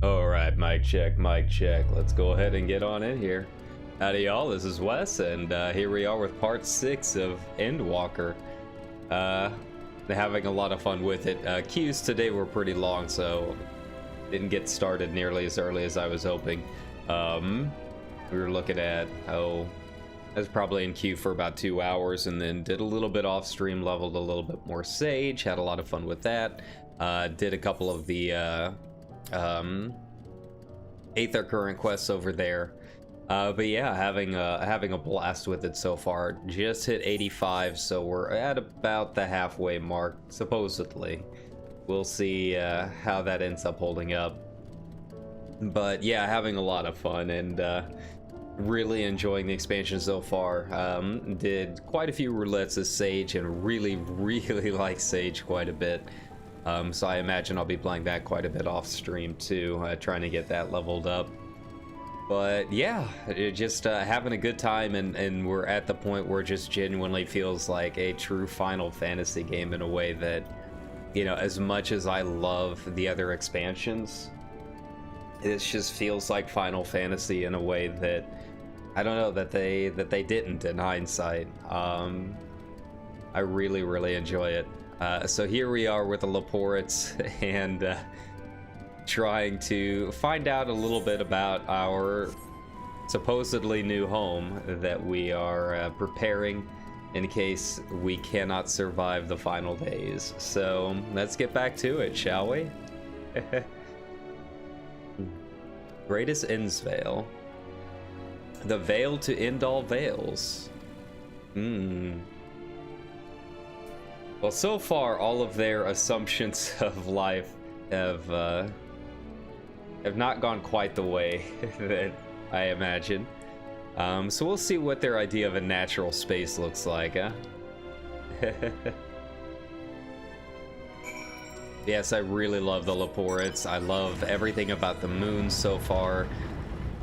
Alright, mic check, mic check. Let's go ahead and get on in here. Howdy y'all, this is Wes, and here we are with part 6 of ENDWALKER. Having a lot of fun with it. Queues today were pretty long, so didn't get started nearly as early as I was hoping. We were looking at, I was probably in queue for about 2 hours, and then did a little bit off stream, leveled a little bit more Sage, had a lot of fun with that. Did a couple of the Aether current quests over there, but yeah, having a blast with it so far. Just hit 85, so we're at about the halfway mark, supposedly. We'll see how that ends up holding up, but yeah, having a lot of fun and really enjoying the expansion so far. Did quite a few roulettes as Sage and really like Sage quite a bit. So I imagine I'll be playing that quite a bit off stream too, trying to get that leveled up. But yeah, just having a good time, and we're at the point where it just genuinely feels like a true Final Fantasy game in a way that, you know, as much as I love the other expansions, it just feels like Final Fantasy in a way that, I don't know, that they didn't in hindsight. I really enjoy it. So here we are with the Loporrits, and trying to find out a little bit about our supposedly new home that we are preparing in case we cannot survive the final days. So let's get back to it, shall we? Greatest Innsvale. The Vale to end all Vales. Well, so far, all of their assumptions of life have not gone quite the way that I imagine. So we'll see what their idea of a natural space looks like, huh? Yes, I really love the Loporrits. I love everything about the moon so far.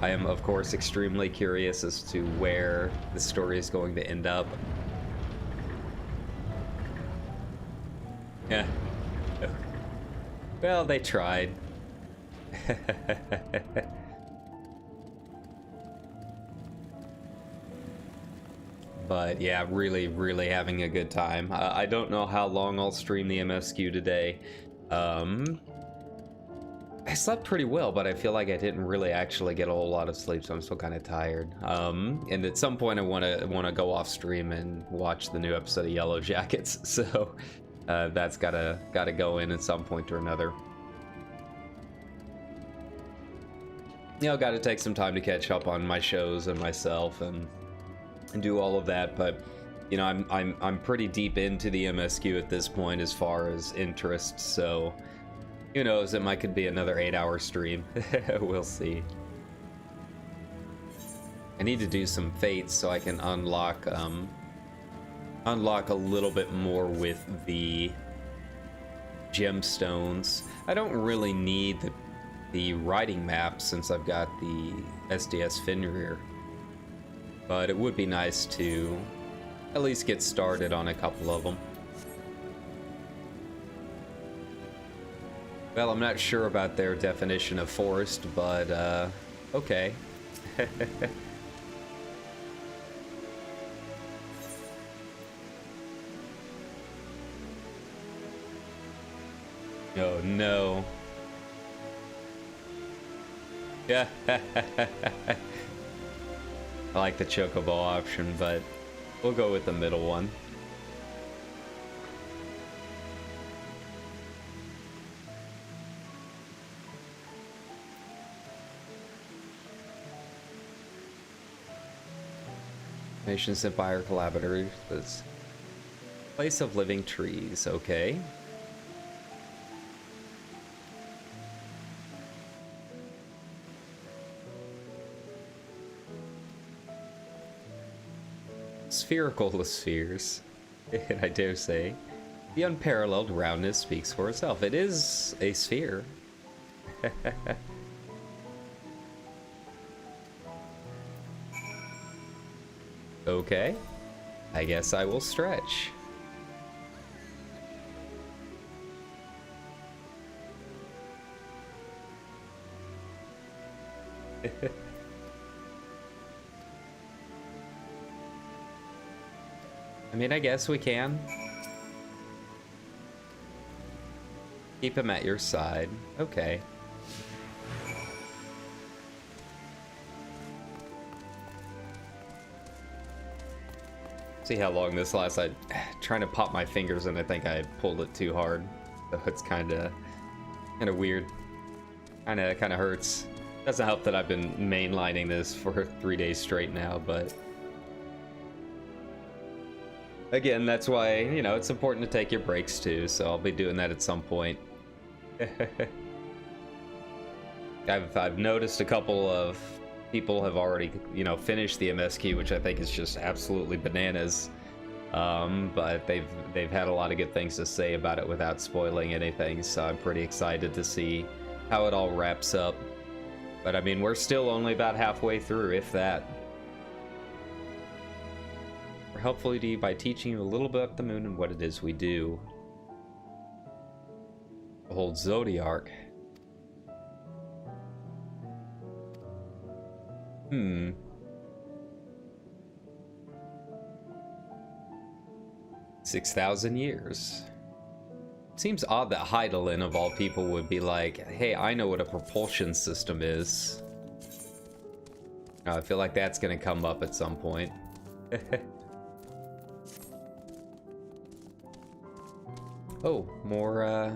I am, of course, extremely curious as to where the story is going to end up. Yeah. Well, they tried. But yeah, really having a good time. I don't know how long I'll stream the MSQ today. I slept pretty well, but I feel like I didn't really actually get a whole lot of sleep, so I'm still kind of tired. And at some point I want to go off stream and watch the new episode of Yellow Jackets. So that's gotta go in at some point or another. You know, gotta take some time to catch up on my shows and myself and do all of that. But you know, I'm pretty deep into the MSQ at this point as far as interest. So who knows, it could be another 8-hour stream. We'll see. I need to do some fates so I can unlock a little bit more with the gemstones. I don't really need the riding map since I've got the SDS Fenrir, but it would be nice to at least get started on a couple of them. Well, I'm not sure about their definition of forest, but okay. Oh no. Yeah. I like the chocobo option, but we'll go with the middle one. Nations Empire collaborators was place of living trees, okay. Spherical spheres, and I dare say, the unparalleled roundness speaks for itself. It is a sphere. Okay, I guess I will stretch. I mean, I guess we can. Keep him at your side. Okay. See how long this lasts. I'm trying to pop my fingers and I think I pulled it too hard. So it's kind of weird. Kind of hurts. Doesn't help that I've been mainlining this for 3 days straight now, but again, that's why, you know, it's important to take your breaks too, so I'll be doing that at some point. I've noticed a couple of people have already, you know, finished the MSQ, which I think is just absolutely bananas. But they've had a lot of good things to say about it without spoiling anything, so I'm pretty excited to see how it all wraps up. But I mean, we're still only about halfway through, if that. We're helpful to you by teaching you a little bit about the moon and what it is we do. The whole zodiac. 6,000 years. Seems odd that Heidelin, of all people, would be like, hey, I know what a propulsion system is. I feel like that's gonna come up at some point. Oh, more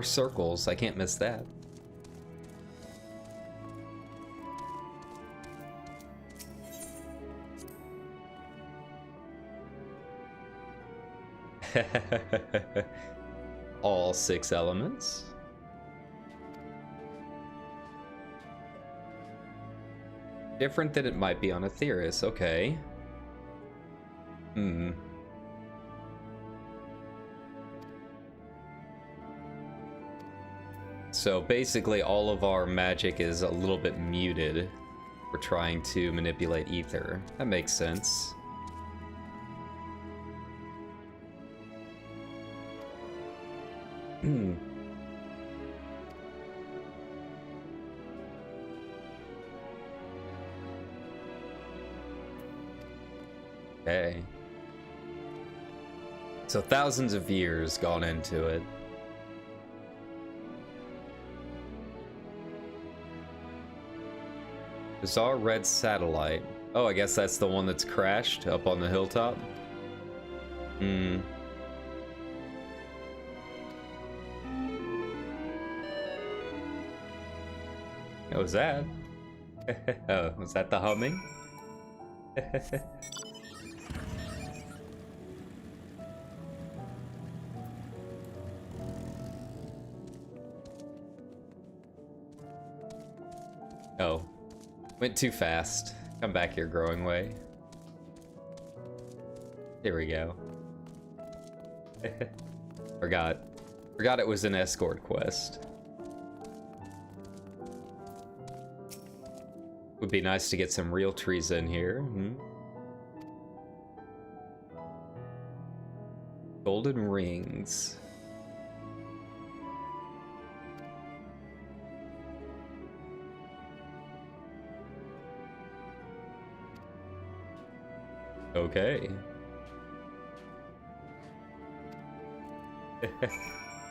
circles. I can't miss that. All 6 elements. Different than it might be on Aetheris, okay. So basically all of our magic is a little bit muted. We're trying to manipulate ether. That makes sense. Okay. So thousands of years gone into it. Bizarre red satellite. Oh, I guess that's the one that's crashed up on the hilltop. What was that? Oh, was that the humming? Oh. Went too fast. Come back here, growing way. Here we go. Forgot it was an escort quest. Would be nice to get some real trees in here. Golden rings. Okay.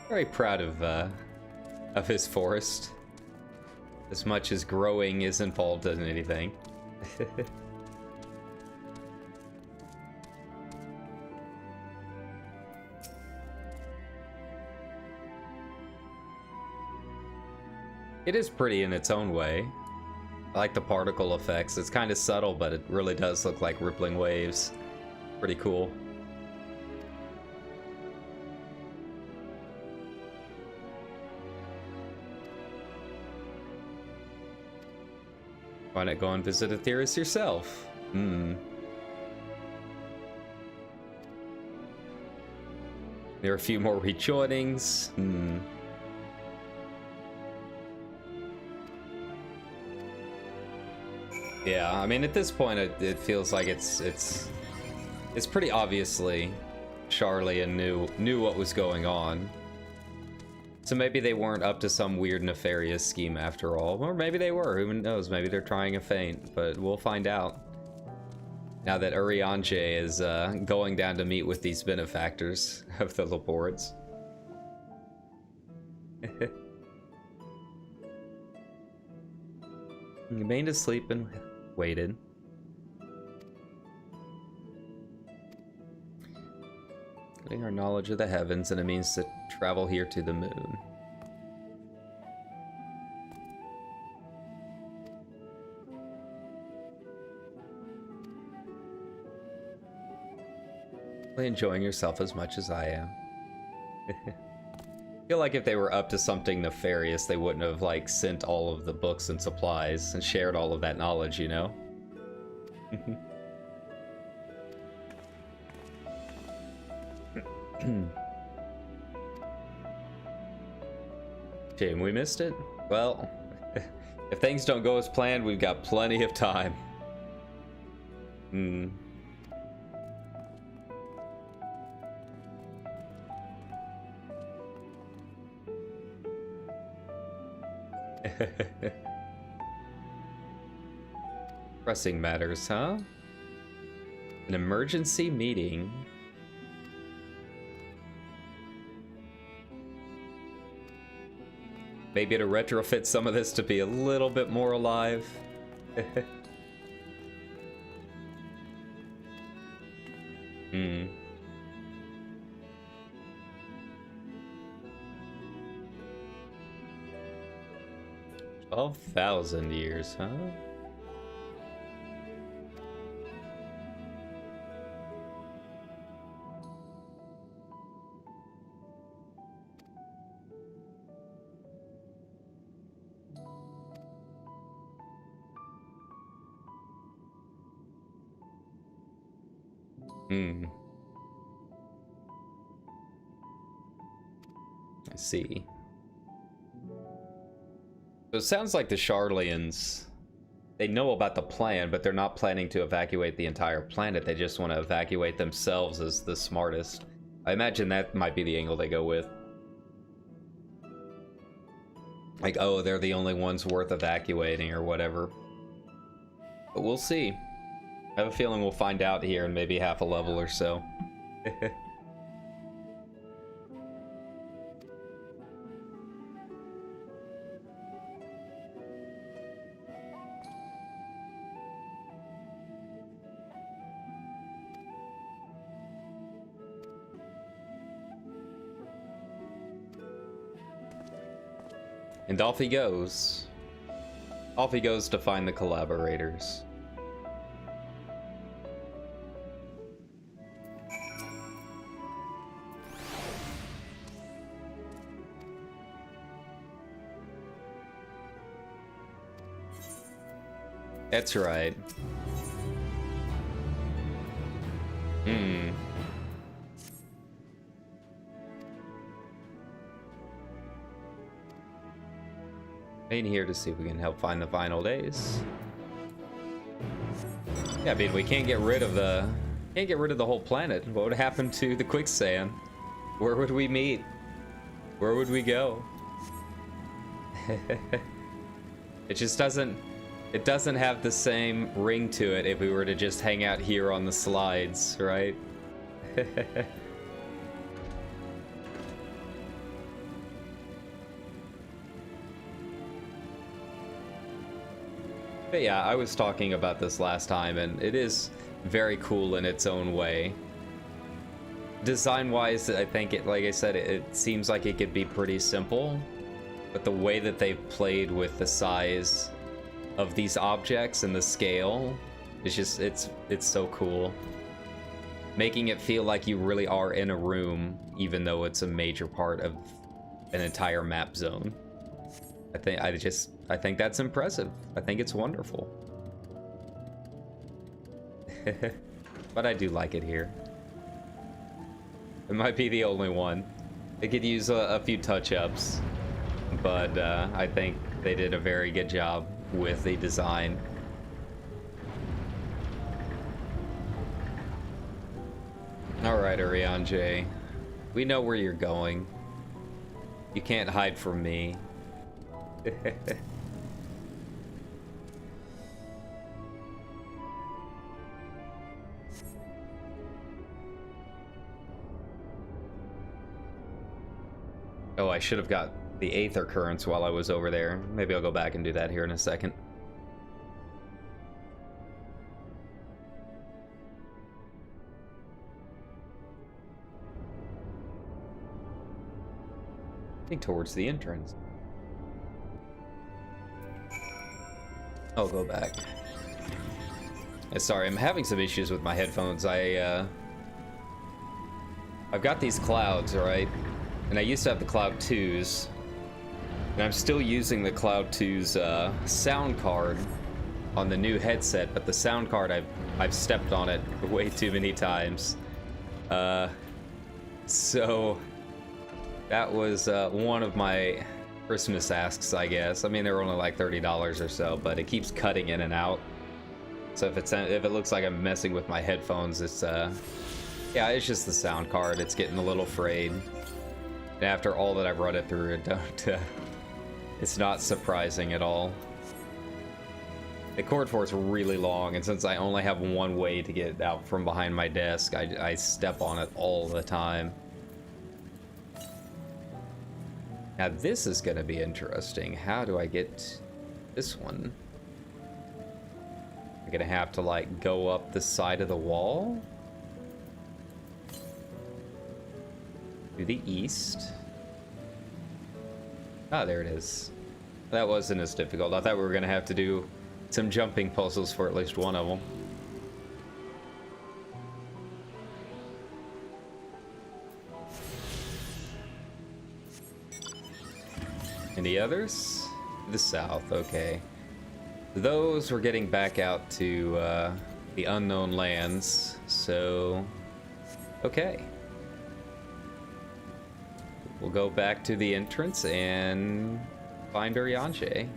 Very proud of his forest. As much as growing is involved in anything. It is pretty in its own way. I like the particle effects. It's kind of subtle, but it really does look like rippling waves. Pretty cool. Why not go and visit Aetheris yourself? There are a few more rejoinings. Yeah, I mean, at this point, it feels like it's pretty obviously Charlie and knew what was going on. So maybe they weren't up to some weird nefarious scheme after all. Or maybe they were, who knows? Maybe they're trying a feint, but we'll find out. Now that Urianger is going down to meet with these benefactors of the Loporrits. He remained asleep and waited. Getting our knowledge of the heavens, and it means to travel here to the moon. Enjoying yourself as much as I am. I feel like if they were up to something nefarious, they wouldn't have, like, sent all of the books and supplies and shared all of that knowledge, you know? Shame we missed it. Well, if things don't go as planned, we've got plenty of time. Pressing matters, huh? An emergency meeting. Maybe to retrofit some of this to be a little bit more alive. 12,000 years, huh? I see. So it sounds like the Charlians, they know about the plan, but they're not planning to evacuate the entire planet. They just want to evacuate themselves as the smartest. I imagine that might be the angle they go with. Like, oh, they're the only ones worth evacuating or whatever. But we'll see. I have a feeling we'll find out here in maybe half a level or so. And off he goes. Off he goes to find the collaborators. That's right. In here to see if we can help find the final days. Yeah, I mean, we can't get rid of the whole planet. What would happen to the quicksand? Where would we meet? Where would we go? It just doesn't have the same ring to it if we were to just hang out here on the slides, right? But yeah, I was talking about this last time, and it is very cool in its own way. Design-wise, I think it, like I said, it seems like it could be pretty simple, but the way that they've played with the size of these objects and the scale is just, it's so cool. Making it feel like you really are in a room, even though it's a major part of an entire map zone. I think that's impressive. I think it's wonderful. But I do like it here. It might be the only one. It could use a few touch-ups, but I think they did a very good job with the design. Alright, Urianger. We know where you're going. You can't hide from me. Oh, I should have got the Aether Currents while I was over there. Maybe I'll go back and do that here in a second. Towards the entrance. I'll go back. Sorry, I'm having some issues with my headphones. I've got these clouds, right? And I used to have the Cloud 2s. And I'm still using the Cloud 2's sound card on the new headset, but the sound card, I've stepped on it way too many times. So that was one of my Christmas asks, I guess. I mean, they were only like $30 or so, but it keeps cutting in and out. So if it looks like I'm messing with my headphones, it's yeah, it's just the sound card. It's getting a little frayed. And after all that I've run it through, it's not surprising at all. The cord force really long, and since I only have one way to get out from behind my desk, I step on it all the time. Now this is gonna be interesting. How do I get this one? I'm gonna have to like go up the side of the wall to the east. Ah, there it is. That wasn't as difficult. I thought we were gonna have to do some jumping puzzles for at least one of them. Any others? The south, okay. Those we're getting back out to the unknown lands, so okay. We'll go back to the entrance and find Urianger.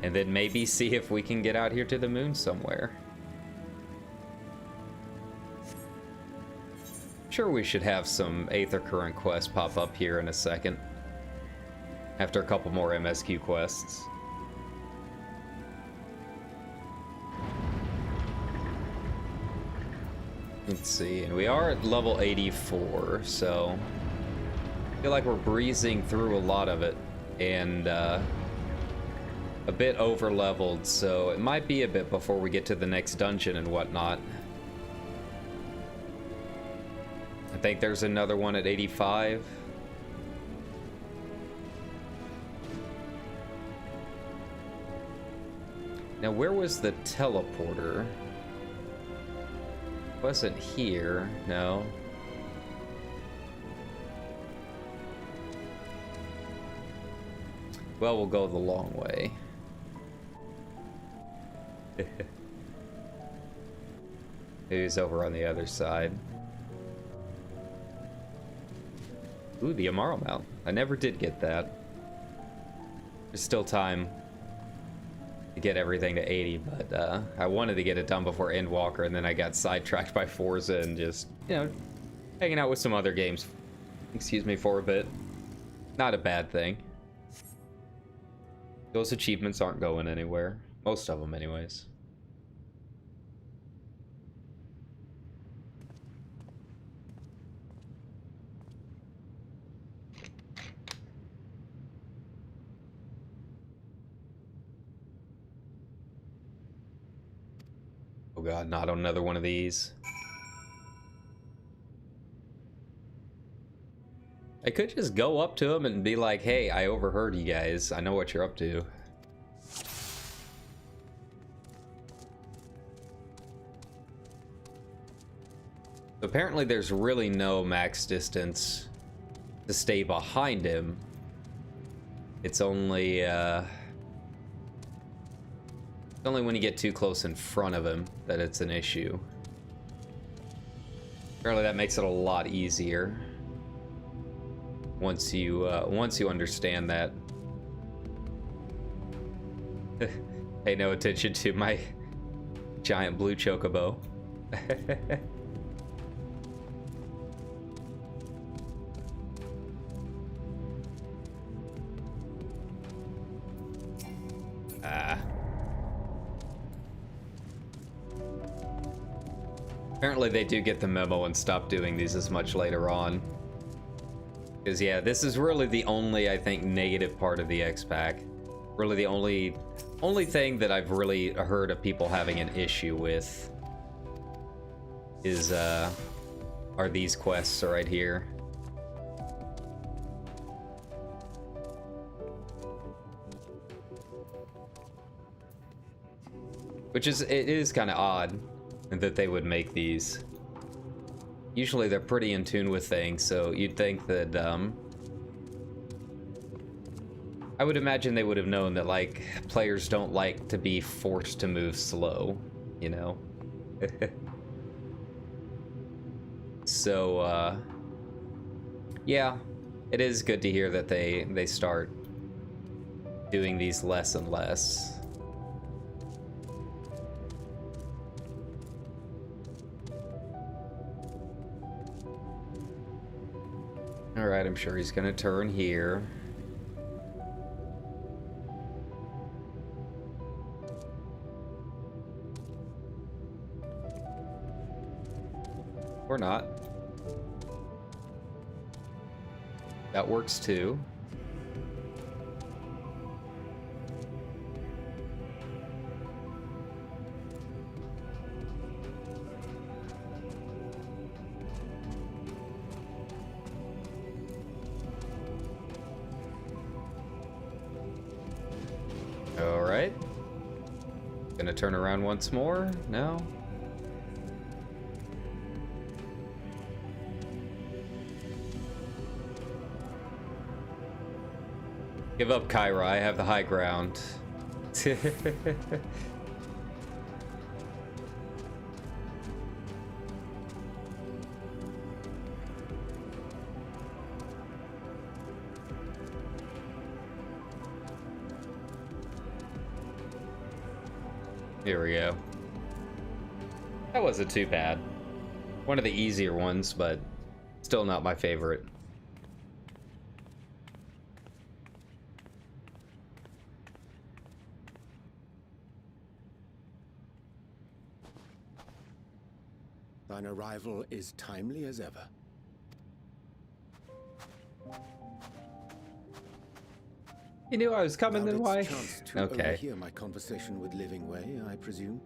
And then maybe see if we can get out here to the moon somewhere. Sure, we should have some Aether Current quests pop up here in a second. After a couple more MSQ quests. Let's see, and we are at level 84, so I feel like we're breezing through a lot of it, and a bit over leveled, so it might be a bit before we get to the next dungeon and whatnot. I think there's another one at 85. Now, where was the teleporter? It wasn't here, no. Well, we'll go the long way. Who's over on the other side? Ooh, the Amaro mount. I never did get that. There's still time to get everything to 80, but I wanted to get it done before Endwalker, and then I got sidetracked by Forza and just, you know, hanging out with some other games, excuse me, for a bit. Not a bad thing. Those achievements aren't going anywhere. Most of them, anyways. Oh god, not on another one of these. I could just go up to him and be like, hey, I overheard you guys. I know what you're up to. Apparently there's really no max distance to stay behind him. It's only when you get too close in front of him that it's an issue. Apparently that makes it a lot easier once you understand that. Pay no attention to my giant blue chocobo. Apparently they do get the memo and stop doing these as much later on. Because yeah, this is really the only, I think, negative part of the X-Pack. Really the only thing that I've really heard of people having an issue with is are these quests right here. Which is, it is kind of odd that they would make these. Usually they're pretty in tune with things, so you'd think that, I would imagine they would have known that, like, players don't like to be forced to move slow, you know? So, yeah, it is good to hear that they start doing these less and less. Alright, I'm sure he's gonna turn here. Or not. That works too. Alright. Gonna turn around once more? No? Give up, Kyra. I have the high ground. Here we go. That wasn't too bad. One of the easier ones, but still not my favorite. Thine arrival is timely as ever. You knew I was coming, then why? Chance to Okay. overhear my conversation with Living Way, I presume.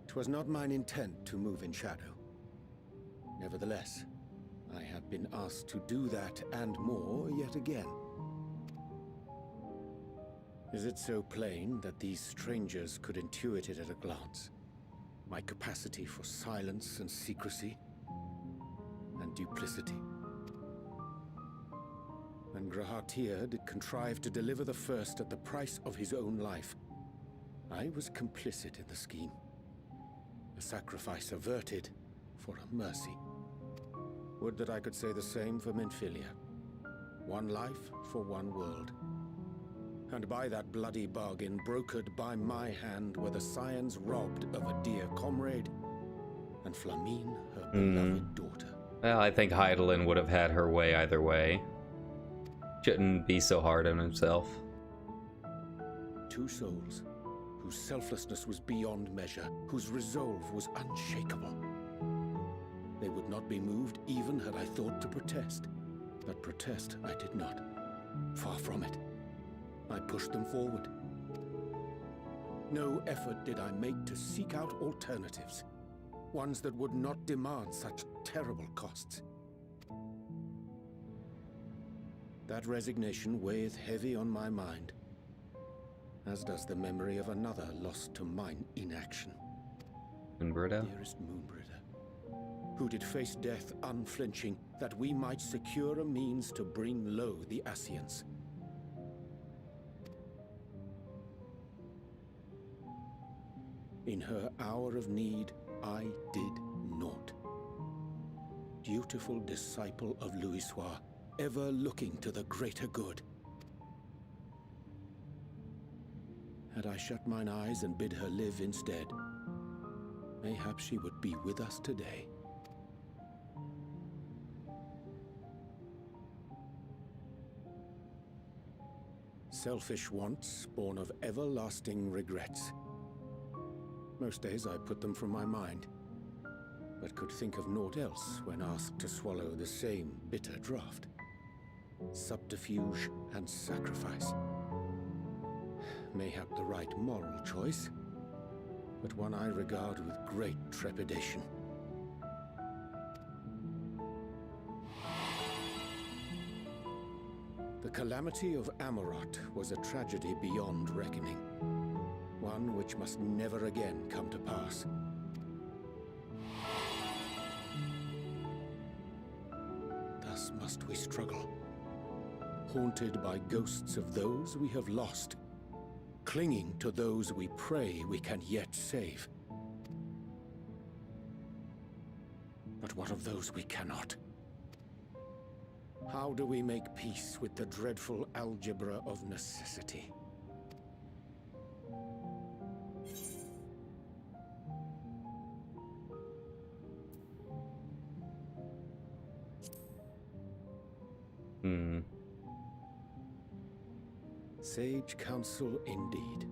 Twas not mine intent to move in shadow. Nevertheless, I have been asked to do that and more yet again. Is it so plain that these strangers could intuit it at a glance? My capacity for silence and secrecy and duplicity. And Grahatir did contrive to deliver the first at the price of his own life. I was complicit in the scheme. A sacrifice averted for a mercy. Would that I could say the same for Menphilia. One life for one world. And by that bloody bargain brokered by my hand were the Scions robbed of a dear comrade, and Flamine her beloved daughter. Well, I think Hydaelyn would have had her way either way. Shouldn't be so hard on himself. Two souls, whose selflessness was beyond measure, whose resolve was unshakable. They would not be moved even had I thought to protest. But protest I did not. Far from it. I pushed them forward. No effort did I make to seek out alternatives. Ones that would not demand such terrible costs. That resignation weigheth heavy on my mind, as does the memory of another lost to mine inaction. Moonbritta? Dearest Moonbritta, who did face death unflinching, that we might secure a means to bring low the Ascians. In her hour of need, I did naught. Dutiful disciple of Louisoix, ever looking to the greater good. Had I shut mine eyes and bid her live instead, mayhap she would be with us today. selfish wants born of everlasting regrets. Most days I put them from my mind, but could think of naught else when asked to swallow the same bitter draught. Subterfuge and sacrifice. Mayhap the right moral choice, but one I regard with great trepidation. The calamity of Amarot was a tragedy beyond reckoning, one which must never again come to pass. Thus must we struggle, haunted by ghosts of those we have lost, clinging to those we pray we can yet save. But what of those we cannot? How do we make peace with the dreadful algebra of necessity? Sage counsel indeed.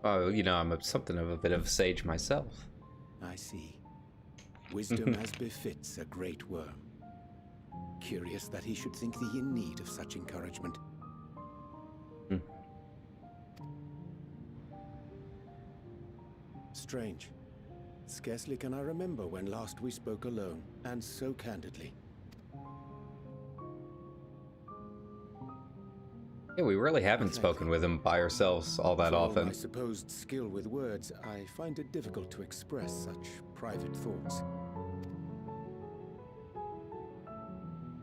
Oh, you know, I'm something of a bit of a sage myself. I see. Wisdom as befits a great worm. Curious that he should think thee in need of such encouragement. Strange. Scarcely can I remember when last we spoke alone, and so candidly. Yeah, we really haven't spoken with him by ourselves all that often. My supposed skill with words, I find it difficult to express such private thoughts.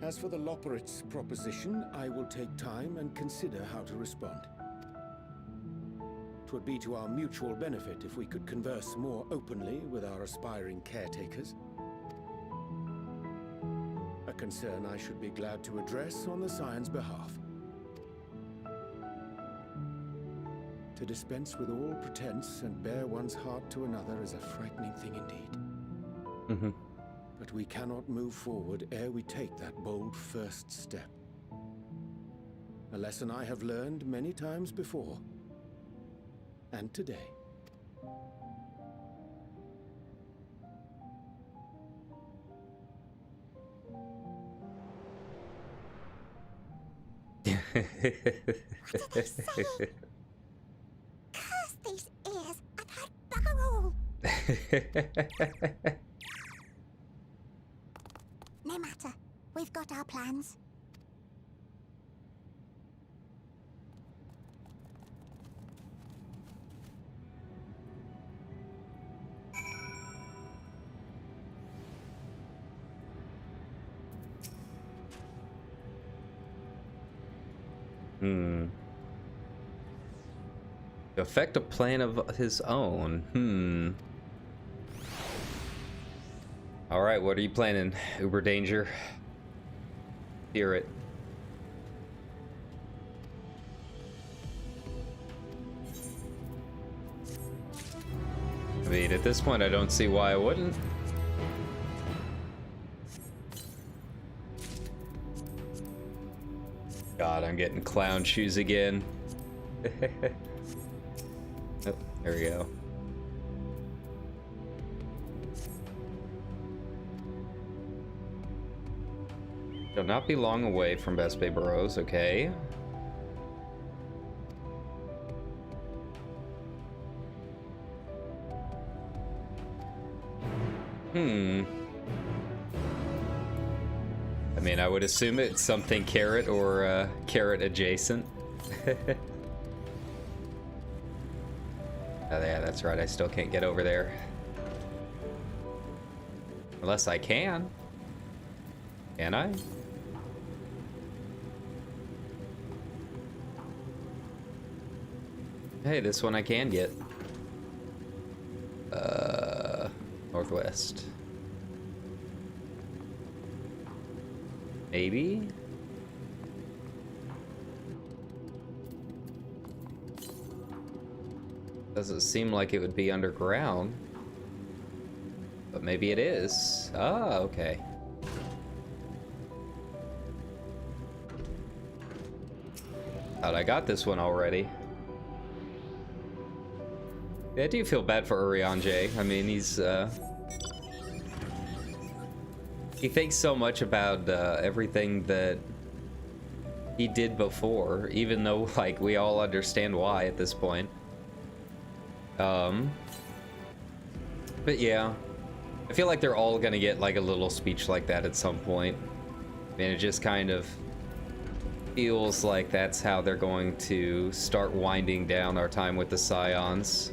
As for the Loporrits proposition, I will take time and consider how to respond. 'Twould be to our mutual benefit if we could converse more openly with our aspiring caretakers. A concern I should be glad to address on the Scion's behalf. To dispense with all pretense and bare one's heart to another is a frightening thing indeed. But we cannot move forward ere we take that bold first step. A lesson I have learned many times before. And today. What did they say? Curse these ears and had bugger all. No matter. We've got our plans. To affect a plan of his own. Alright, what are you planning, Uber Danger? Hear it. I mean, at this point, I don't see why I wouldn't. God, I'm getting clown shoes again. Oh, there we go. Shall not be long away from Best Bay Burrows, okay. I mean, I would assume it's something carrot or carrot adjacent. Oh yeah, that's right, I still can't get over there. Unless I can. Can I? Hey, this one I can get. Northwest. Maybe? Doesn't seem like it would be underground. But maybe it is. Ah, okay. Thought I got this one already. Yeah, I do feel bad for Urianger. I mean, he thinks so much about everything that he did before, even though, like, we all understand why at this point. But yeah, I feel like they're all gonna get like a little speech like that at some point, and it just kind of feels like that's how they're going to start winding down our time with the Scions.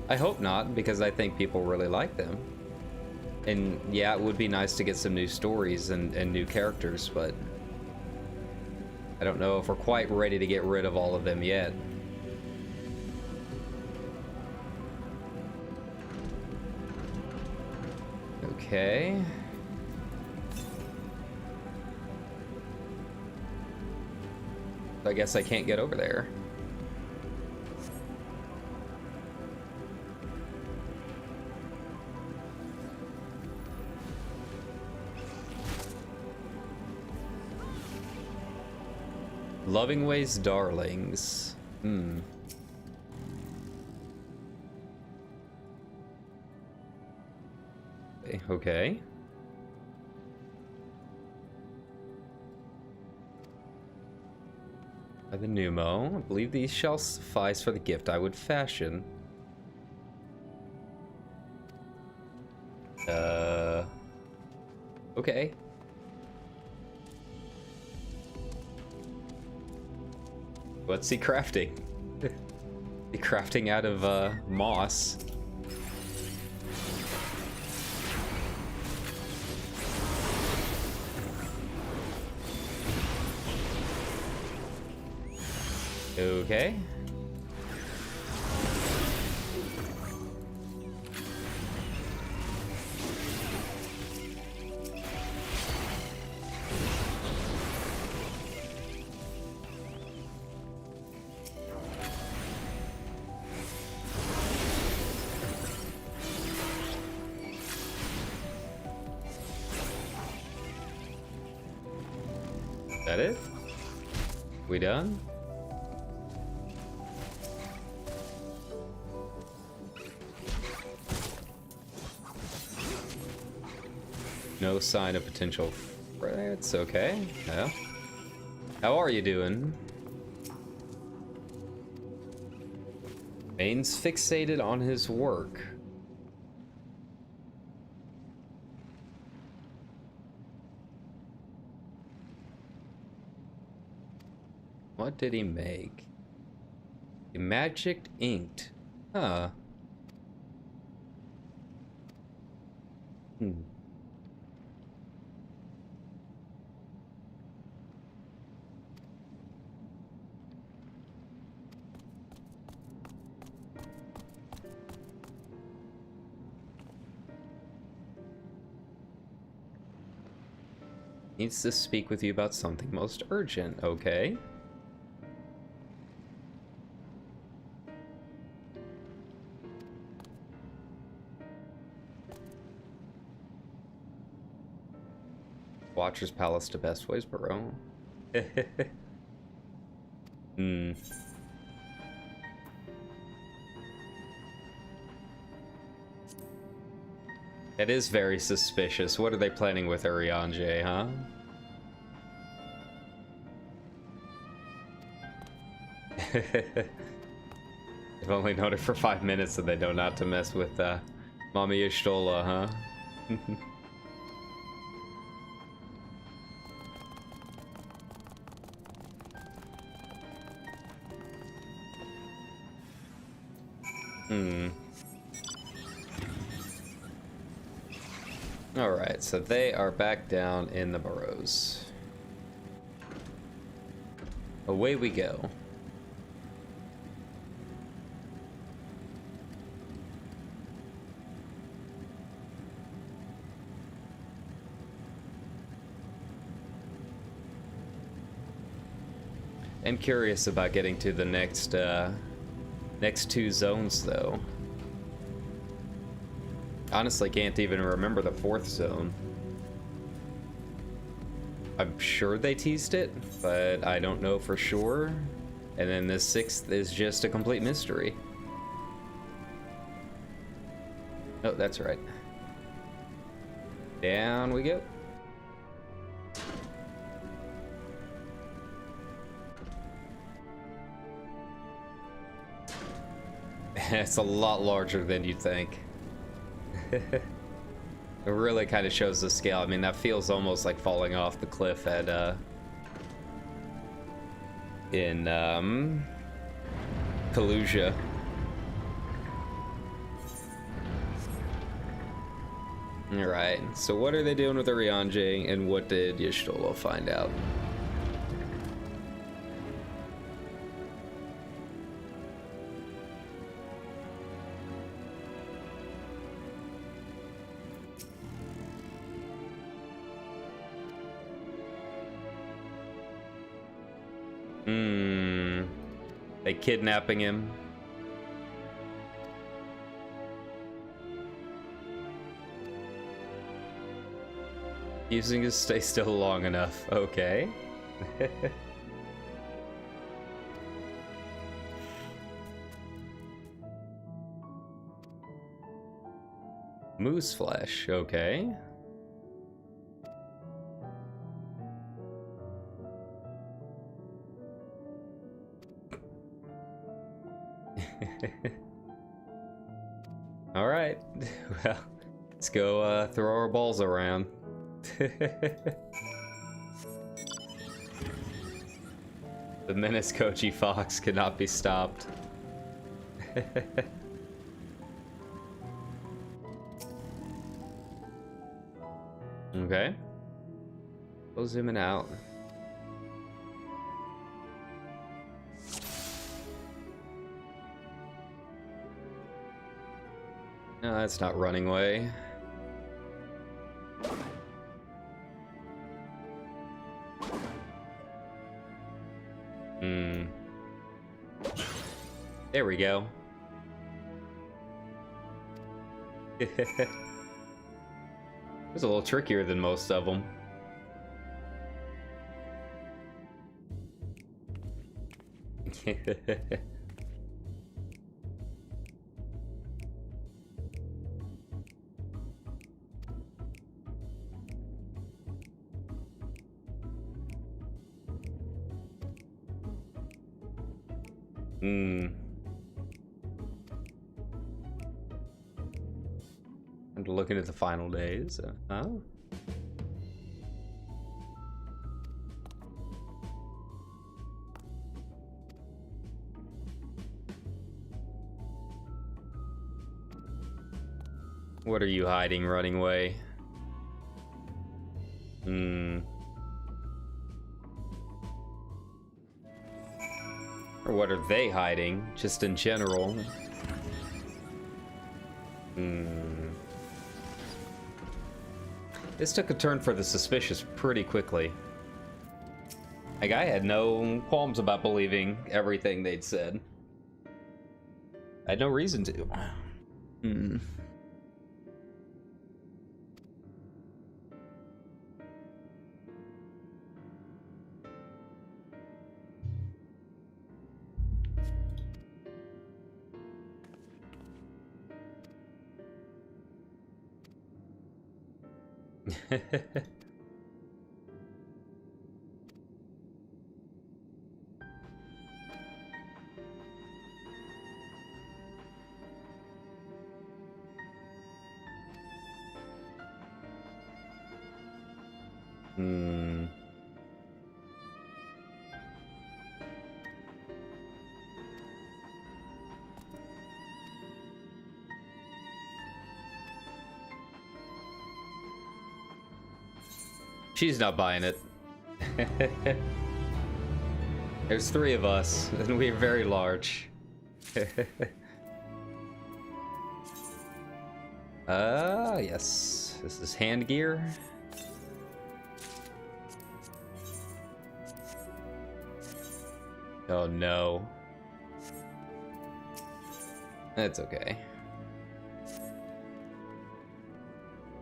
I hope not, because I think people really like them. And yeah, it would be nice to get some new stories and new characters, but I don't know if we're quite ready to get rid of all of them yet. Okay. I guess I can't get over there. Lovingway's Darlings. Okay. By the Pneumo. I believe these shall suffice for the gift I would fashion. Okay. What's he crafting? He crafting out of moss. Okay. That it? We done? No sign of potential threats. Okay. Yeah. How are you doing? Main's fixated on his work. What did he make? A magic inked. Huh. Needs to speak with you about something most urgent. Okay. Watcher's Palace to Best Ways Borough. It is very suspicious. What are they planning with Urianger, huh? They've only known it for 5 minutes and they know not to mess with Mama Y'shtola, huh? Alright, so they are back down in the burrows. Away we go. I'm curious about getting to the next two zones, though. Honestly, can't even remember the 4th zone. I'm sure they teased it, but I don't know for sure. And then the 6th is just a complete mystery. Oh, that's right. Down we go. It's a lot larger than you'd think. It really kind of shows the scale. I mean, that feels almost like falling off the cliff at in Kalusia. Alright, so what are they doing with Ariange, and what did Y'shtola find out? They kidnapping him? Using to stay still long enough. Okay. Moose flesh. Okay. All right. Well, let's go throw our balls around. The menace Kochi Fox cannot be stopped. Okay. Go zooming out. No, that's not running away. There we go. It's a little trickier than most of them. And looking at the final days. Oh. What are you hiding, running away? Or what are they hiding, just in general? This took a turn for the suspicious pretty quickly. Like, I had no qualms about believing everything they'd said. I had no reason to. She's not buying it. There's 3 of us, and we're very large. Yes. This is hand gear. Oh no. That's okay.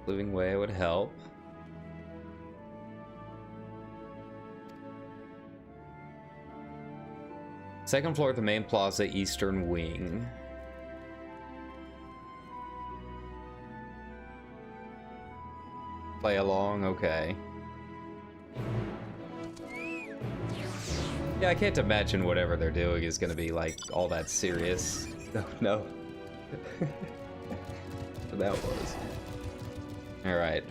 Living way would help. Second floor of the main plaza, eastern wing. Play along, okay. Yeah, I can't imagine whatever they're doing is gonna be like all that serious. No, no. That was. Alright.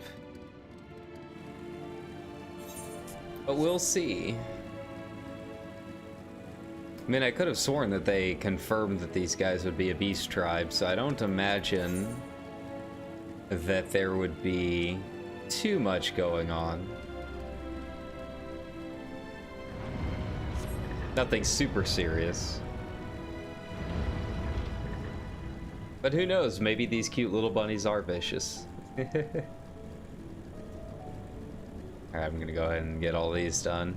But we'll see. I mean, I could have sworn that they confirmed that these guys would be a beast tribe, so I don't imagine that there would be too much going on. Nothing super serious. But who knows, maybe these cute little bunnies are vicious. Alright, I'm gonna go ahead and get all these done.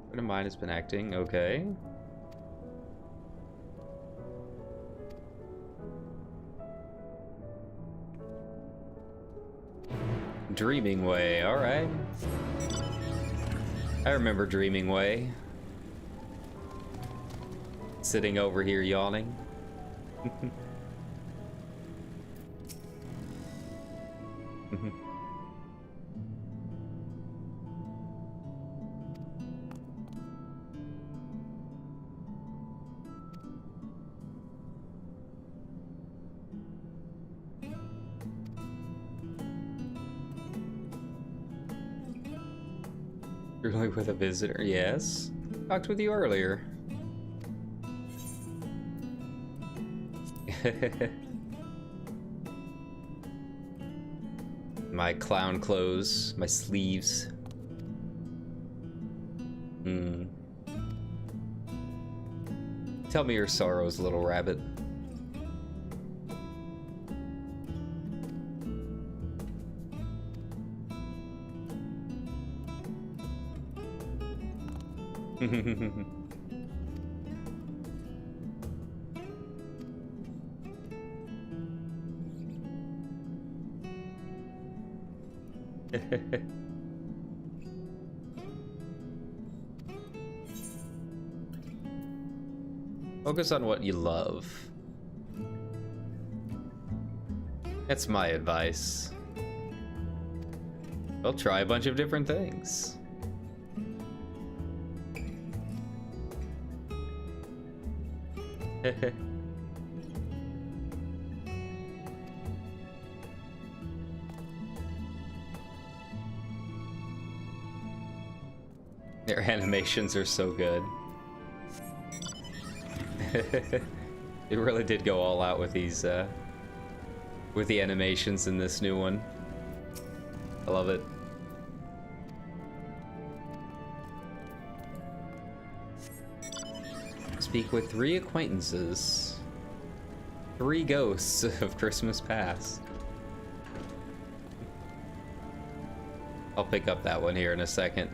Friend of mine has been acting, okay. Dreaming Way, alright. I remember Dreaming Way. Sitting over here yawning. Really with a visitor? Yes. Talked with you earlier. My clown clothes, my sleeves. Tell me your sorrows, little rabbit. Focus on what you love. That's my advice. I'll try a bunch of different things. Their animations are so good. They really did go all out with these, with the animations in this new one. I love it. Speak with 3 acquaintances. 3 ghosts of Christmas past. I'll pick up that one here in a second.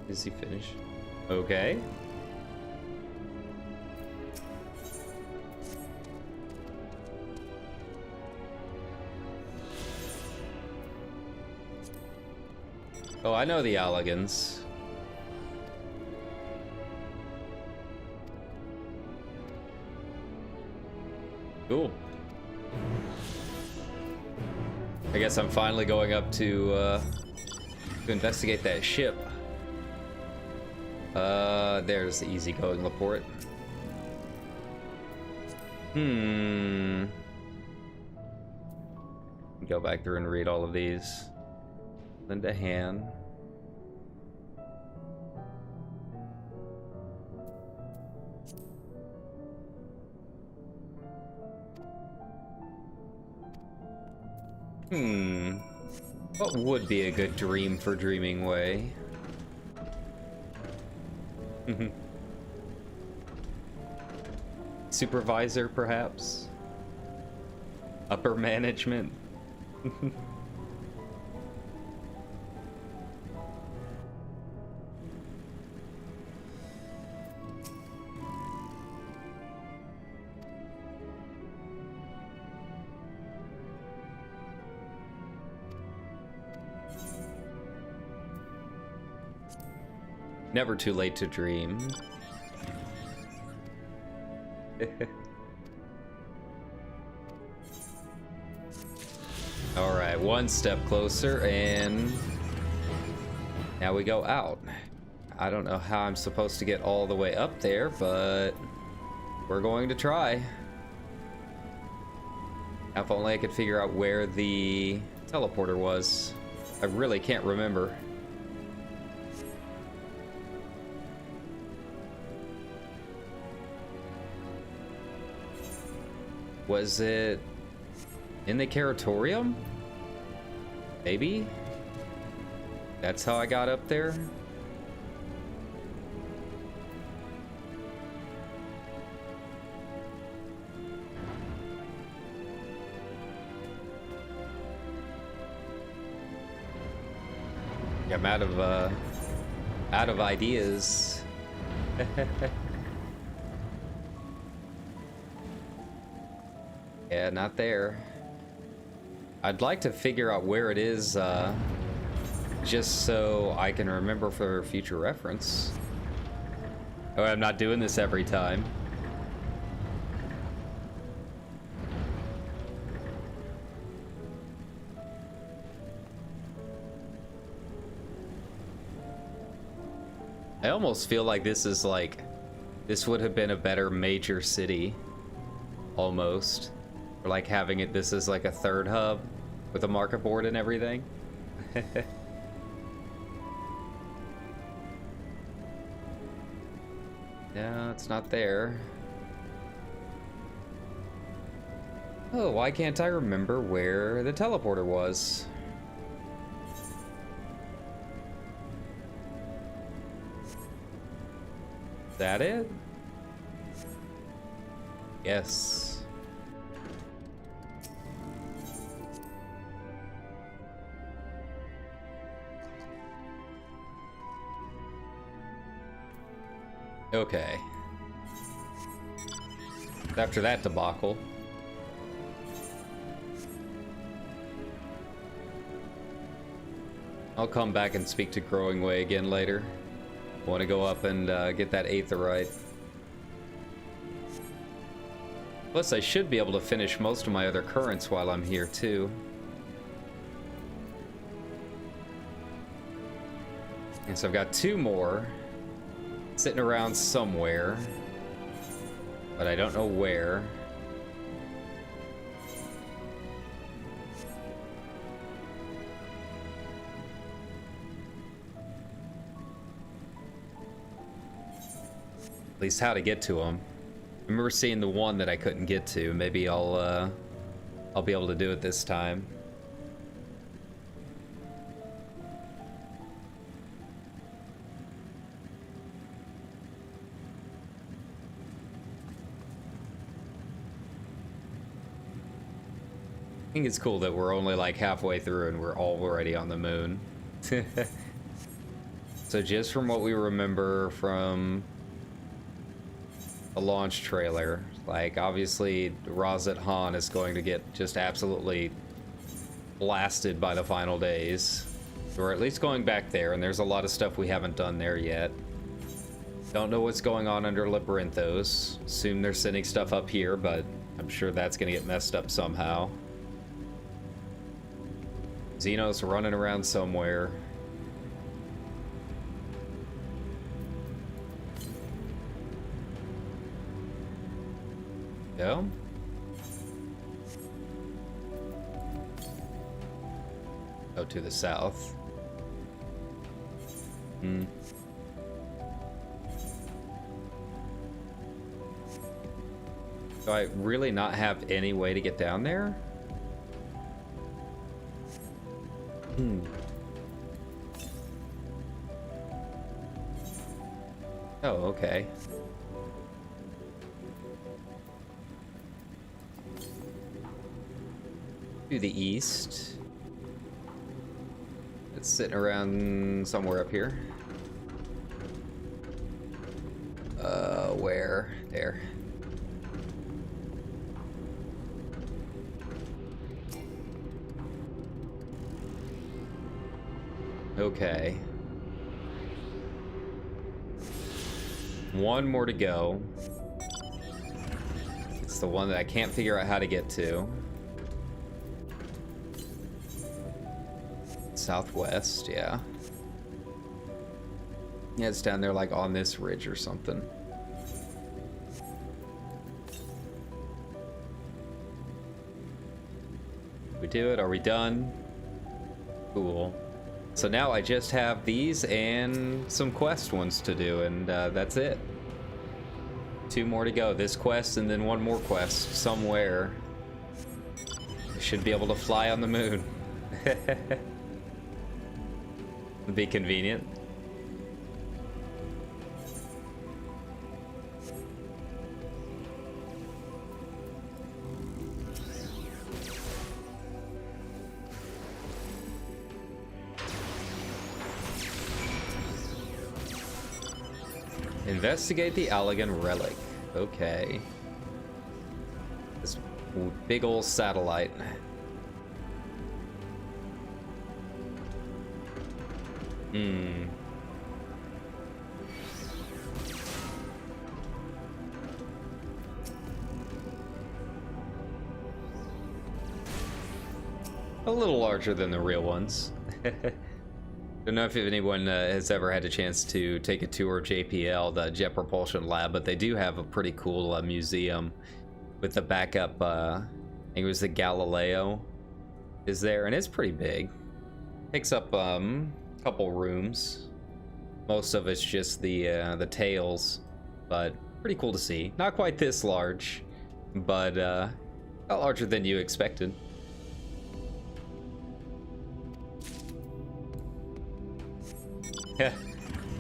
Is he finished? Okay. Oh, I know the Alligans. Cool. I guess I'm finally going up to investigate that ship. There's the easygoing Loporrit. Go back through and read all of these. Linda Han. What would be a good dream for Dreaming Way? Supervisor, perhaps? Upper management? Never too late to dream. Alright, one step closer, and now we go out. I don't know how I'm supposed to get all the way up there, but we're going to try. If only I could figure out where the teleporter was. I really can't remember. Was it in the Curatorium? Maybe? That's how I got up there? Yeah, I'm out of ideas. Yeah, not there. I'd like to figure out where it is, just so I can remember for future reference. Oh, I'm not doing this every time. I almost feel like this is like, this would have been a better major city, almost. Or like having it, this is like a third hub with a market board and everything. No, it's not there. Oh, why can't I remember where the teleporter was? Is that it? Yes. Okay. After that debacle. I'll come back and speak to Growing Way again later. Want to go up and get that aetherite. Plus, I should be able to finish most of my other currents while I'm here, too. And so I've got 2 more sitting around somewhere, but I don't know where. At least how to get to them. I remember seeing the one that I couldn't get to. Maybe I'll be able to do it this time. I think it's cool that we're only like halfway through and we're already on the moon. So just from what we remember from the launch trailer, like obviously Razat Han is going to get just absolutely blasted by the final days. We're at least going back there, and there's a lot of stuff we haven't done there yet. Don't know what's going on under Loporrits. Assume they're sending stuff up here, but I'm sure that's gonna get messed up somehow. Xenos running around somewhere. Go. Go to the south. Hmm. Do I really not have any way to get down there? Hmm. Oh, okay. To the east. It's sitting around somewhere up here. Where? There. Okay. One more to go. It's the one that I can't figure out how to get to. Southwest, yeah. Yeah, it's down there like on this ridge or something. We do it? Are we done? Cool. So now I just have these and some quest ones to do, and that's it. 2 more to go. This quest and then 1 more quest somewhere. I should be able to fly on the moon. Would be convenient. Investigate the Allegan relic. Okay. This big old satellite. Hmm. A little larger than the real ones. Don't know if anyone has ever had a chance to take a tour of JPL, the Jet Propulsion Lab, but they do have a pretty cool museum with the backup. I think it was the Galileo is there, and it's pretty big. Takes up couple rooms. Most of it's just the tails, but pretty cool to see. Not quite this large, but a lot larger than you expected.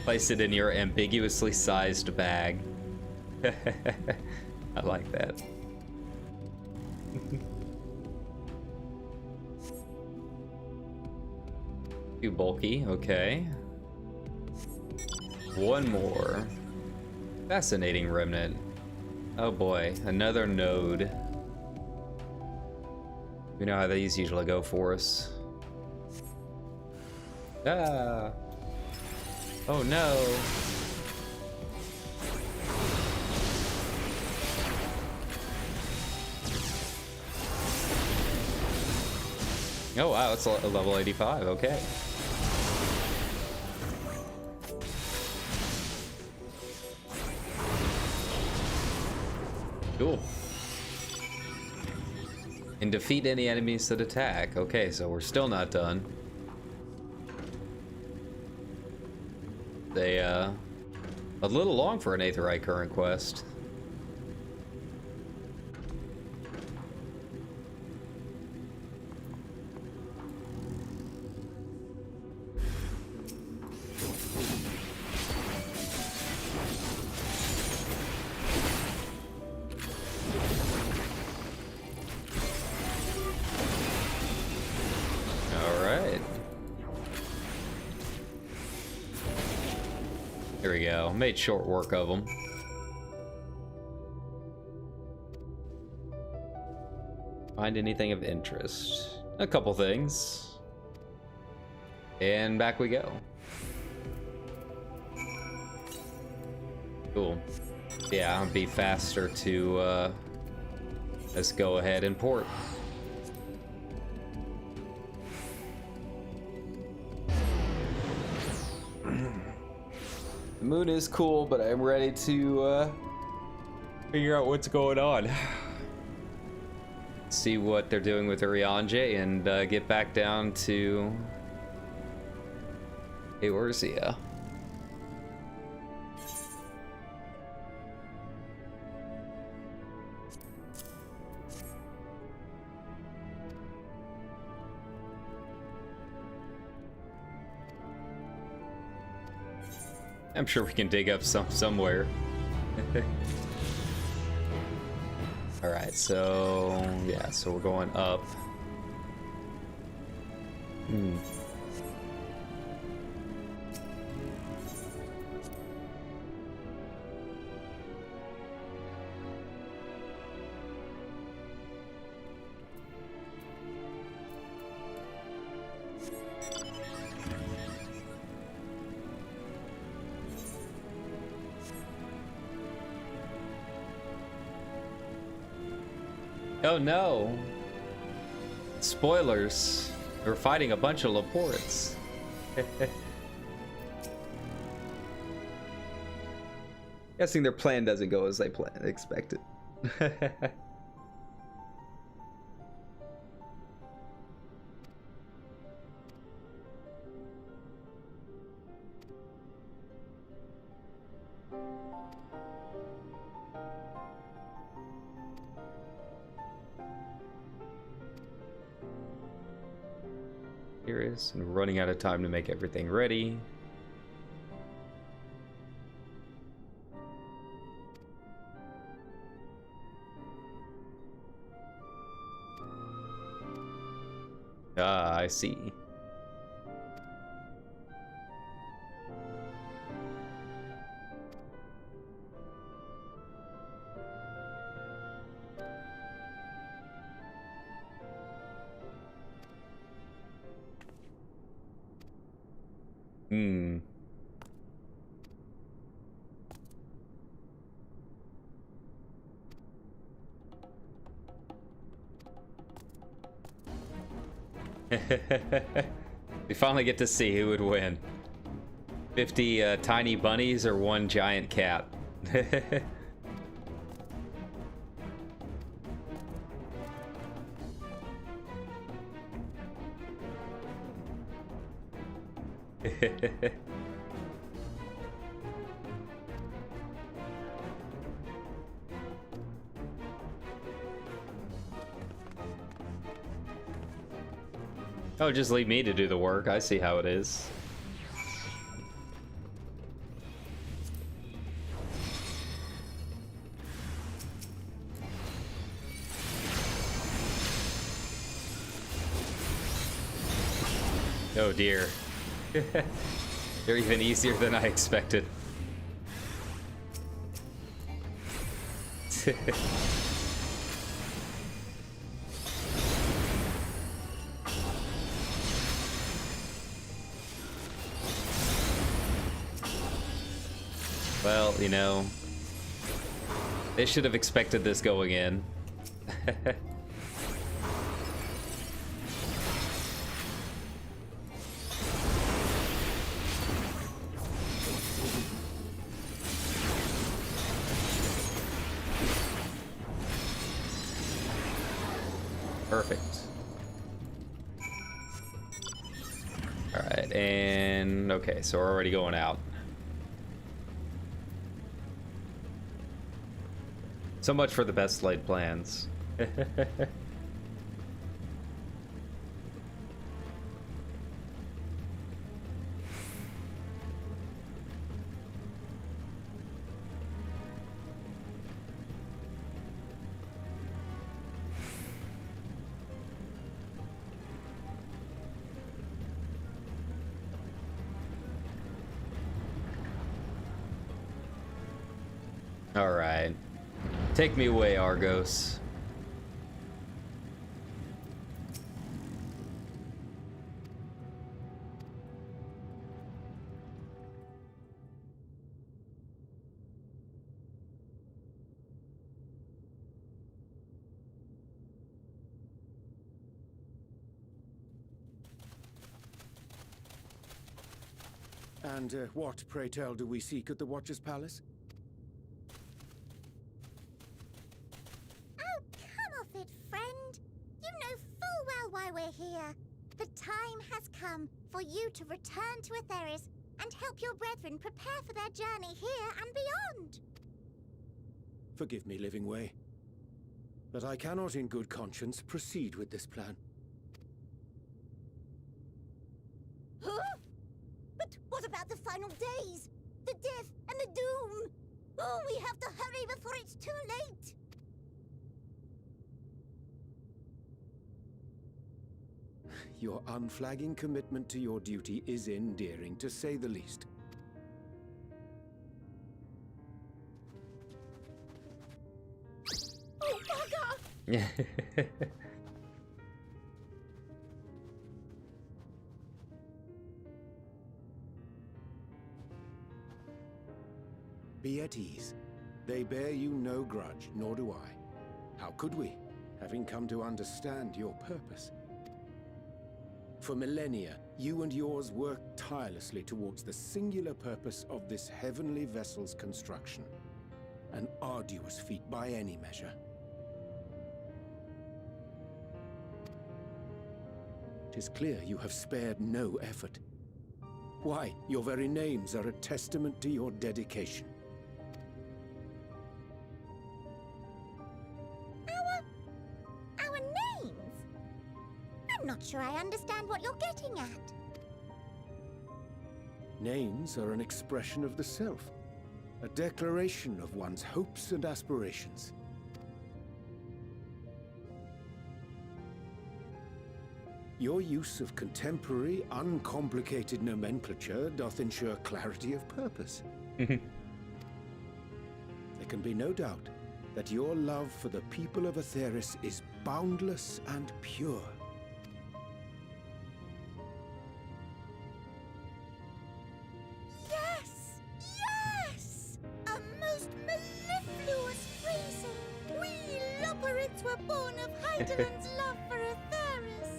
Place it in your ambiguously sized bag. I like that. Too bulky, okay. 1 more. Fascinating remnant. Oh boy, another node. We know how these usually go for us. Ah! Oh no! Oh wow, it's a level 85, okay. Cool. And defeat any enemies that attack. Okay, so we're still not done. They, a little long for an Aetheryte current quest. Here we go. Made short work of them. Find anything of interest? A couple things. And back we go. Cool. Yeah, it'll be faster to let's go ahead and port. The moon is cool, but I'm ready to figure out what's going on. See what they're doing with Urianger and get back down to Eorzea. I'm sure we can dig up somewhere. All right, so yeah, so we're going up. Oh no! Spoilers. We're fighting a bunch of Loporrits. Guessing their plan doesn't go as they expected. Curious and running out of time to make everything ready. Ah, I see. Hmm. We finally get to see who would win. 50 tiny bunnies or one giant cat. Oh, just leave me to do the work. I see how it is. Oh dear. They're even easier than I expected. Well, you know, they should have expected this going in. Perfect. All right, and okay, so we're already going out. So much for the best laid plans. All right. Take me away, Argos. And what, pray tell, do we seek at the Watcher's Palace? Oh, come off it, friend. You know full well why we're here. The time has come for you to return to Etheris and help your brethren prepare for their journey here and beyond. Forgive me, Living Way, but I cannot in good conscience proceed with this plan. Huh? But what about the final days? The death and the doom? Oh, we have to hurry before it's too late. Your unflagging commitment to your duty is endearing, to say the least. Oh, bugger! Be at ease. They bear you no grudge, nor do I. How could we? having come to understand your purpose. For millennia, you and yours worked tirelessly towards the singular purpose of this heavenly vessel's construction. An arduous feat by any measure. It is clear you have spared no effort. Why, your very names are a testament to your dedication. Our names? I'm not sure I understand what you're getting at. Names are an expression of the self, a declaration of one's hopes and aspirations. Your use of contemporary, uncomplicated nomenclature doth ensure clarity of purpose. There can be no doubt that your love for the people of Aetheris is boundless and pure. Yes! Yes! A most mellifluous phrasing! We Loporrits were born of Heideland's love for Aetheris.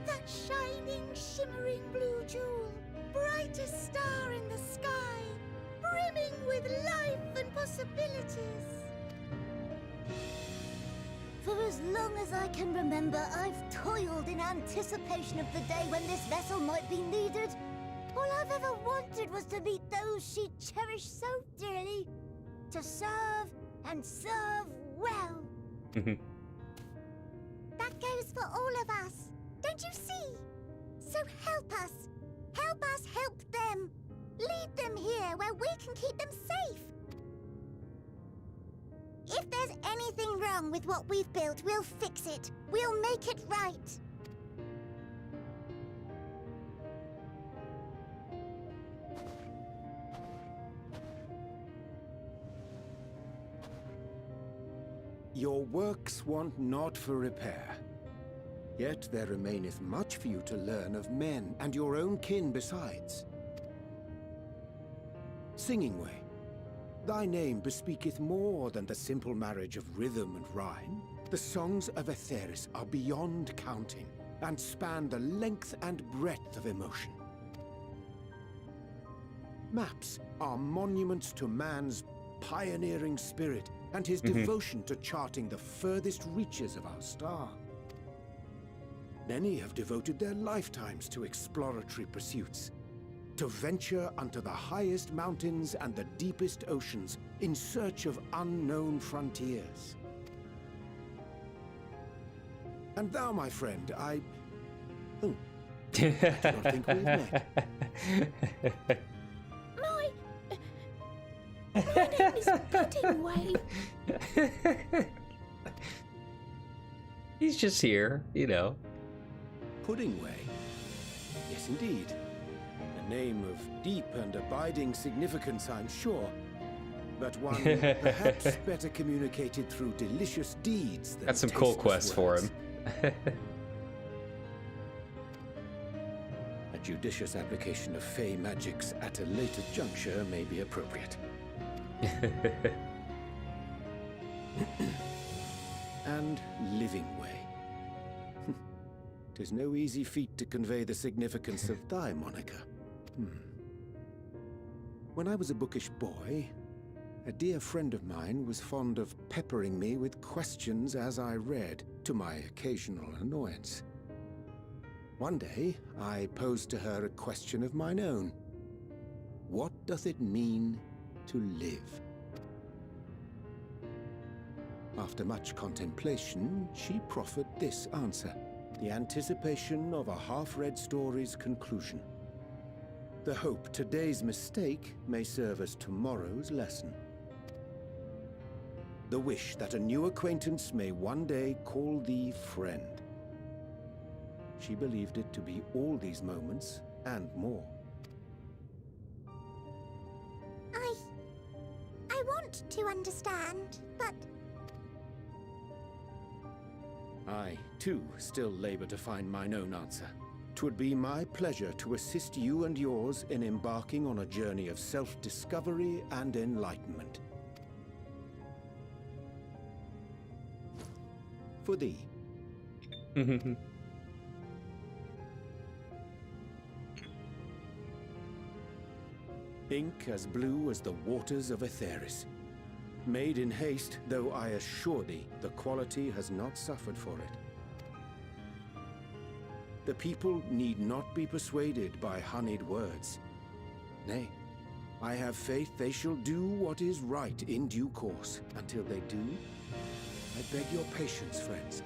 That shining, shimmering blue jewel, brightest star in the sky, brimming with life and possibilities. For as long as I can remember, I've toiled in anticipation of the day when this vessel might be needed. All I've ever wanted was to meet those she cherished so dearly, to serve and serve well. That goes for all of us, don't you see? So help us help them. Lead them here where we can keep them safe. If there's anything wrong with what we've built, we'll fix it. We'll make it right. Your works want not for repair. Yet there remaineth much for you to learn of men and your own kin besides. Singing Way, thy name bespeaketh more than the simple marriage of rhythm and rhyme. The songs of Aetheris are beyond counting, and span the length and breadth of emotion. Maps are monuments to man's pioneering spirit and his devotion to charting the furthest reaches of our star. Many have devoted their lifetimes to exploratory pursuits, to venture unto the highest mountains and the deepest oceans in search of unknown frontiers. And thou, my friend, I do not think we've met. My name is Bnuuy. He's just here, you know. Pudding Way? Yes, indeed. A name of deep and abiding significance, I'm sure. But one perhaps better communicated through delicious deeds than Got some cool tasteless quests for words. him. A judicious application of fey magics at a later juncture may be appropriate. And Living Way. 'Tis no easy feat to convey the significance of thy moniker. When I was a bookish boy, a dear friend of mine was fond of peppering me with questions as I read, to my occasional annoyance. One day, I posed to her a question of mine own. What doth it mean to live? After much contemplation, she proffered this answer, the anticipation of a half-read story's conclusion. The hope today's mistake may serve as tomorrow's lesson. The wish that a new acquaintance may one day call thee friend. She believed it to be all these moments and more. I want to understand, but I, too, still labor to find mine own answer. 'Twould be my pleasure to assist you and yours in embarking on a journey of self-discovery and enlightenment. for thee. Ink as blue as the waters of Aetheris. Made in haste, though I assure thee, the quality has not suffered for it. The people need not be persuaded by honeyed words. Nay, I have faith they shall do what is right in due course. Until they do, I beg your patience, friends.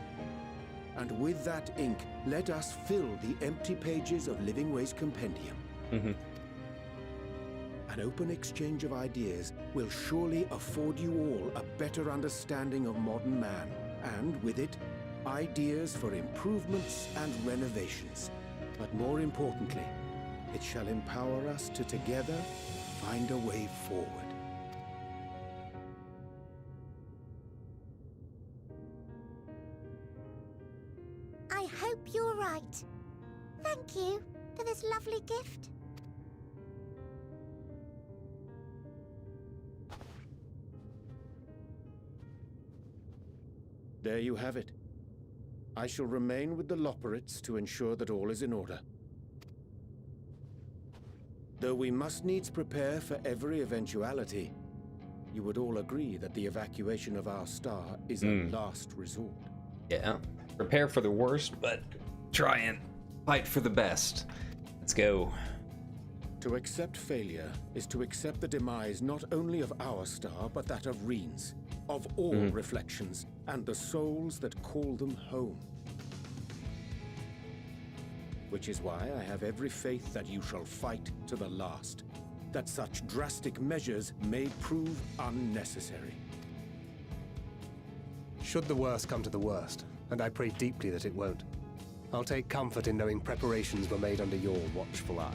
And with that ink, let us fill the empty pages of Living Way's compendium. An open exchange of ideas will surely afford you all a better understanding of modern man, and with it, ideas for improvements and renovations. But more importantly, it shall empower us to together find a way forward. I hope you're right. Thank you for this lovely gift. There you have it. I shall remain with the Loporrits to ensure that all is in order. Though we must needs prepare for every eventuality, you would all agree that the evacuation of our star is a last resort. Yeah. Prepare for the worst, but try and fight for the best. Let's go. To accept failure is to accept the demise not only of our star, but that of Reen's, of all reflections, and the souls that call them home. Which is why I have every faith that you shall fight to the last, that such drastic measures may prove unnecessary. Should the worst come to the worst, and I pray deeply that it won't, I'll take comfort in knowing preparations were made under your watchful eye.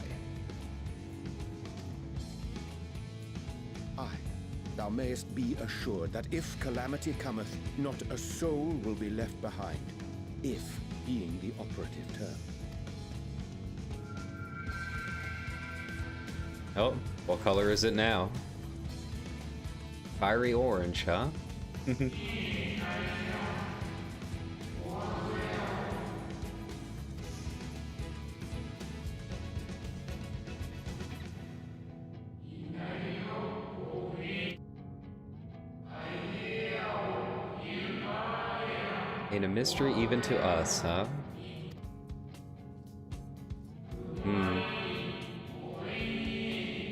Aye, thou mayest be assured that if calamity cometh, not a soul will be left behind, if being the operative term. Oh, what color is it now? Fiery orange, huh? Ain't a mystery even to us, huh?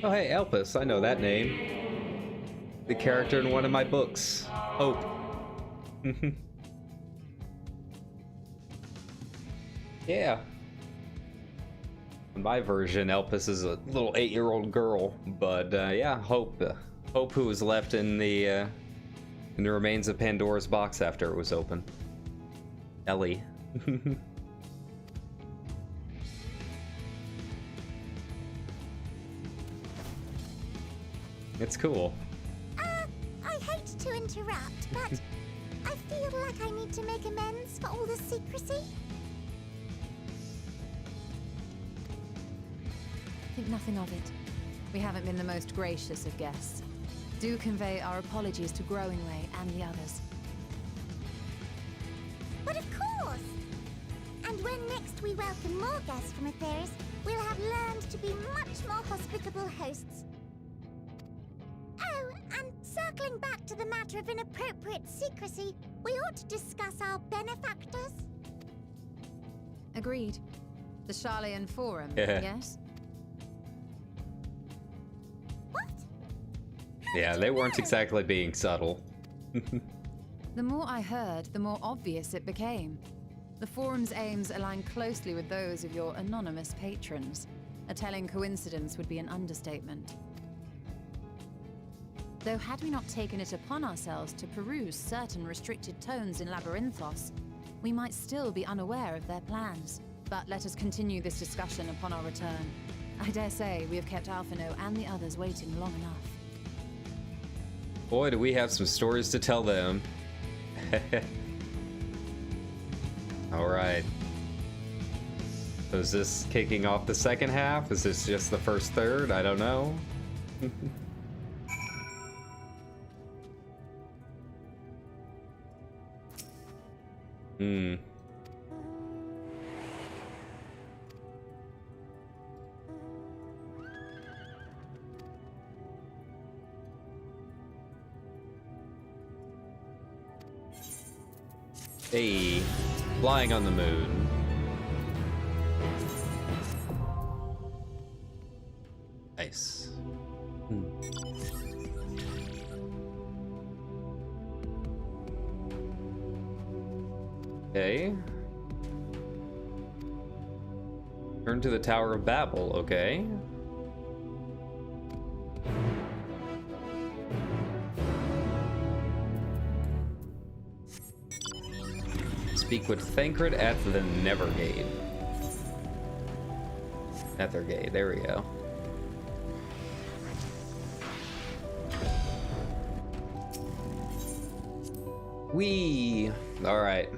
Oh, hey, Elpis, I know that name. The character in one of my books. Hope. Yeah. In my version, Elpis is a little 8-year-old girl, but yeah, Hope. Hope, who was left in the remains of Pandora's box after it was open. Ellie. It's cool. I hate to interrupt, but I feel like I need to make amends for all the secrecy. Think nothing of it. We haven't been the most gracious of guests. Do convey our apologies to Growingway and the others. But of course! And when next we welcome more guests from Aetheris, we'll have learned to be much more hospitable hosts. Oh, and circling back to the matter of inappropriate secrecy, we ought to discuss our benefactors. Agreed. The Charleyan Forum, yes? What? Yeah, they weren't exactly being subtle. The more I heard, the more obvious it became. The Forum's aims align closely with those of your anonymous patrons. A telling coincidence would be an understatement. Though had we not taken it upon ourselves to peruse certain restricted tones in Labyrinthos, we might still be unaware of their plans. But let us continue this discussion upon our return. I dare say we have kept Alphino and the others waiting long enough. Boy, do we have some stories to tell them. Alright. So is this kicking off the second half? Is this just the first third? I don't know. Hmm. Hey, flying on the moon. Nice. Hmm. Okay. Turn to the Tower of Babel, okay. Speak with Thancred at the Nethergate. Nethergate, there we go. Whee! Alright.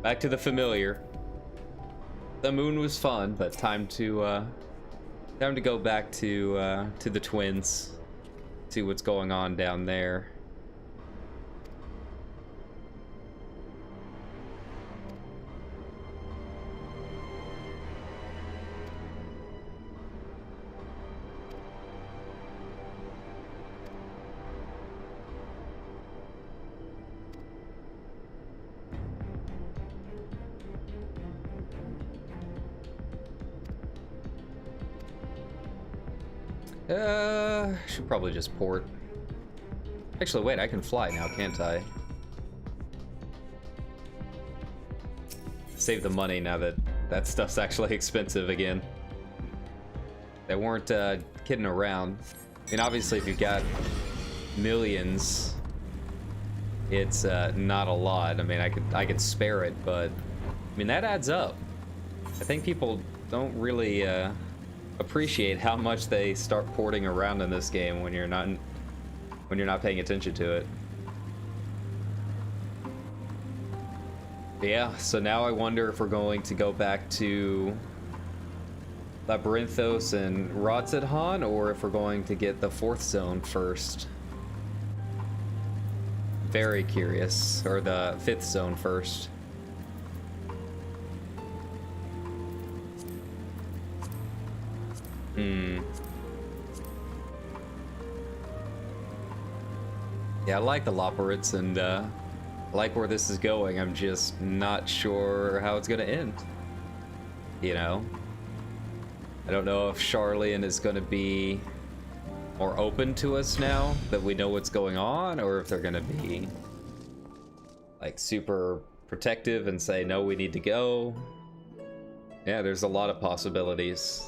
Back to the familiar. The moon was fun, but time to go back to the twins. See what's going on down there. Should probably just port. Actually, wait, I can fly now, can't I? Save the money now that that stuff's actually expensive again. They weren't kidding around. I mean, obviously, if you've got millions, it's not a lot. I mean, I could spare it, but I mean that adds up. I think people don't really appreciate how much they start porting around in this game when you're not paying attention to it. Yeah, so now I wonder if we're going to go back to Labyrinthos and Rotzidhan, or if we're going to get the 4th zone first. Very curious. Or the 5th zone first. Yeah, I like the Loporrits, and I like where this is going. I'm just not sure how it's gonna end. You know? I don't know if Charlian is gonna be more open to us now that we know what's going on, or if they're gonna be like super protective and say, no, we need to go. Yeah, there's a lot of possibilities.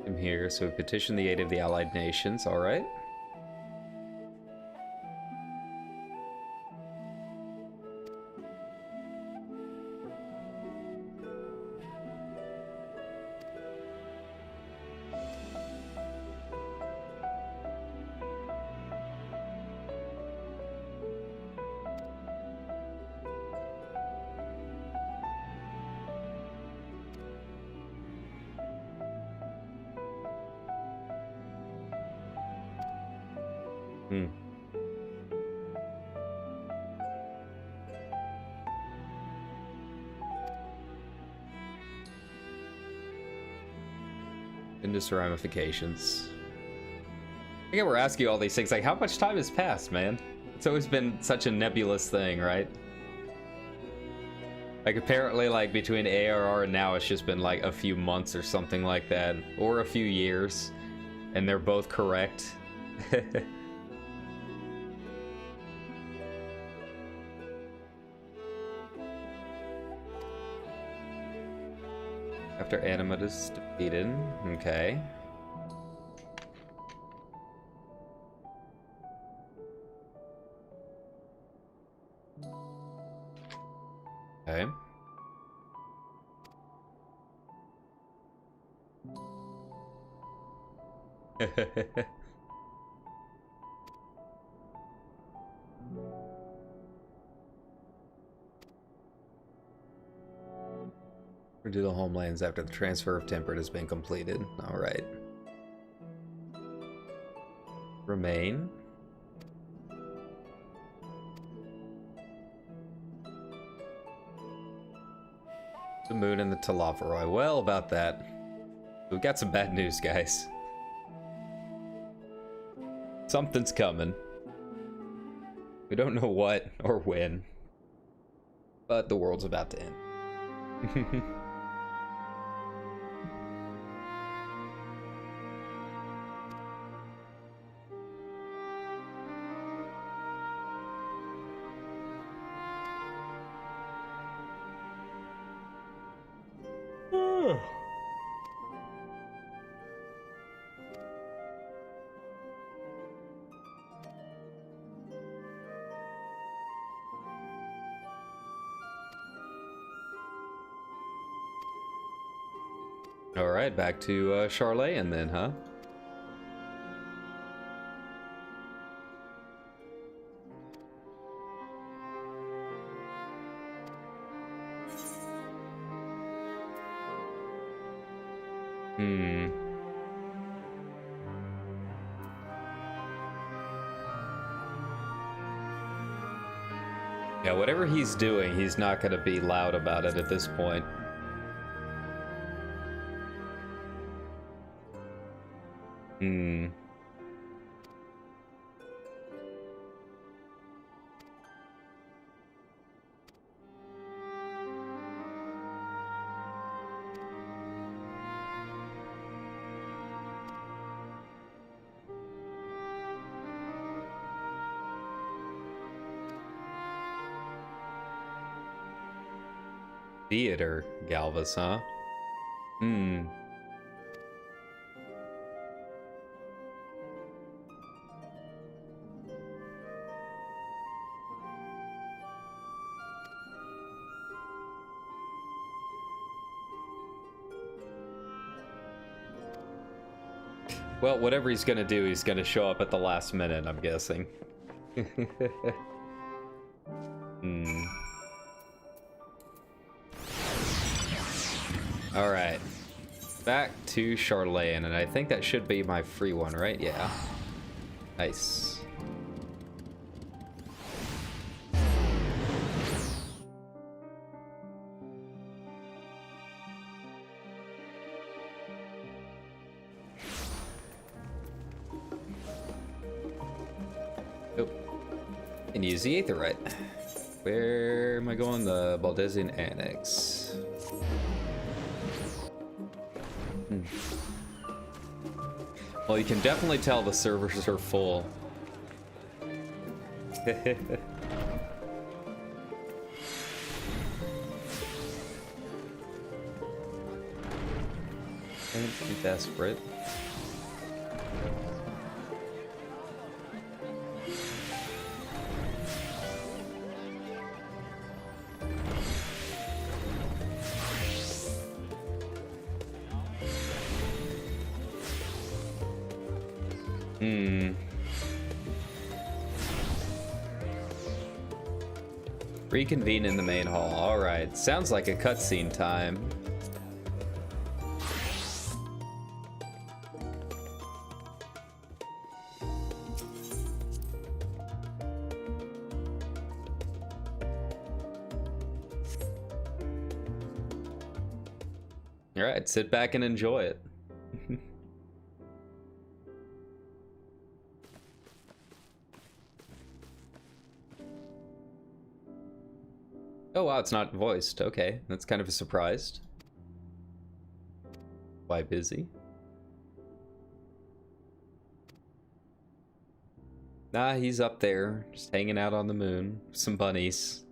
I'm here, so we petition the aid of the allied nations, alright. Into ramifications. I get we're asking all these things, like how much time has passed, man? It's always been such a nebulous thing, right? Like apparently like between ARR and now it's just been like a few months or something like that, or a few years, and they're both correct. After Animate is defeated, okay. Okay. Redo the homelands after the transfer of Temperate has been completed. Alright. Remain. The moon and the Talavaroi. Well, about that. We've got some bad news, guys. Something's coming. We don't know what or when. But the world's about to end. Alright, back to Charlayan then, huh? Yeah, whatever he's doing, he's not gonna be loud about it at this point. Theater, Galvas, huh? Well, whatever he's gonna do, he's gonna show up at the last minute, I'm guessing. Alright. Back to Charlayan, and I think that should be my free one, right? Yeah. Nice. Oh. And use the Aetherite. Where am I going? The Baldesian Annex. Well, you can definitely tell the servers are full. I'm desperate. Reconvene in the main hall. Alright, sounds like a cutscene time. Alright, sit back and enjoy it. Oh wow, it's not voiced. Okay, that's kind of a surprise. Why busy? Nah, he's up there, just hanging out on the moon. Some bunnies.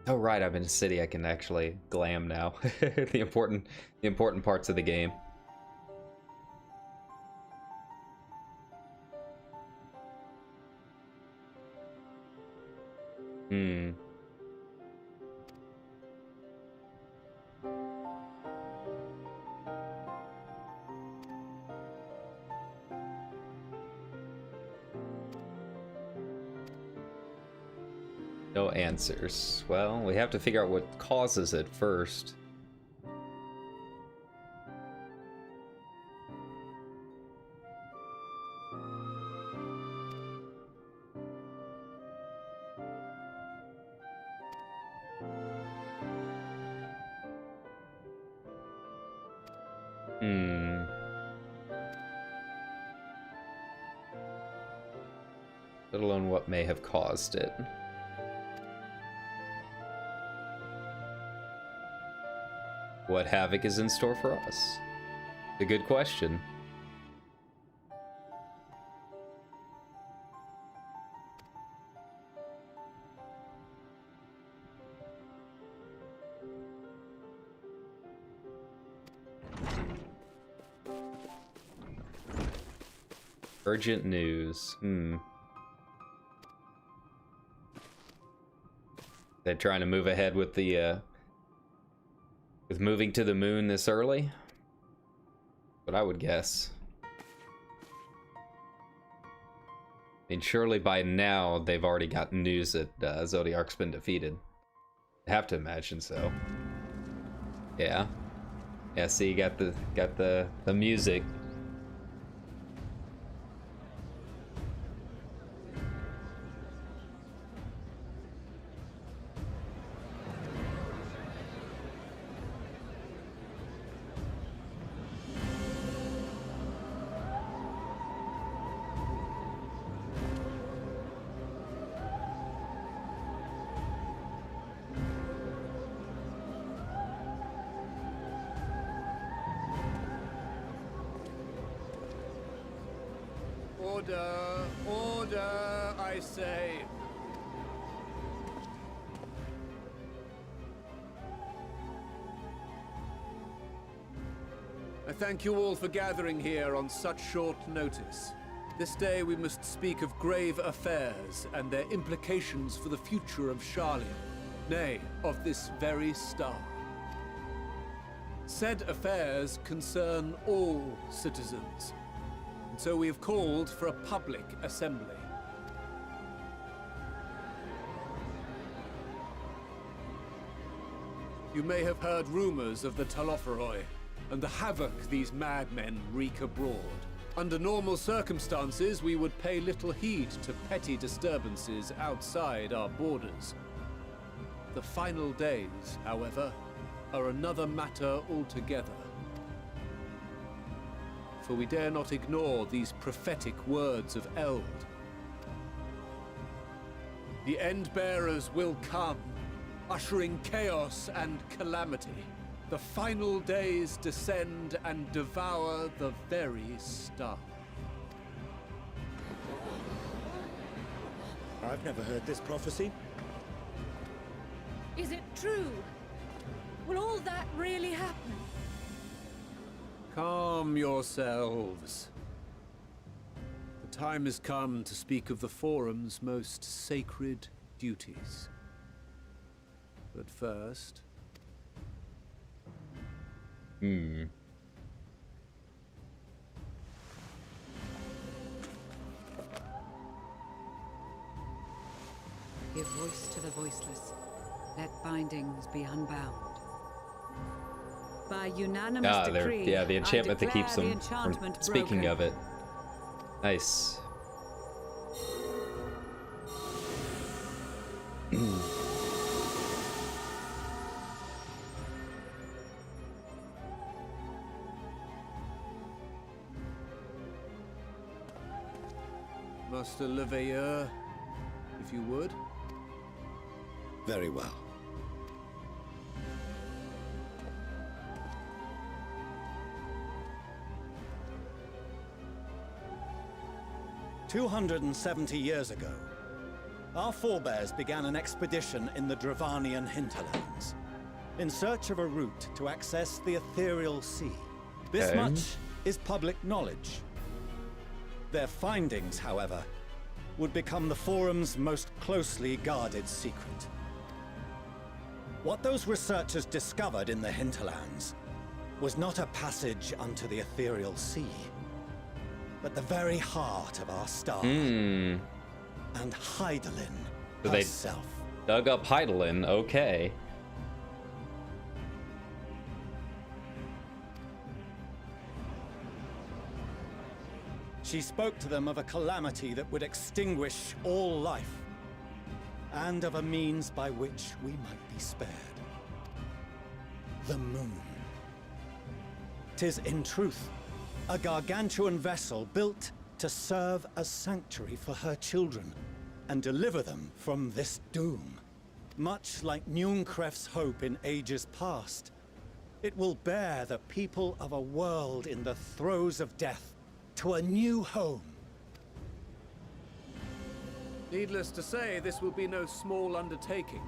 Oh right, I'm in a city. I can actually glam now. the important parts of the game. No answers. Well, we have to figure out what causes it first. Let alone what may have caused it. What havoc is in store for us? It's a good question. Urgent news. They're trying to move ahead with the with moving to the moon this early? What I would guess. I mean, surely by now they've already gotten news that Zodiark's been defeated. I have to imagine so. Yeah. Yeah, see, you got the music. Order, order, I say. I thank you all for gathering here on such short notice. This day we must speak of grave affairs and their implications for the future of Charlian, nay, of this very star. Said affairs concern all citizens, and so we have called for a public assembly. You may have heard rumors of the Loporrits and the havoc these madmen wreak abroad. Under normal circumstances, we would pay little heed to petty disturbances outside our borders. The final days, however, are another matter altogether. For we dare not ignore these prophetic words of Eld. The End-Bearers will come, ushering chaos and calamity. The final days descend and devour the very star. I've never heard this prophecy. Is it true? Will all that really happen? Calm yourselves. The time has come to speak of the Forum's most sacred duties. But first... Give voice to the voiceless. Let bindings be unbound. By unanimous decree, yeah, the enchantment that I declare keeps the them enchantment from speaking broken. of it. Nice. Master Leveilleur, if you would. Very well. "270 years ago, our forebears began an expedition in the Dravanian hinterlands, in search of a route to access the ethereal sea. This Okay. much is public knowledge. Their findings, however, would become the Forum's most closely guarded secret. What those researchers discovered in the hinterlands was not a passage unto the ethereal sea, but the very heart of our star, and Heidelin So they- herself. Dug up Heidelin, okay. She spoke to them of a calamity that would extinguish all life, and of a means by which we might be spared. The moon. 'Tis in truth a gargantuan vessel built to serve as sanctuary for her children and deliver them from this doom. Much like Bnuuy hope in ages past, it will bear the people of a world in the throes of death to a new home. Needless to say, this will be no small undertaking.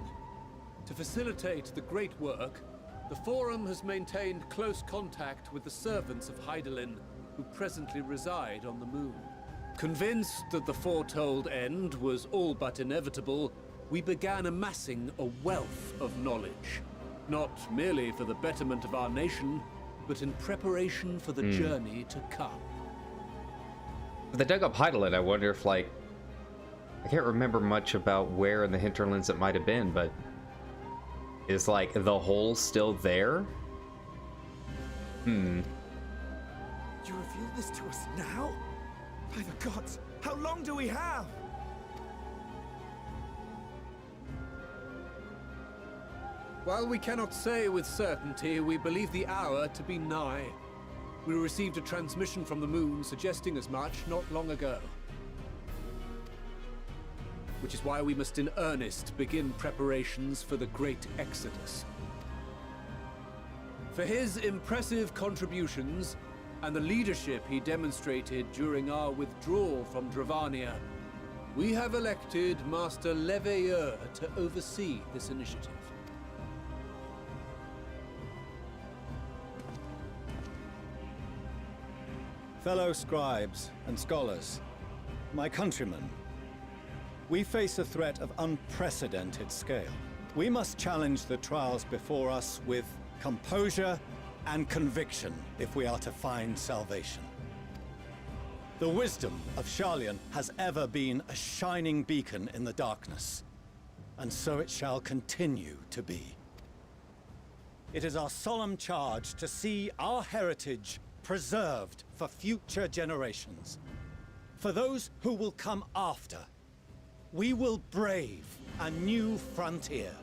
To facilitate the great work, the Forum has maintained close contact with the servants of Heidelin, who presently reside on the moon. Convinced that the foretold end was all but inevitable, we began amassing a wealth of knowledge. Not merely for the betterment of our nation, but in preparation for the journey to come. If they dug up Heidelin, I wonder if, like, I can't remember much about where in the hinterlands it might have been, but is, like, the hole still there? You reveal this to us now? By the gods, how long do we have? While we cannot say with certainty, we believe the hour to be nigh. We received a transmission from the moon suggesting as much not long ago. Which is why we must in earnest begin preparations for the great exodus. For his impressive contributions and the leadership he demonstrated during our withdrawal from Dravania, we have elected Master Leveilleur to oversee this initiative. Fellow scribes and scholars, my countrymen, we face a threat of unprecedented scale. We must challenge the trials before us with composure and conviction if we are to find salvation. The wisdom of Sharlayan has ever been a shining beacon in the darkness, and so it shall continue to be. It is our solemn charge to see our heritage preserved for future generations. For those who will come after, we will brave a new frontier.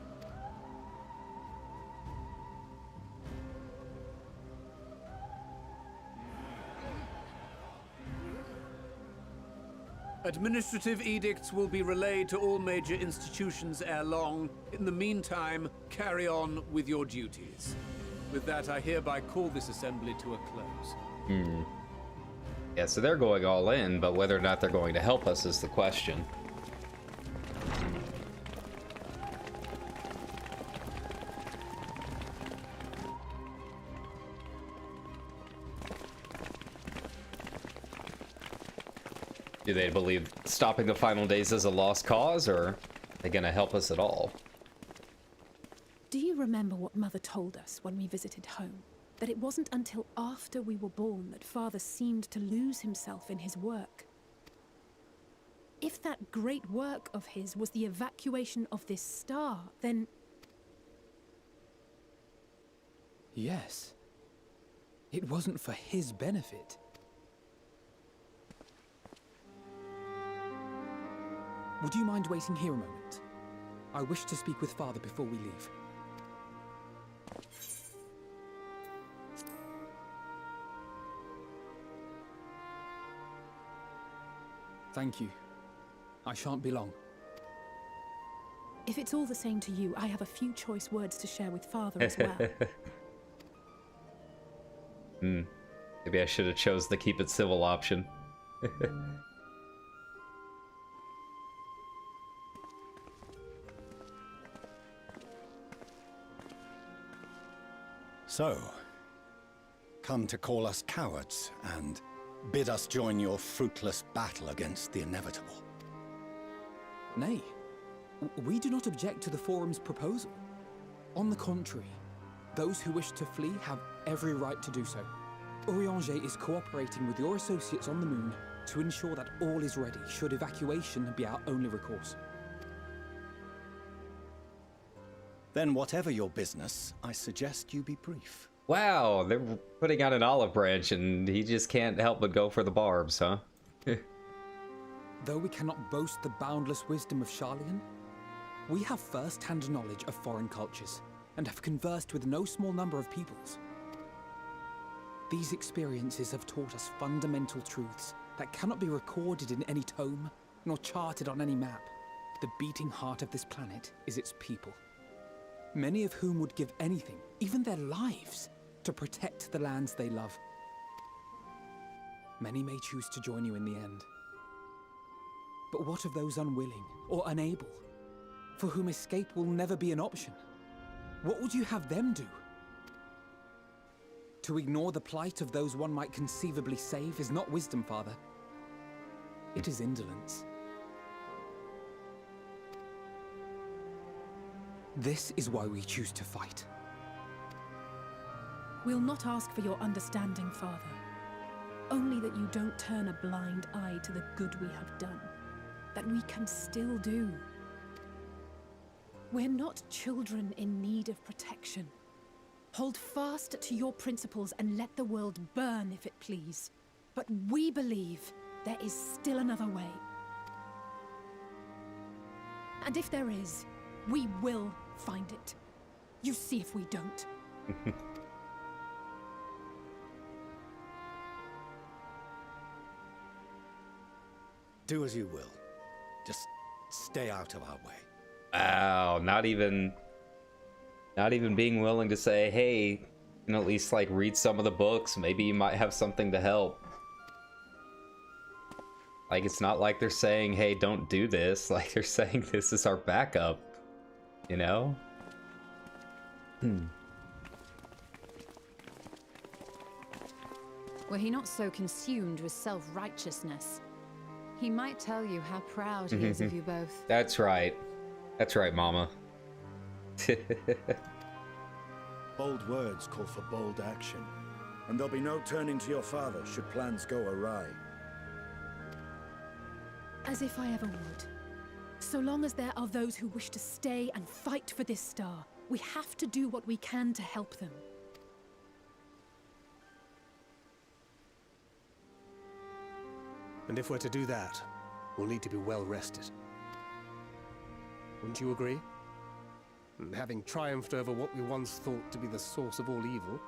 Administrative edicts will be relayed to all major institutions ere long. In the meantime, carry on with your duties. With that, I hereby call this assembly to a close. Yeah, so they're going all in, but whether or not they're going to help us is the question. Do they believe stopping the final days is a lost cause, or are they going to help us at all? Do you remember what Mother told us when we visited home? That it wasn't until after we were born that Father seemed to lose himself in his work. If that great work of his was the evacuation of this star, then... Yes. It wasn't for his benefit. Would you mind waiting here a moment? I wish to speak with Father before we leave. Thank you. I shan't be long. If it's all the same to you, I have a few choice words to share with Father as well. Maybe I should have chose the keep it civil option. So, come to call us cowards and bid us join your fruitless battle against the inevitable. Nay, we do not object to the Forum's proposal. On the contrary, those who wish to flee have every right to do so. Urianger is cooperating with your associates on the moon to ensure that all is ready should evacuation be our only recourse. Then whatever your business, I suggest you be brief. Wow, they're putting out an olive branch and he just can't help but go for the barbs, huh? Though we cannot boast the boundless wisdom of Sharlayan, we have first-hand knowledge of foreign cultures and have conversed with no small number of peoples. These experiences have taught us fundamental truths that cannot be recorded in any tome, nor charted on any map. The beating heart of this planet is its people, many of whom would give anything, even their lives, to protect the lands they love. Many may choose to join you in the end. But what of those unwilling or unable, for whom escape will never be an option? What would you have them do? To ignore the plight of those one might conceivably save is not wisdom, Father. It is indolence. This is why we choose to fight. We'll not ask for your understanding, Father. Only that you don't turn a blind eye to the good we have done. That we can still do. We're not children in need of protection. Hold fast to your principles and let the world burn if it please. But we believe there is still another way. And if there is, we will find it. You see if we don't. Do as you will. Just stay out of our way. Wow, not even being willing to say, hey, you know, at least like read some of the books. Maybe you might have something to help. Like, it's not like they're saying, hey, don't do this. Like, they're saying this is our backup. You know? Were he not so consumed with self-righteousness, he might tell you how proud he is of you both. That's right. That's right, Mama. Bold words call for bold action, and there'll be no turning to your father should plans go awry. As if I ever would. So long as there are those who wish to stay and fight for this star, we have to do what we can to help them. And if we're to do that, we'll need to be well rested. Wouldn't you agree? And having triumphed over what we once thought to be the source of all evil,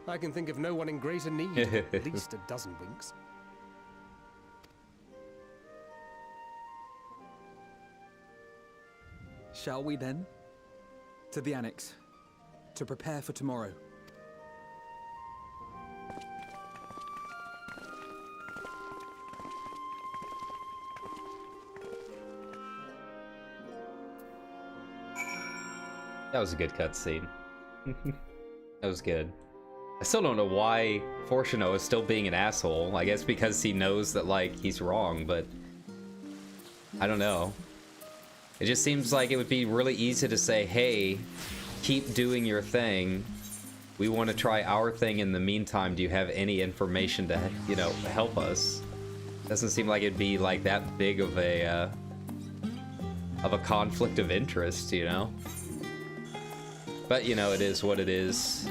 I can think of no one in greater need of at least a dozen winks. Shall we then? To the Annex, to prepare for tomorrow. That was a good cutscene. That was good. I still don't know why Fortuno is still being an asshole. I guess because he knows that, like, he's wrong, but I don't know. It just seems like it would be really easy to say, hey, keep doing your thing. We want to try our thing in the meantime. Do you have any information to, you know, help us? Doesn't seem like it'd be like that big of a conflict of interest, you know? But, you know, it is what it is.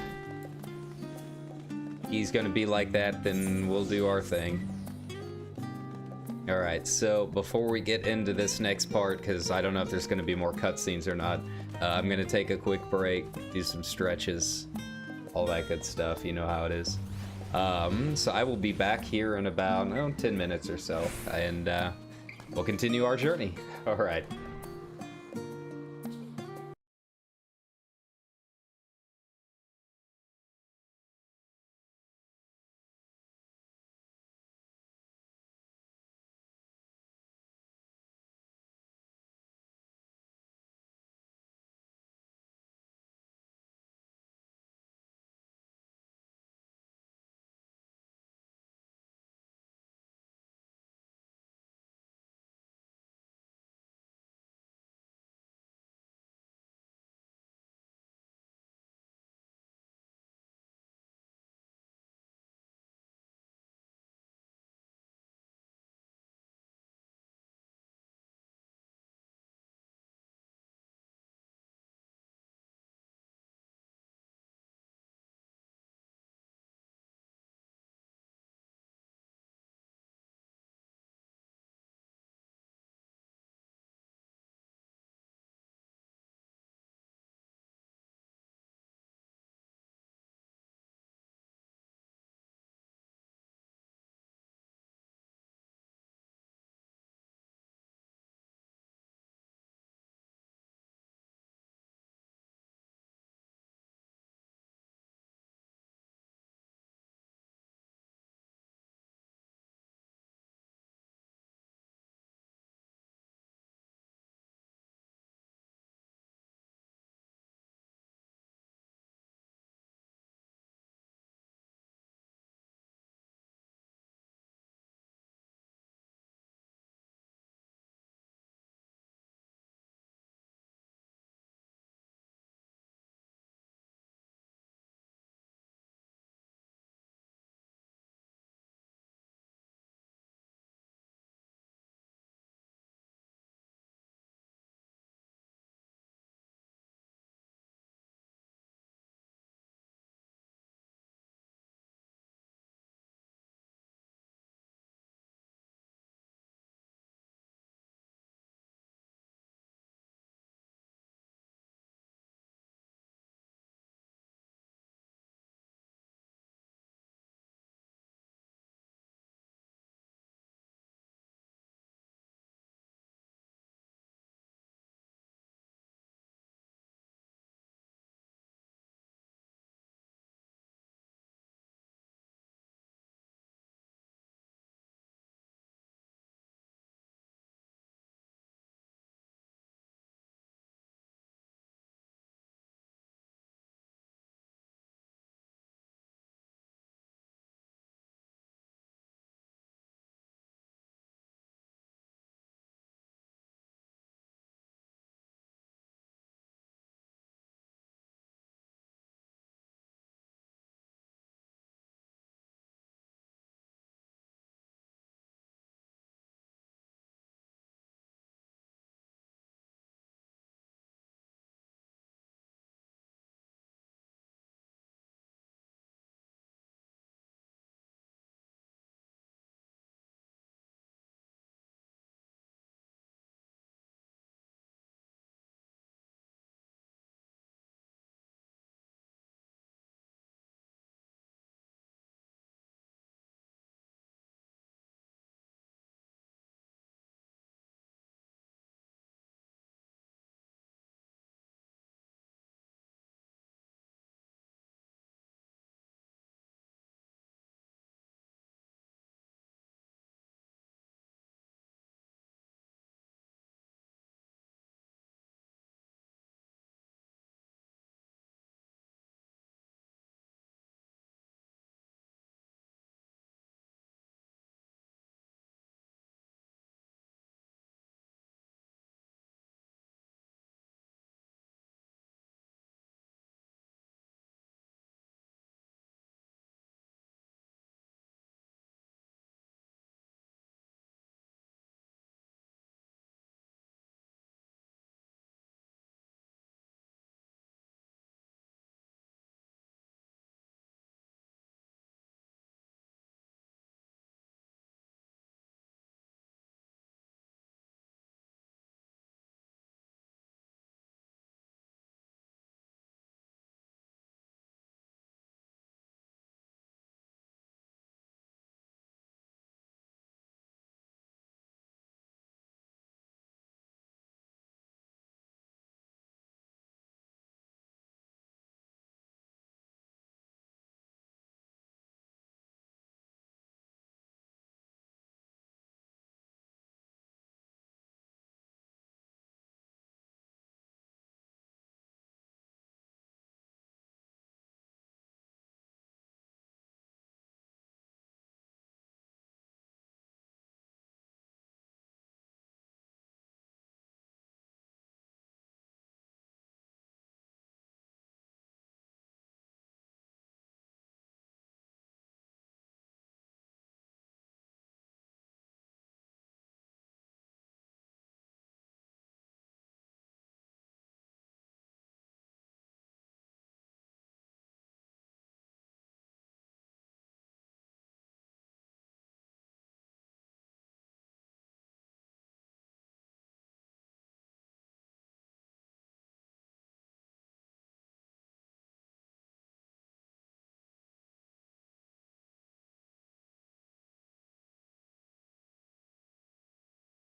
He's gonna be like that, then we'll do our thing. Alright, so before we get into this next part, because I don't know if there's gonna be more cutscenes or not, I'm gonna take a quick break, do some stretches, all that good stuff, you know how it is. So I will be back here in about 10 minutes or so, and we'll continue our journey. Alright.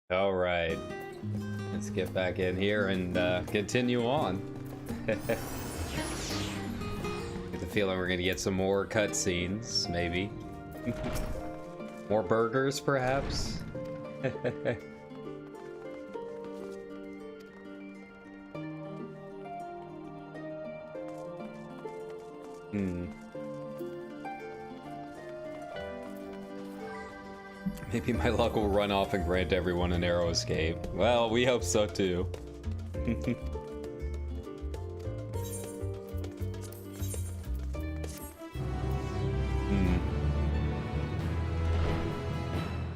All right. Let's get back in here and continue on. Get the feeling we're gonna get some more cutscenes, maybe. More burgers, perhaps? Maybe my luck will run off and grant everyone a narrow escape. Well, we hope so too.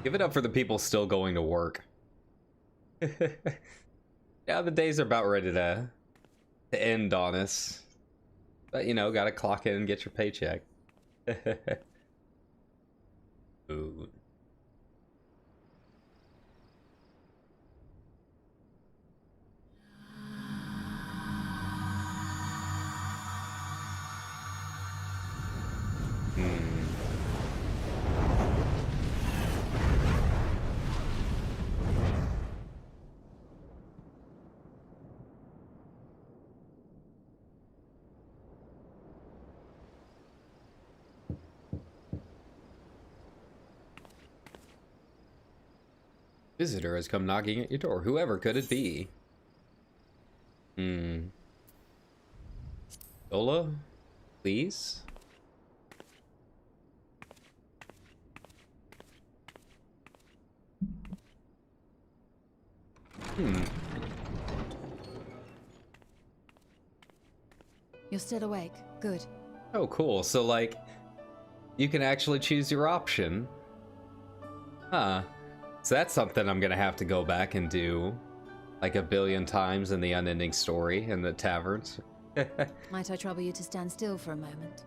Give it up for the people still going to work. Yeah, the days are about ready to end on us. But, you know, gotta clock in and get your paycheck. Ooh. Visitor has come knocking at your door. Whoever could it be? Ola? Please? You're still awake. Good. Oh, cool. So, like, you can actually choose your option. Huh. So that's something I'm gonna have to go back and do, like, a billion times in the unending story in the taverns. Might I trouble you to stand still for a moment?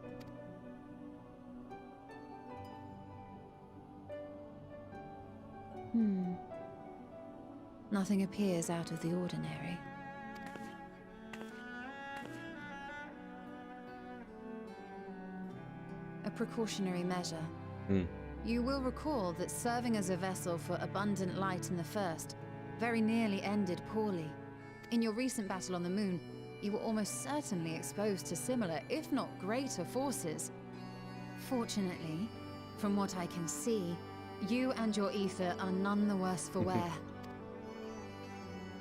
Nothing appears out of the ordinary. A precautionary measure. You will recall that serving as a vessel for abundant light in the First very nearly ended poorly. In your recent battle on the moon, you were almost certainly exposed to similar, if not greater, forces. Fortunately, from what I can see, you and your ether are none the worse for wear.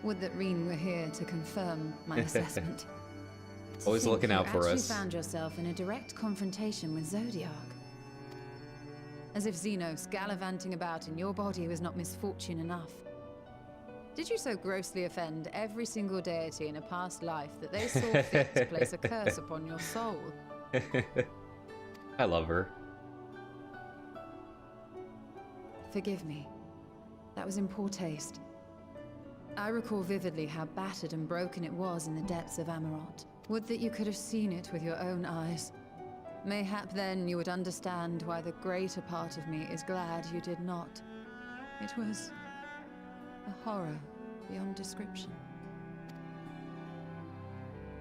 Would that Reen were here to confirm my assessment. Always looking out for us. You actually found yourself in a direct confrontation with Zodiac. As if Xenos gallivanting about in your body was not misfortune enough. Did you so grossly offend every single deity in a past life that they saw fit to place a curse upon your soul? I love her. Forgive me. That was in poor taste. I recall vividly how battered and broken it was in the depths of Amarot. Would that you could have seen it with your own eyes. Mayhap then you would understand why the greater part of me is glad you did not. It was a horror beyond description.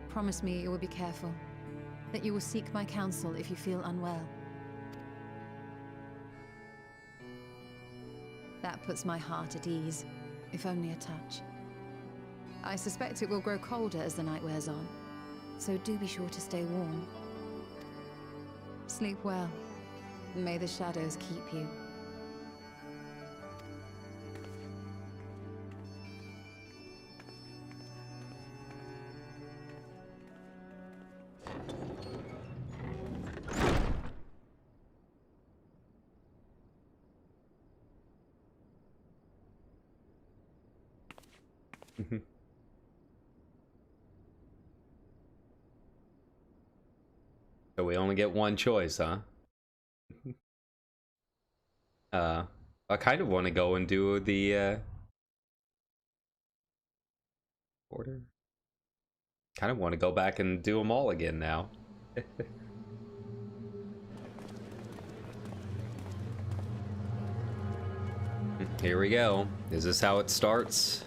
Promise me you will be careful, that you will seek my counsel if you feel unwell. That puts my heart at ease, if only a touch. I suspect it will grow colder as the night wears on, so do be sure to stay warm. Sleep well. May the shadows keep you. So we only get one choice, huh? I kind of want to go and do the order. Kind of want to go back and do them all again now. Here we go. Is this how it starts?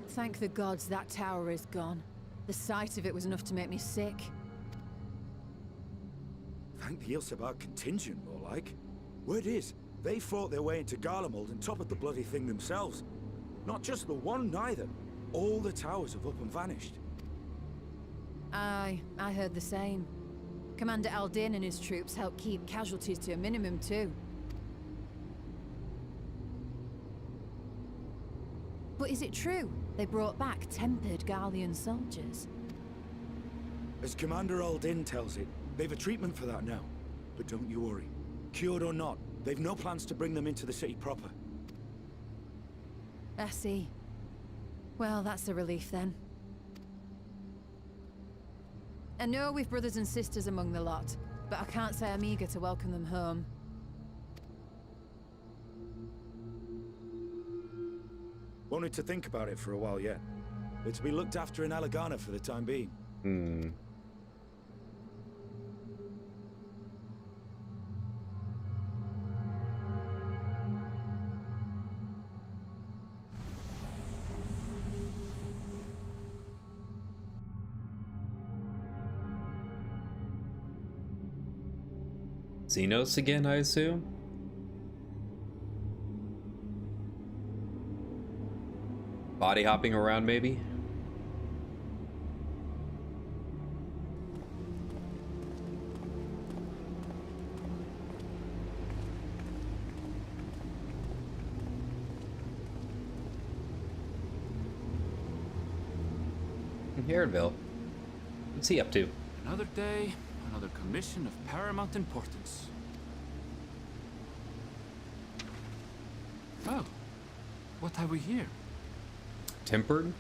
Thank the gods that tower is gone. The sight of it was enough to make me sick. Thank the Ilsabar contingent, more like. Word is, They fought their way into Garlemald and toppled the bloody thing themselves. Not just the one, neither. All the towers have up and vanished. Aye, I heard the same. Commander Aldin and his troops helped keep casualties to a minimum, too. But is it true they brought back tempered Garlean soldiers? As Commander Aldin tells it, they've a treatment for that now. But don't you worry. Cured or not, they've no plans to bring them into the city proper. I see. Well, that's a relief then. I know we've brothers and sisters among the lot, but I can't say I'm eager to welcome them home. Wanted to think about it for a while yet. They're to be looked after in Alagana for the time being. Xenos again, I assume? Body hopping around, maybe? Heronville. What's he up to? Another day, another commission of paramount importance. Oh, what have we here? Tempered?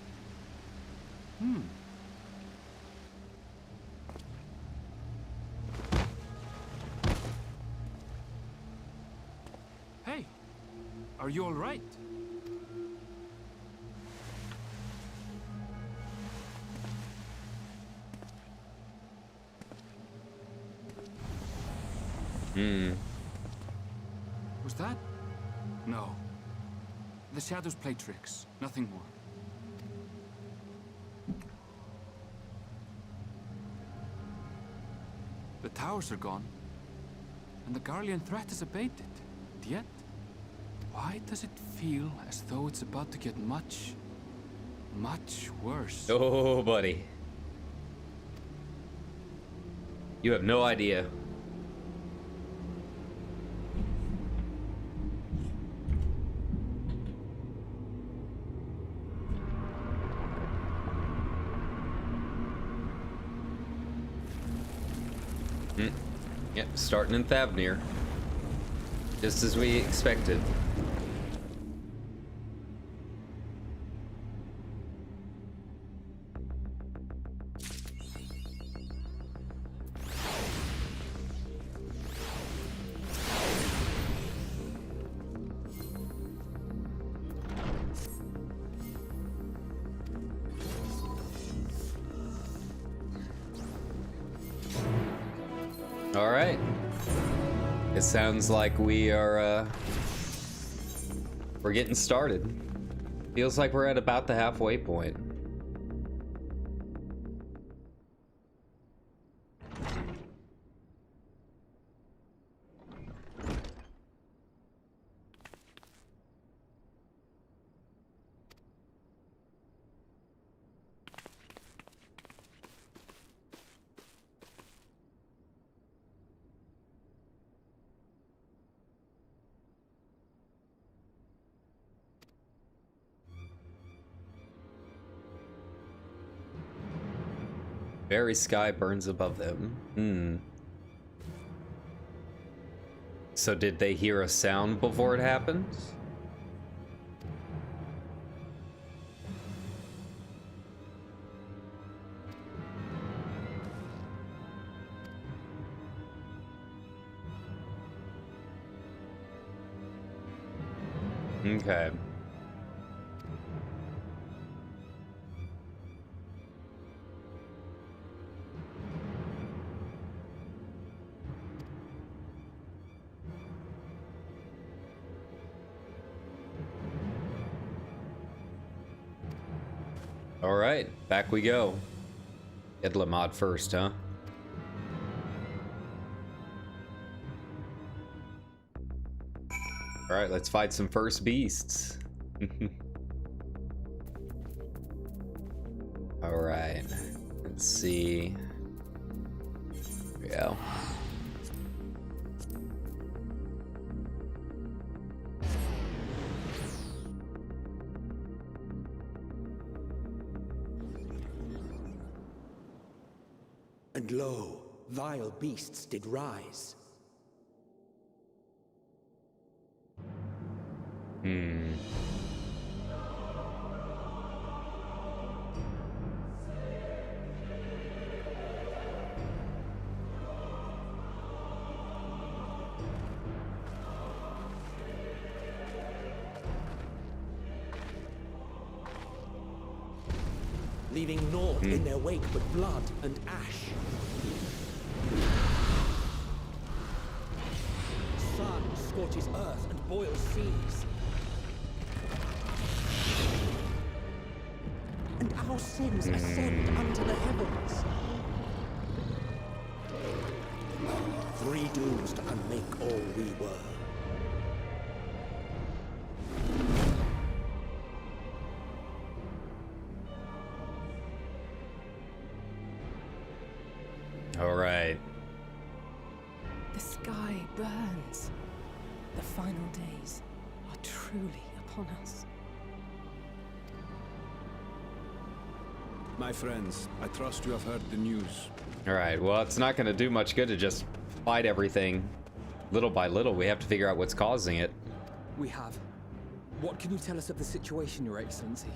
Hey, are you all right? Was that? No. The shadows play tricks, nothing more. The towers are gone, and the Garlean threat is abated. And yet, why does it feel as though it's about to get much, much worse? Oh, buddy. You have no idea. Yep, starting in Thavnir. Just as we expected. All right. It sounds like we are, we're getting started. Feels like we're at about the halfway point. Very sky burns above them. So did they hear a sound before it happened? Okay. All right, back we go. Idlamod first, huh? Alright, let's fight some first beasts. Alright. Let's see. Here we go. And lo, vile beasts did rise. Leaving naught in their wake but blood and ash. Sun scorches earth and boils seas. And our sins ascend unto the heavens. Three dooms to unmake all we were. All right. The sky burns. The final days are truly upon us. My friends, I trust you have heard the news. All right. Well, it's not going to do much good to just fight everything little by little. We have to figure out what's causing it. We have. What can you tell us of the situation, Your Excellency?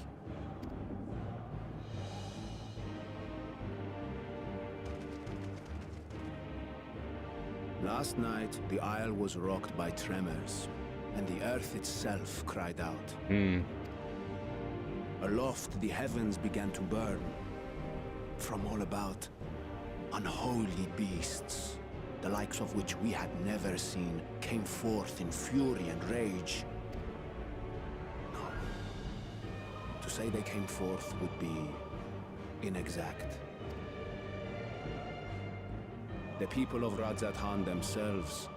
Last night, the isle was rocked by tremors, and the earth itself cried out. Aloft, the heavens began to burn. From all about, unholy beasts, the likes of which we had never seen, came forth in fury and rage. No. To say they came forth would be inexact. The people of Radzat themselves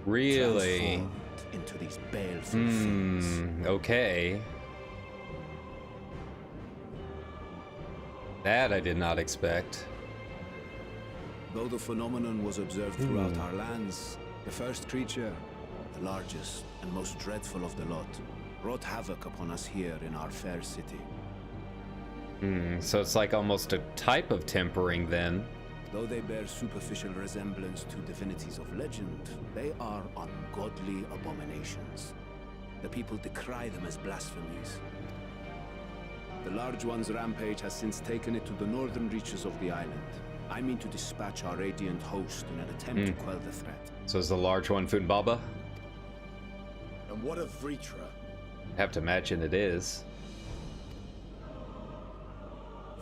Really? transformed into these baleful fiends. Okay. That I did not expect. Though the phenomenon was observed throughout our lands, the first creature, the largest and most dreadful of the lot, wrought havoc upon us here in our fair city. So it's like almost a type of tempering then. Though they bear superficial resemblance to divinities of legend, they are ungodly abominations. The people decry them as blasphemies. The large one's rampage has since taken it to the northern reaches of the island. I mean to dispatch our radiant host in an attempt to quell the threat. So is the large one Funbaba? And what of Vritra? Have to imagine it is.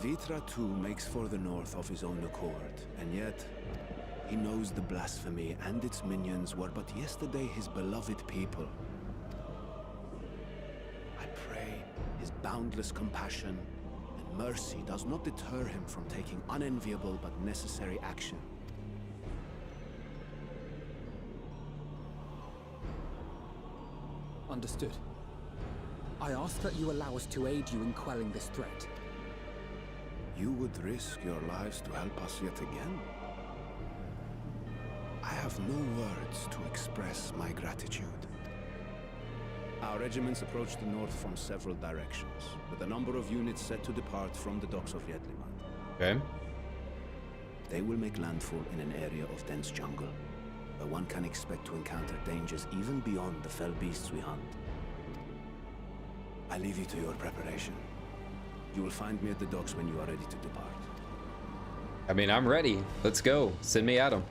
Vritra too makes for the north of his own accord, and yet he knows the blasphemy and its minions were but yesterday his beloved people. I pray his boundless compassion and mercy does not deter him from taking unenviable but necessary action. Understood. I ask that you allow us to aid you in quelling this threat. You would risk your lives to help us yet again? I have no words to express my gratitude. Our regiments approach the north from several directions, with a number of units set to depart from the docks of Yedlimat. Okay. They will make landfall in an area of dense jungle, where one can expect to encounter dangers even beyond the fell beasts we hunt. I leave you to your preparation. You will find me at the docks when you are ready to depart. I mean, I'm ready. Let's go. Send me at him.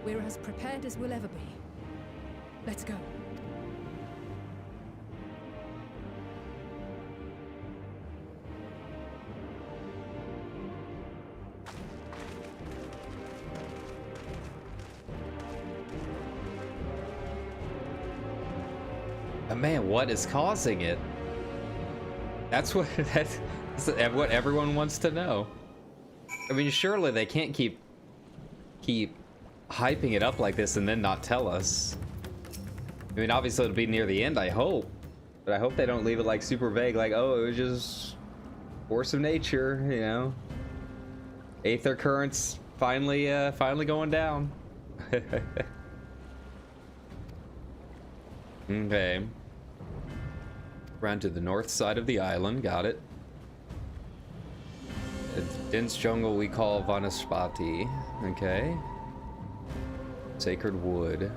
We're as prepared as we'll ever be. Let's go. Man, what is causing it? That's what what everyone wants to know. I mean, surely they can't keep hyping it up like this and then not tell us. I mean, obviously it'll be near the end, I hope. But I hope they don't leave it like super vague, like, oh, it was just force of nature, you know. Aether currents finally going down. Okay. Around to the north side of the island, got it. A dense jungle we call Vanaspati. Okay. Sacred wood.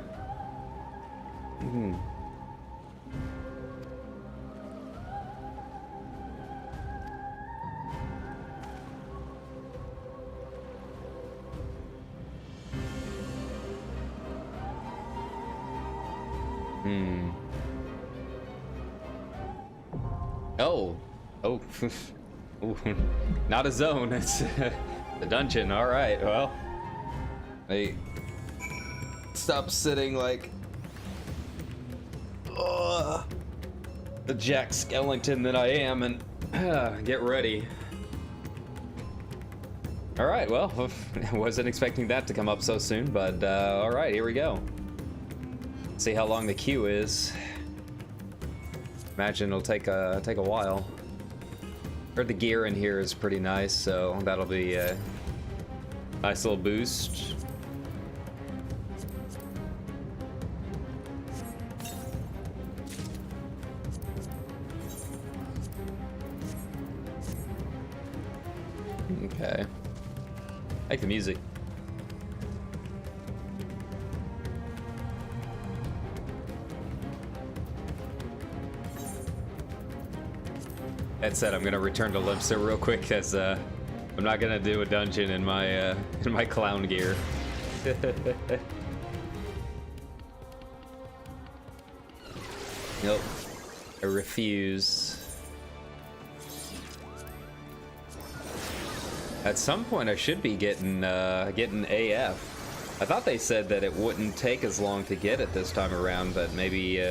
Oh. Ooh, not a zone, it's a dungeon. All right, well. Hey, stop sitting like the Jack Skellington that I am and get ready. All right, well, I wasn't expecting that to come up so soon, but all right, here we go. See how long the queue is. Imagine it'll take a while. Heard the gear in here is pretty nice, so that'll be a nice little boost. Okay. I like the music. That said, I'm gonna return to Limsa real quick, as I'm not gonna do a dungeon in my clown gear. Nope, I refuse. At some point, I should be getting AF. I thought they said that it wouldn't take as long to get it this time around, but maybe.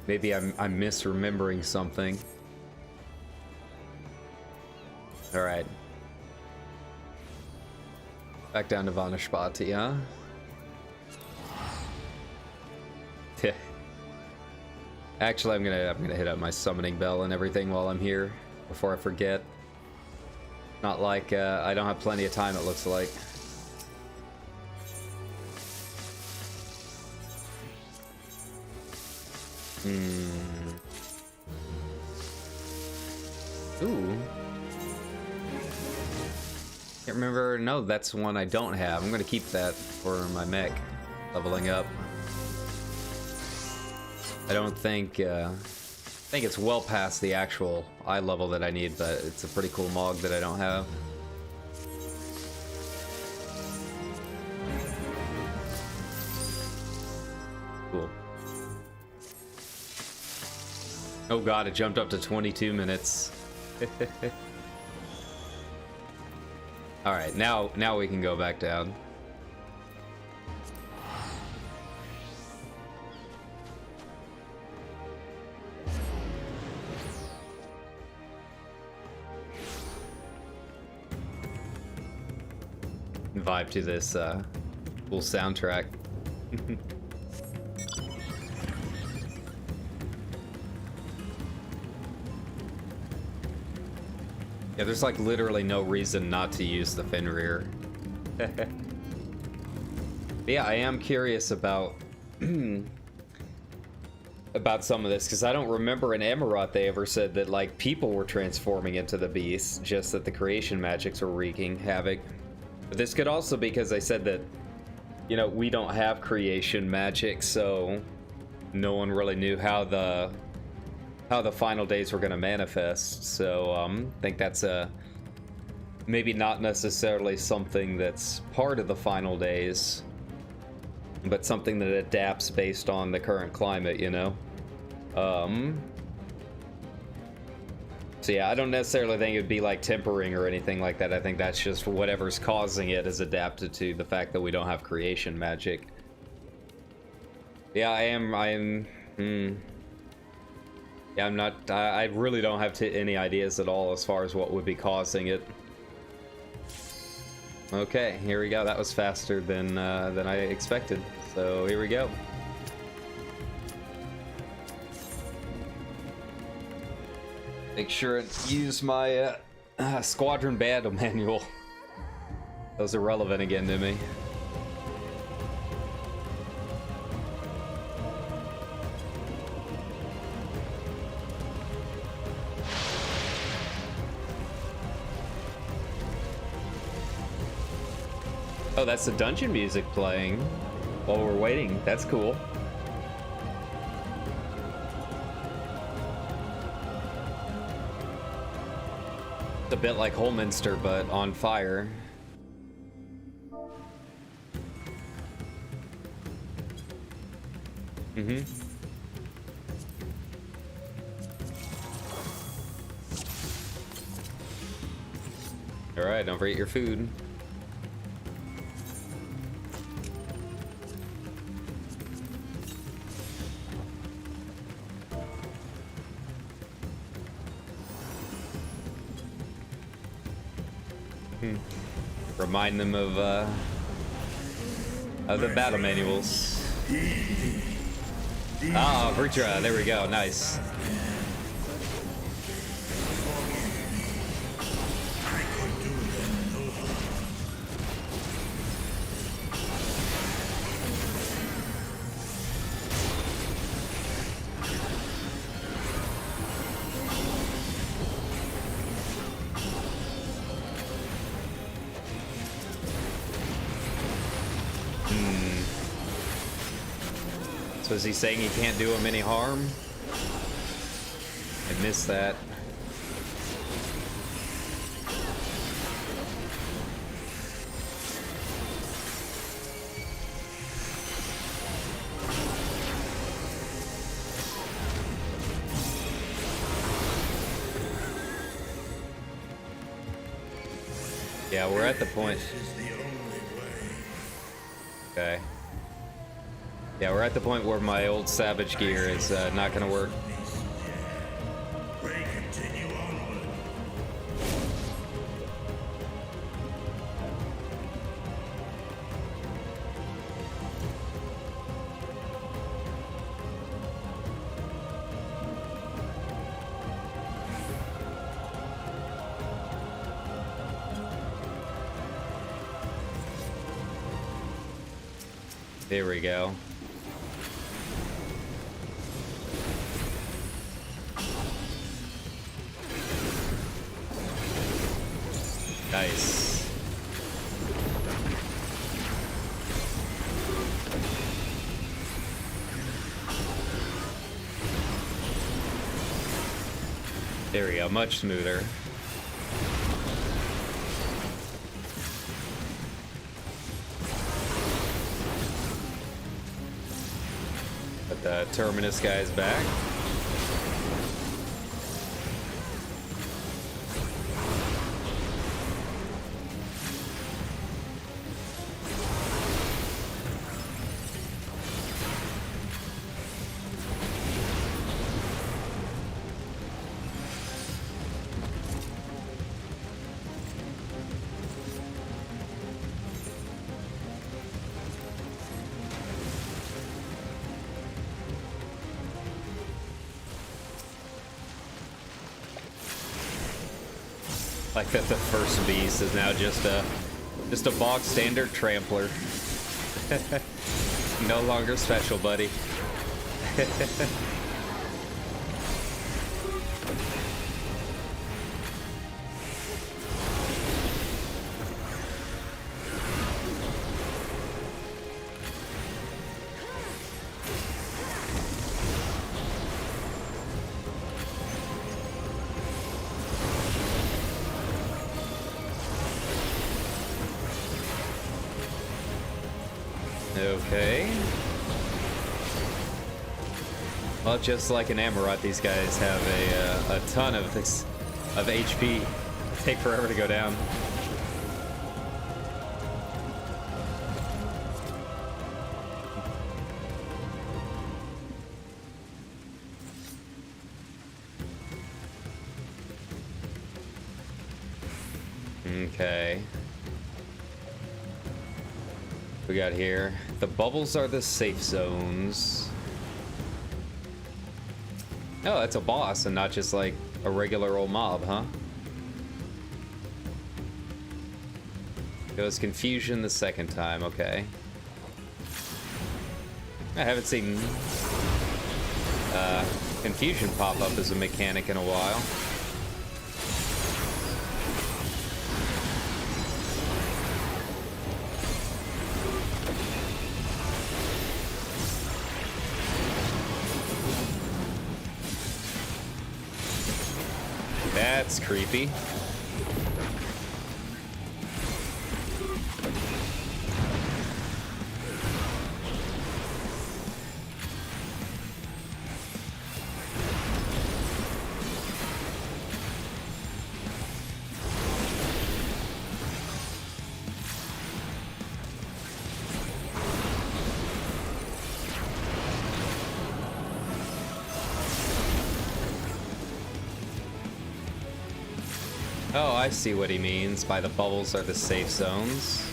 Maybe I'm misremembering something. All right. Back down to Vanaspati, huh? Yeah. Actually, I'm gonna hit up my summoning bell and everything while I'm here before I forget. Not like I don't have plenty of time, it looks like. Ooh. Can't remember. No, that's one I don't have. I'm gonna keep that for my mech leveling up. I don't think I think it's well past the actual eye level that I need, but it's a pretty cool mog that I don't have. Cool. Oh god, it jumped up to 22 minutes. Alright, now we can go back down. Vibe to this cool soundtrack. Yeah, there's like literally no reason not to use the Fenrir. Yeah, I am curious about about some of this, because I don't remember in Emirat they ever said that like people were transforming into the beast, just that the creation magics were wreaking havoc. But this could also be because they said that, you know, we don't have creation magic, so no one really knew how the final days were going to manifest. So I think that's maybe not necessarily something that's part of the final days, but something that adapts based on the current climate, you know. So yeah, I don't necessarily think it'd be like tempering or anything like that. I think that's just whatever's causing it is adapted to the fact that we don't have creation magic. Yeah, I am. Yeah, I'm not. I really don't have any ideas at all as far as what would be causing it. Okay, here we go. That was faster than I expected. So here we go. Make sure and use my squadron battle manual. Those are relevant again to me. Oh, that's the dungeon music playing while we're waiting. That's cool. It's a bit like Holminster, but on fire. Mm-hmm. All right, don't forget your food. Remind them of the battle manuals. Ah, Vritra, there we go, nice. So is he saying he can't do him any harm? I missed that. Yeah, we're at the point. Okay. Yeah, we're at the point where my old Savage gear is not gonna work. There we go. Nice. There we go, much smoother. But the Terminus guy's back. Like that the first beast is now just a bog standard trampler. No longer special, buddy. Okay. Well, just like an Amaurot, these guys have a ton of HP. Take forever to go down. Okay. We got here. The bubbles are the safe zones. Oh, that's a boss and not just like a regular old mob, huh? It was confusion the second time, okay. I haven't seen confusion pop up as a mechanic in a while. That's creepy. Oh, I see what he means by the bubbles are the safe zones.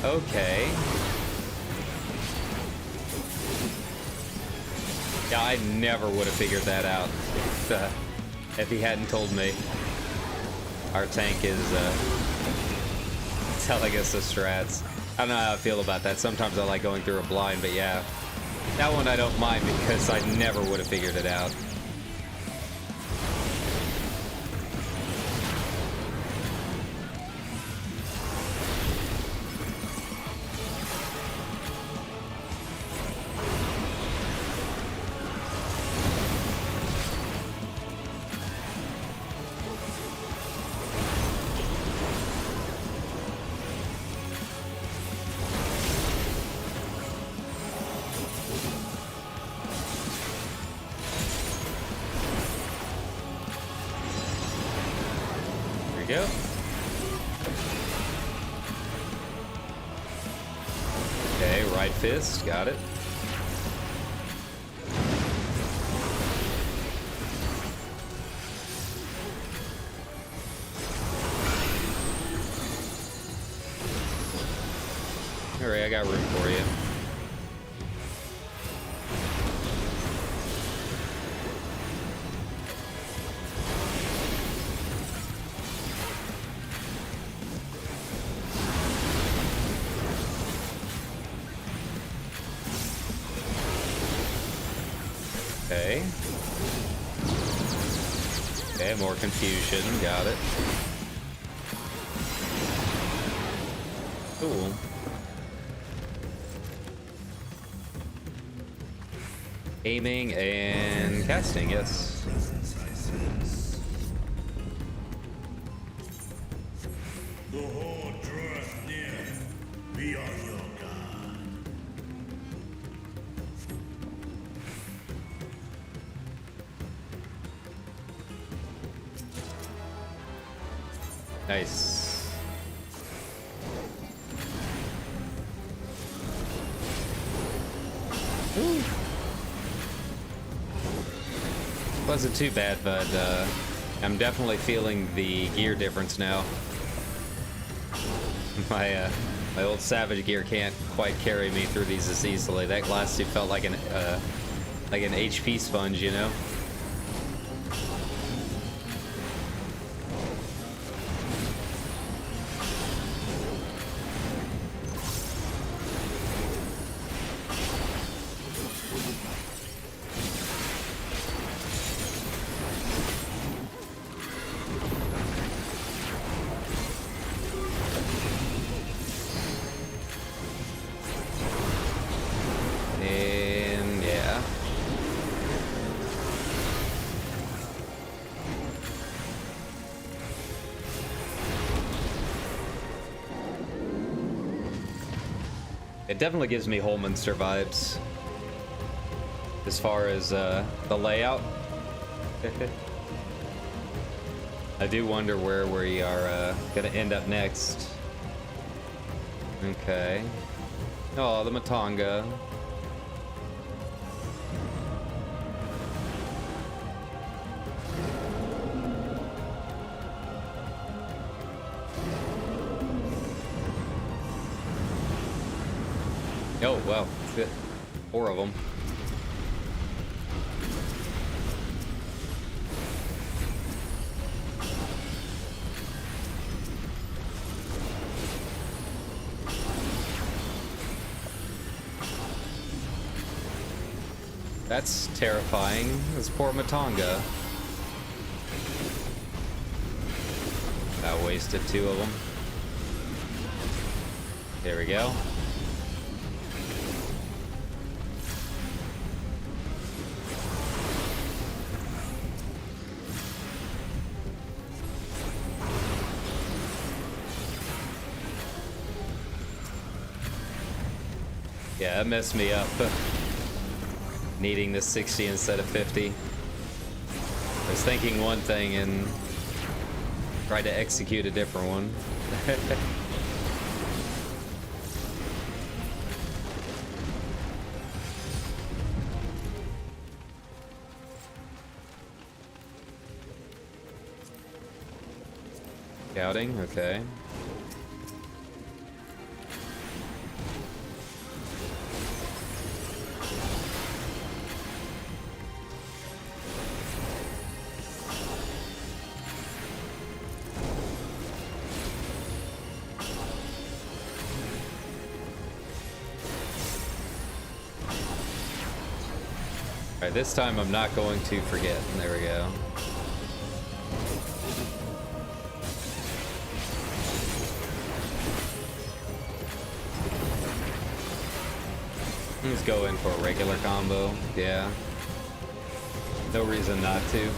Okay. Yeah, I never would have figured that out if he hadn't told me. Our tank is telling us the strats. I don't know how I feel about that. Sometimes I like going through a blind, but yeah. That one I don't mind because I never would have figured it out. Go. Okay, right fist, got it. Alright, I got room for you. Okay. Okay, more confusion. Got it. Cool. Aiming and casting, yes. The horde draweth near. We are your god. Nice. Ooh. Wasn't too bad, but I'm definitely feeling the gear difference now. My old Savage gear can't quite carry me through these as easily. That last two felt like an HP sponge, you know? And yeah. It definitely gives me Holminster vibes as far as the layout. I do wonder where we are gonna end up next. Okay. Oh, the Matanga. Oh, wow. 4 of them. That's terrifying. This poor Matanga. I wasted 2 of them. There we go. Yeah, that messed me up. Needing the 60 instead of 50. I was thinking one thing and tried to execute a different one. Scouting, okay. Alright, this time I'm not going to forget. There we go. Let's go in for a regular combo. Yeah. No reason not to.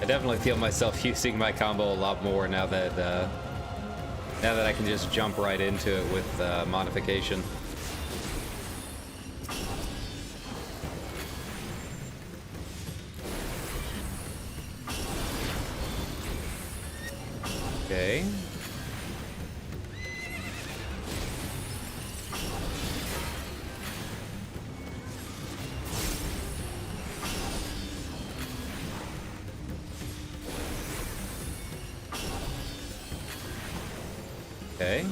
I definitely feel myself using my combo a lot more now that I can just jump right into it with modification. Okay. Okay.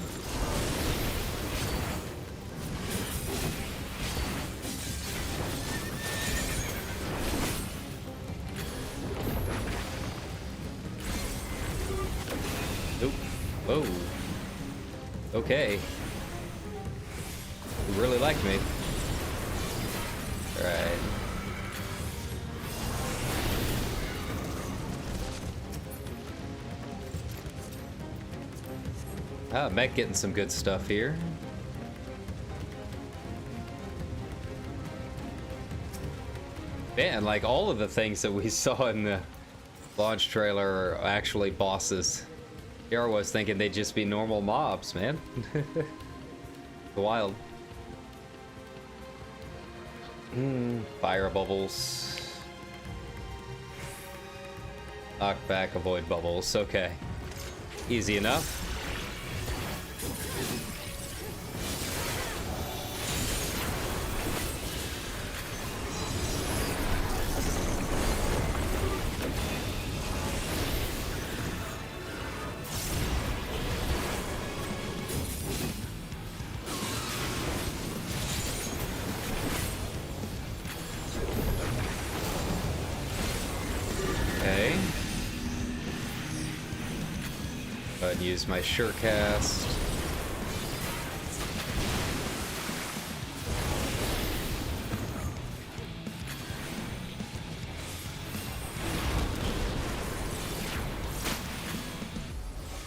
Nope. Whoa. Okay. You really like me. All right. Ah, Mech getting some good stuff here. Man, like all of the things that we saw in the launch trailer are actually bosses. Here I was thinking they'd just be normal mobs, man. Wild. Fire bubbles. Knock back, avoid bubbles. Okay. Easy enough. Okay. Go ahead and use my sure cast.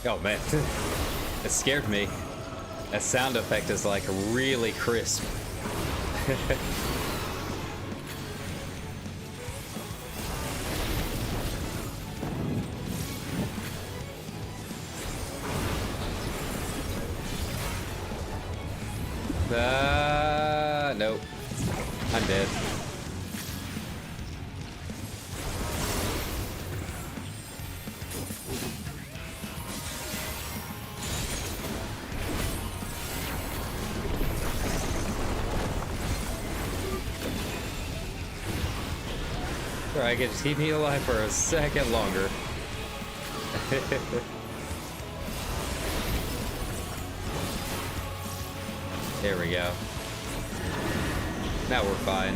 Oh man, it scared me. That sound effect is like really crisp. Nope. I'm dead. I get to keep me alive for a second longer. There we go. Now we're fine.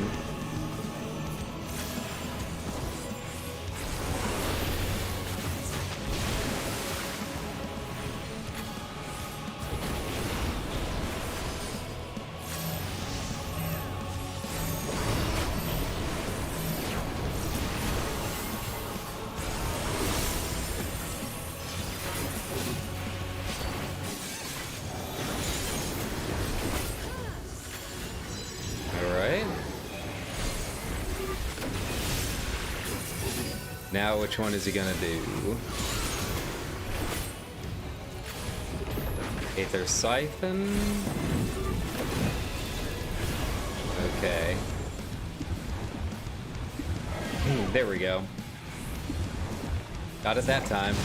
Now, which one is he gonna do? Aether Siphon? Okay. There we go. Got it that time.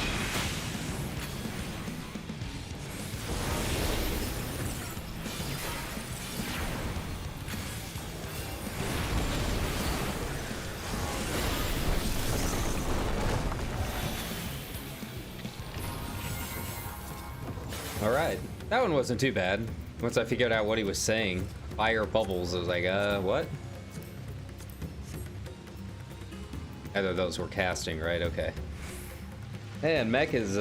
Alright, that one wasn't too bad. Once I figured out what he was saying, fire bubbles, I was like, what? Either of those were casting, right? Okay. Man, Mech is,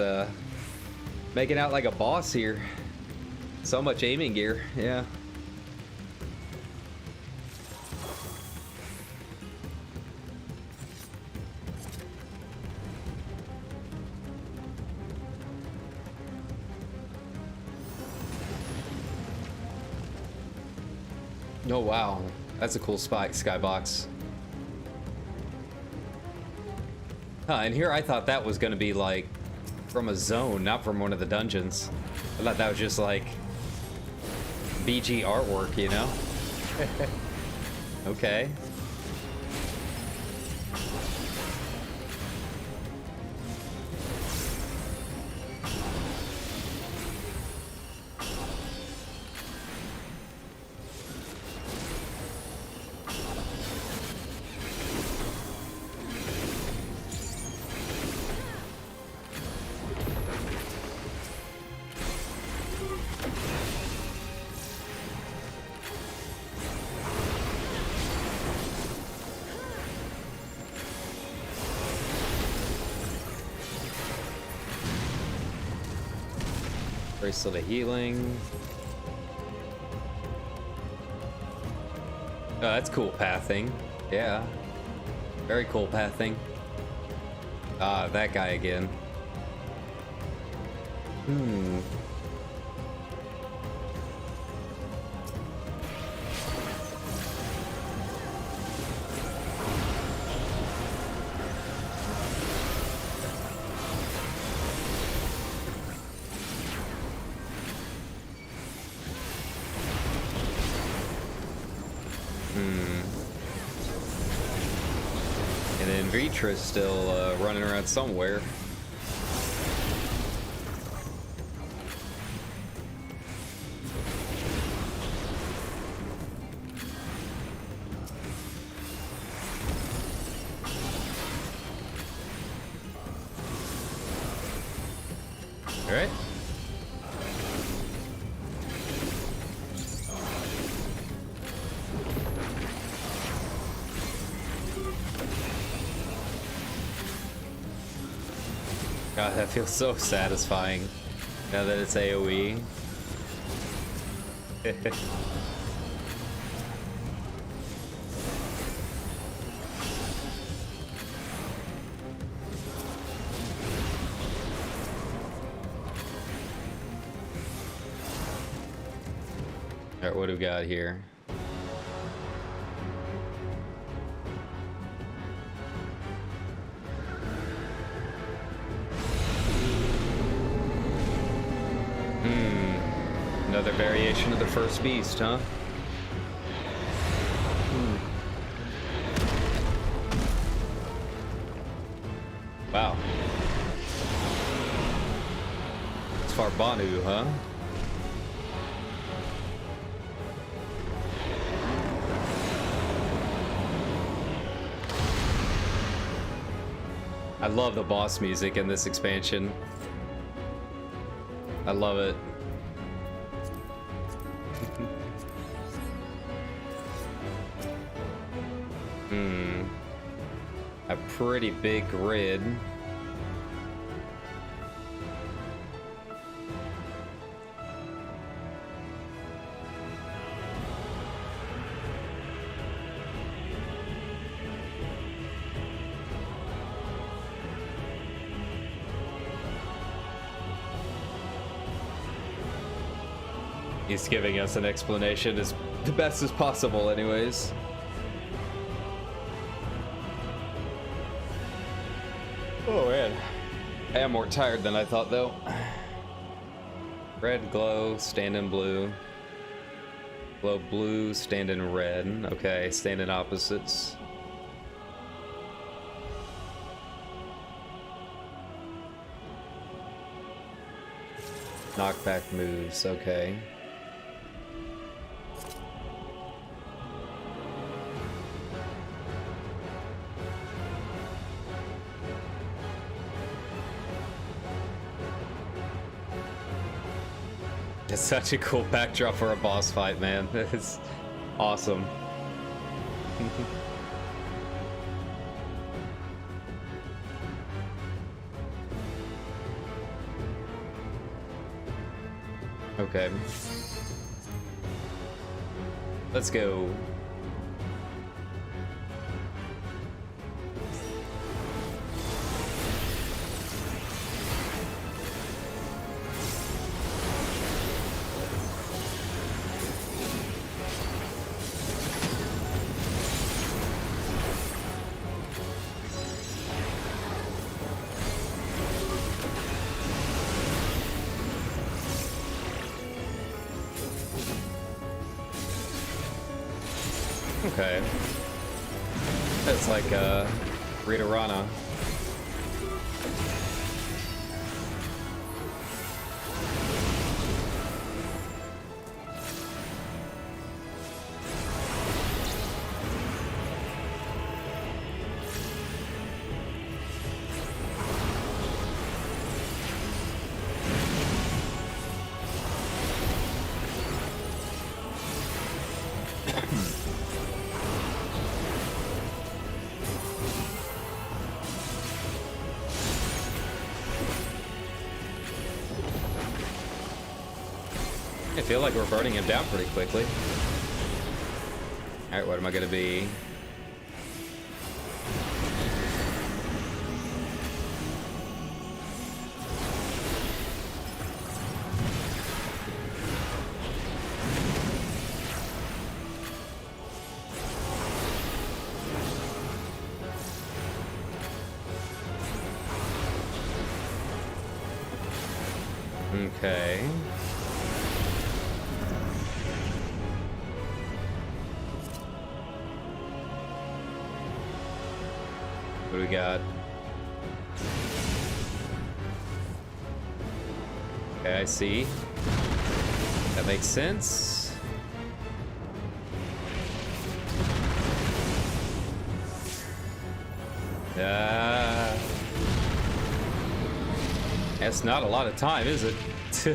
making out like a boss here. So much aiming gear, yeah. Oh wow, that's a cool skybox. Huh, and here I thought that was gonna be like from a zone, not from one of the dungeons. I thought that was just like BG artwork, you know? Okay. Bracelet of healing. Oh, that's cool pathing. Yeah. Very cool pathing. Ah, that guy again. Hmm. Vitra's still running around somewhere. All right. God, that feels so satisfying now that it's AoE. Alright, what do we got here? Another variation of the first beast, huh? Wow. It's for Bnuuy, huh? I love the boss music in this expansion. I love it. A pretty big grid. He's giving us an explanation as the best as possible anyways. Oh man, I am more tired than I thought though. Red glow, stand in blue. Glow blue, stand in red. Okay, stand in opposites. Knockback moves, okay. It's such a cool backdrop for a boss fight, man. It's awesome. Okay. Let's go. Okay. It's like Rita Rana. I feel like we're burning him down pretty quickly. Alright, what am I gonna be? Okay. What do we got? Okay, I see. That makes sense. That's not a lot of time, is it? It's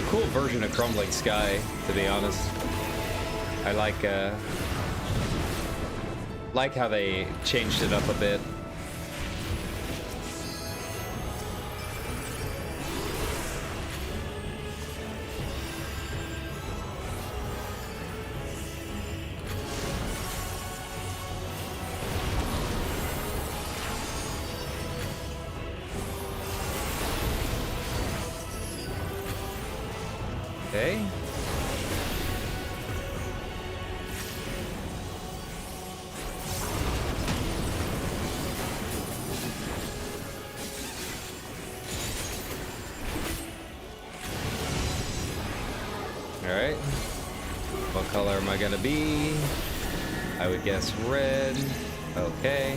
a cool version of Crumbling Sky, to be honest. I like how they changed it up a bit. Okay. Alright. What color am I gonna be? I would guess red. Okay.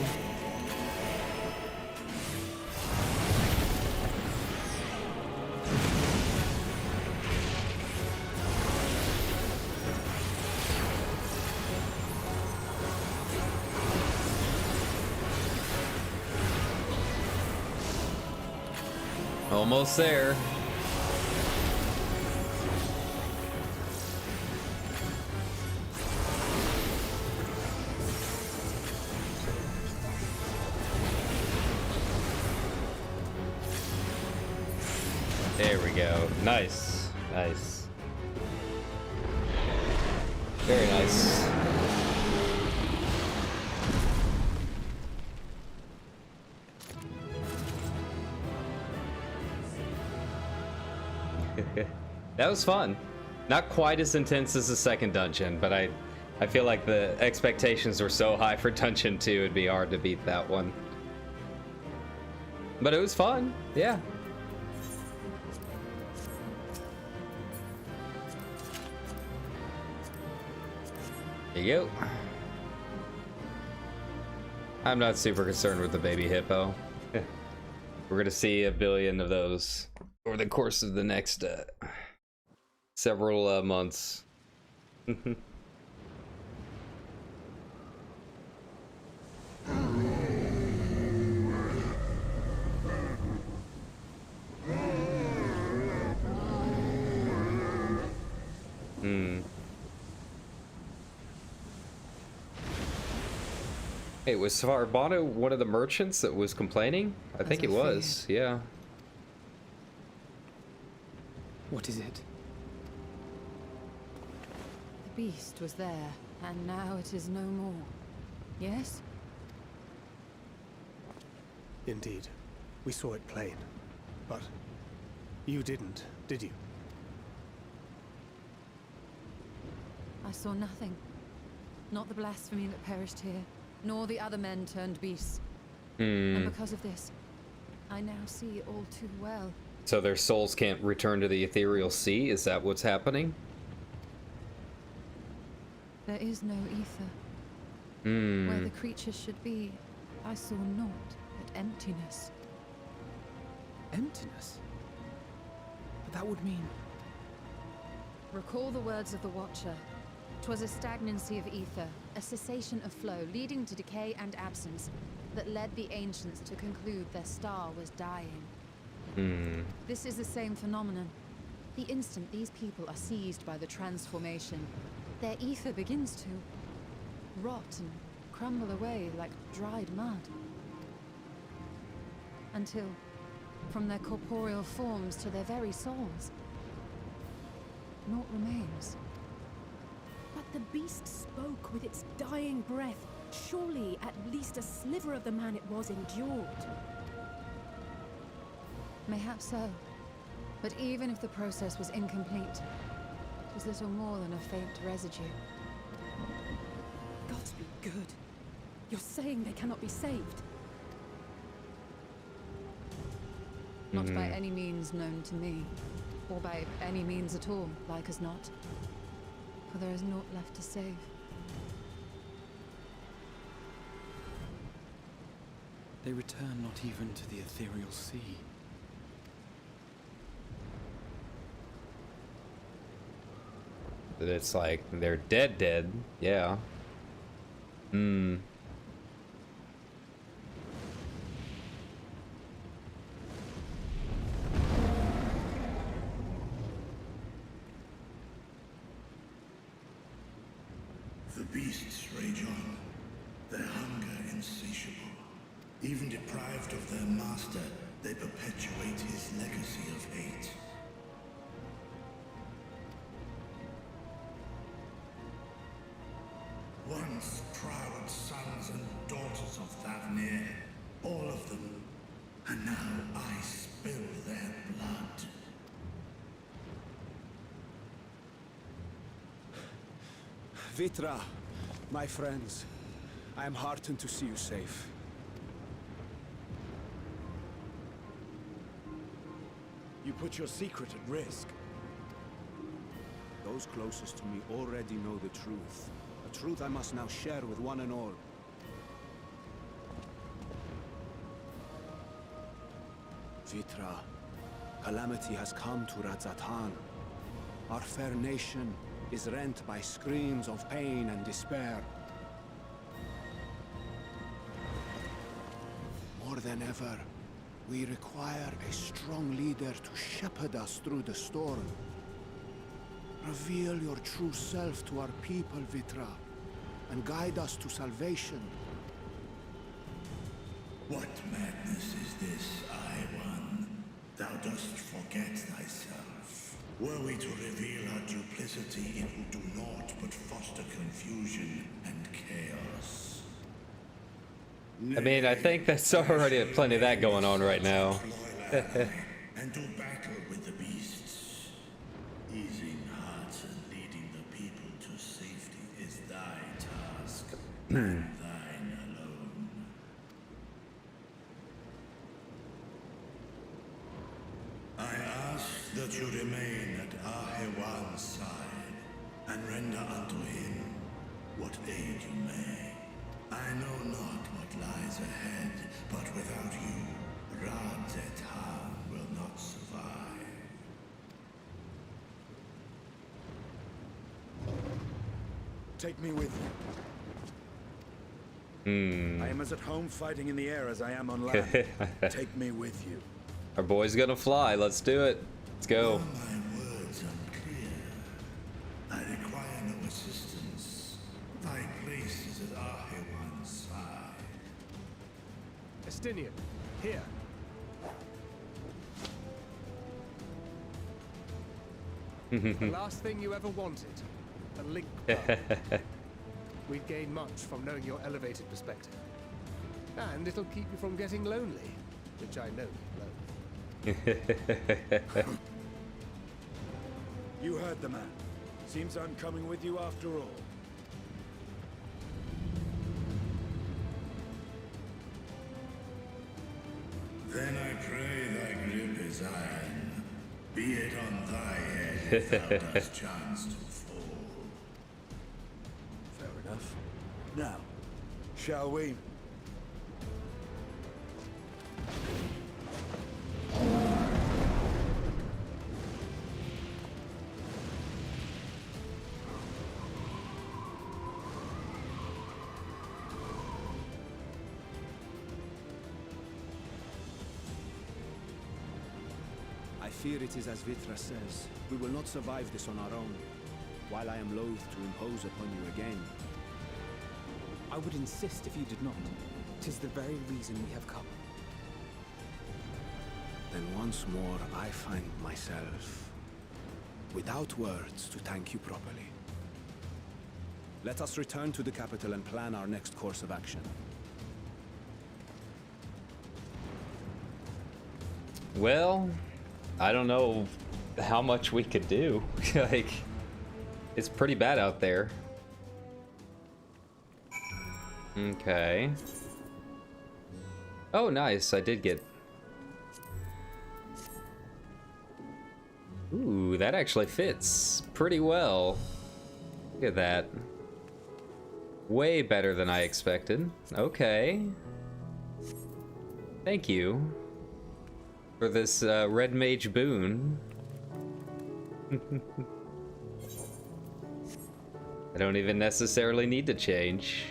Almost there. There we go. Nice. Nice. Very nice. That was fun. Not quite as intense as the second dungeon, but I feel like the expectations were so high for dungeon 2, it'd be hard to beat that one. But it was fun, yeah. There you go. I'm not super concerned with the baby hippo. We're gonna see a billion of those over the course of the next several months. Hey, was Bnuuy one of the merchants that was complaining? I think he was, yeah. What is it? The beast was there, and now it is no more. Yes? Indeed. We saw it plain. But you didn't, did you? I saw nothing. Not the blasphemy that perished here, nor the other men turned beasts. And because of this, I now see all too well. So their souls can't return to the ethereal sea? Is that what's happening? There is no ether. Where the creatures should be, I saw naught but emptiness. Emptiness? But that would mean... Recall the words of the Watcher. 'Twas a stagnancy of ether, a cessation of flow, leading to decay and absence, that led the ancients to conclude their star was dying. This is the same phenomenon. The instant these people are seized by the transformation, their ether begins to rot and crumble away like dried mud. Until, from their corporeal forms to their very souls, naught remains. But the beast spoke with its dying breath. Surely at least a sliver of the man it was endured. Mayhap so. But even if the process was incomplete, it was little more than a faint residue. Gods be good. You're saying they cannot be saved? Not by any means known to me, or by any means at all, like as not. For there is naught left to save. They return not even to the ethereal sea. That it's like they're dead, yeah. The beasts rage on, their hunger insatiable. Even deprived of their master, they perpetuate his legacy of hate. Once proud sons and daughters of Thavnir, all of them, and now I spill their blood. Vitra, my friends, I am heartened to see you safe. You put your secret at risk. Those closest to me already know the truth. A truth I must now share with one and all. Vitra, calamity has come to Radzatan. Our fair nation is rent by screams of pain and despair. More than ever, We require a strong leader to shepherd us through the storm. Reveal your true self to our people, Vitra, and guide us to salvation. What madness is this, I-One? Thou dost forget thyself. Were we to reveal our duplicity, it would do naught but foster confusion and chaos. I mean, I think there's already plenty of that going on right now. And do battle with the beasts. Easing hearts and leading the people to safety is thy task, and thine alone. I ask that you remain at Ahewan's side, and render unto him what aid you may. I know not what lies ahead, but without you, Radzetan will not survive. Take me with you. I am as at home fighting in the air as I am on land. Take me with you. Our boy's gonna fly. Let's do it. Let's go. Are my words unclear? I require no assistance. Thy place is at Ahewan's side. Estinian, here. The last thing you ever wanted. A link bug. We'd gain much from knowing your elevated perspective. And it'll keep you from getting lonely, which I know you love. You heard the man. Seems I'm coming with you after all. Then I pray thy grip is iron. Be it on thy head if thou dost chance to fall. Fair enough. Now, shall we? I fear it is as Vitra says. We will not survive this on our own. While I am loath to impose upon you again. I would insist if you did not. 'Tis the very reason we have come. Then once more I find myself without words to thank you properly. Let us return to the capital and plan our next course of action. Well, I don't know how much we could do. Like, it's pretty bad out there. Okay. Oh, nice. I did get... Ooh, that actually fits pretty well. Look at that. Way better than I expected. Okay. Thank you for this red mage boon. I don't even necessarily need to change.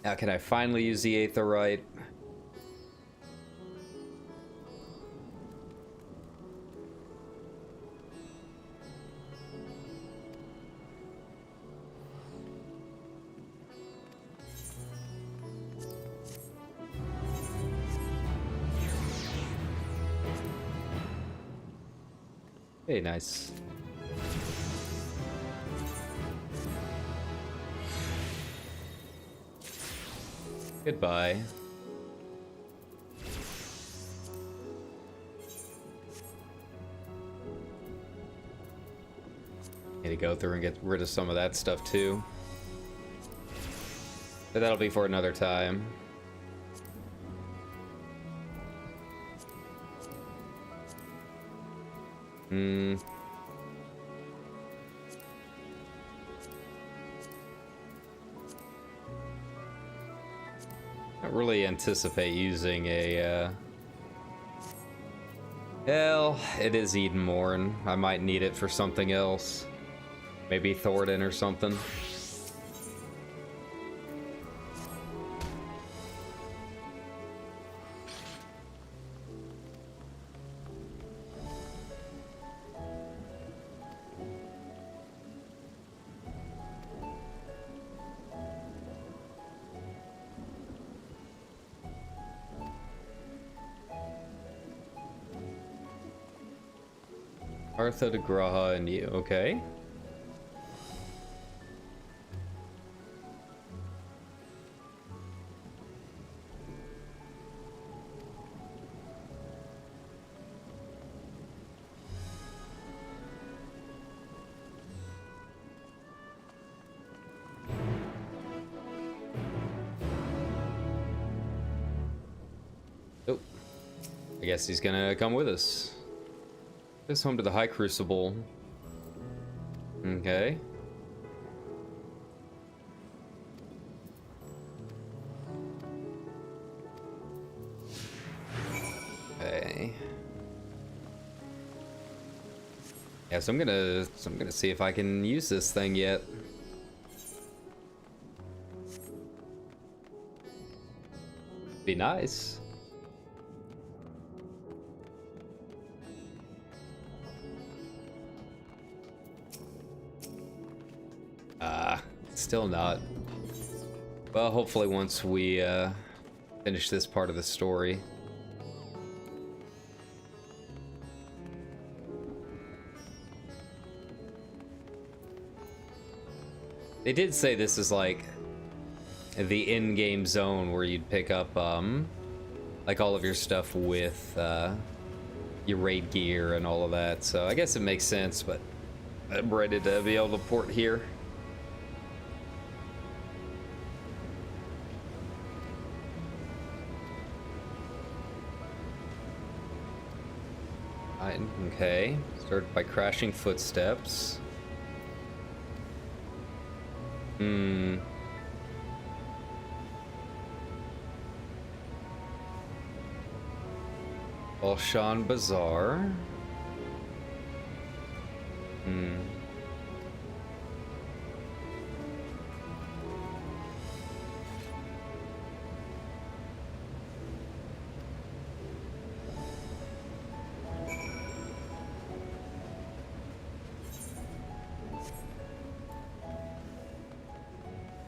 Now can I finally use the Aetherite? Hey, nice. Goodbye. Need to go through and get rid of some of that stuff too. But that'll be for another time. I don't really anticipate using a, Hell, it is Edenmorn. I might need it for something else. Maybe Thornton or something. Artha de Graha and you, okay. Oh, I guess he's gonna come with us. This home to the High Crucible. Okay. Okay. Yeah, so I'm gonna see if I can use this thing yet. Be nice. Still not. Well, hopefully once we finish this part of the story. They did say this is like the in-game zone where you'd pick up like all of your stuff with your raid gear and all of that, so I guess it makes sense, but I'm ready to be able to port here. Okay, started by crashing footsteps. Alshan Bazaar.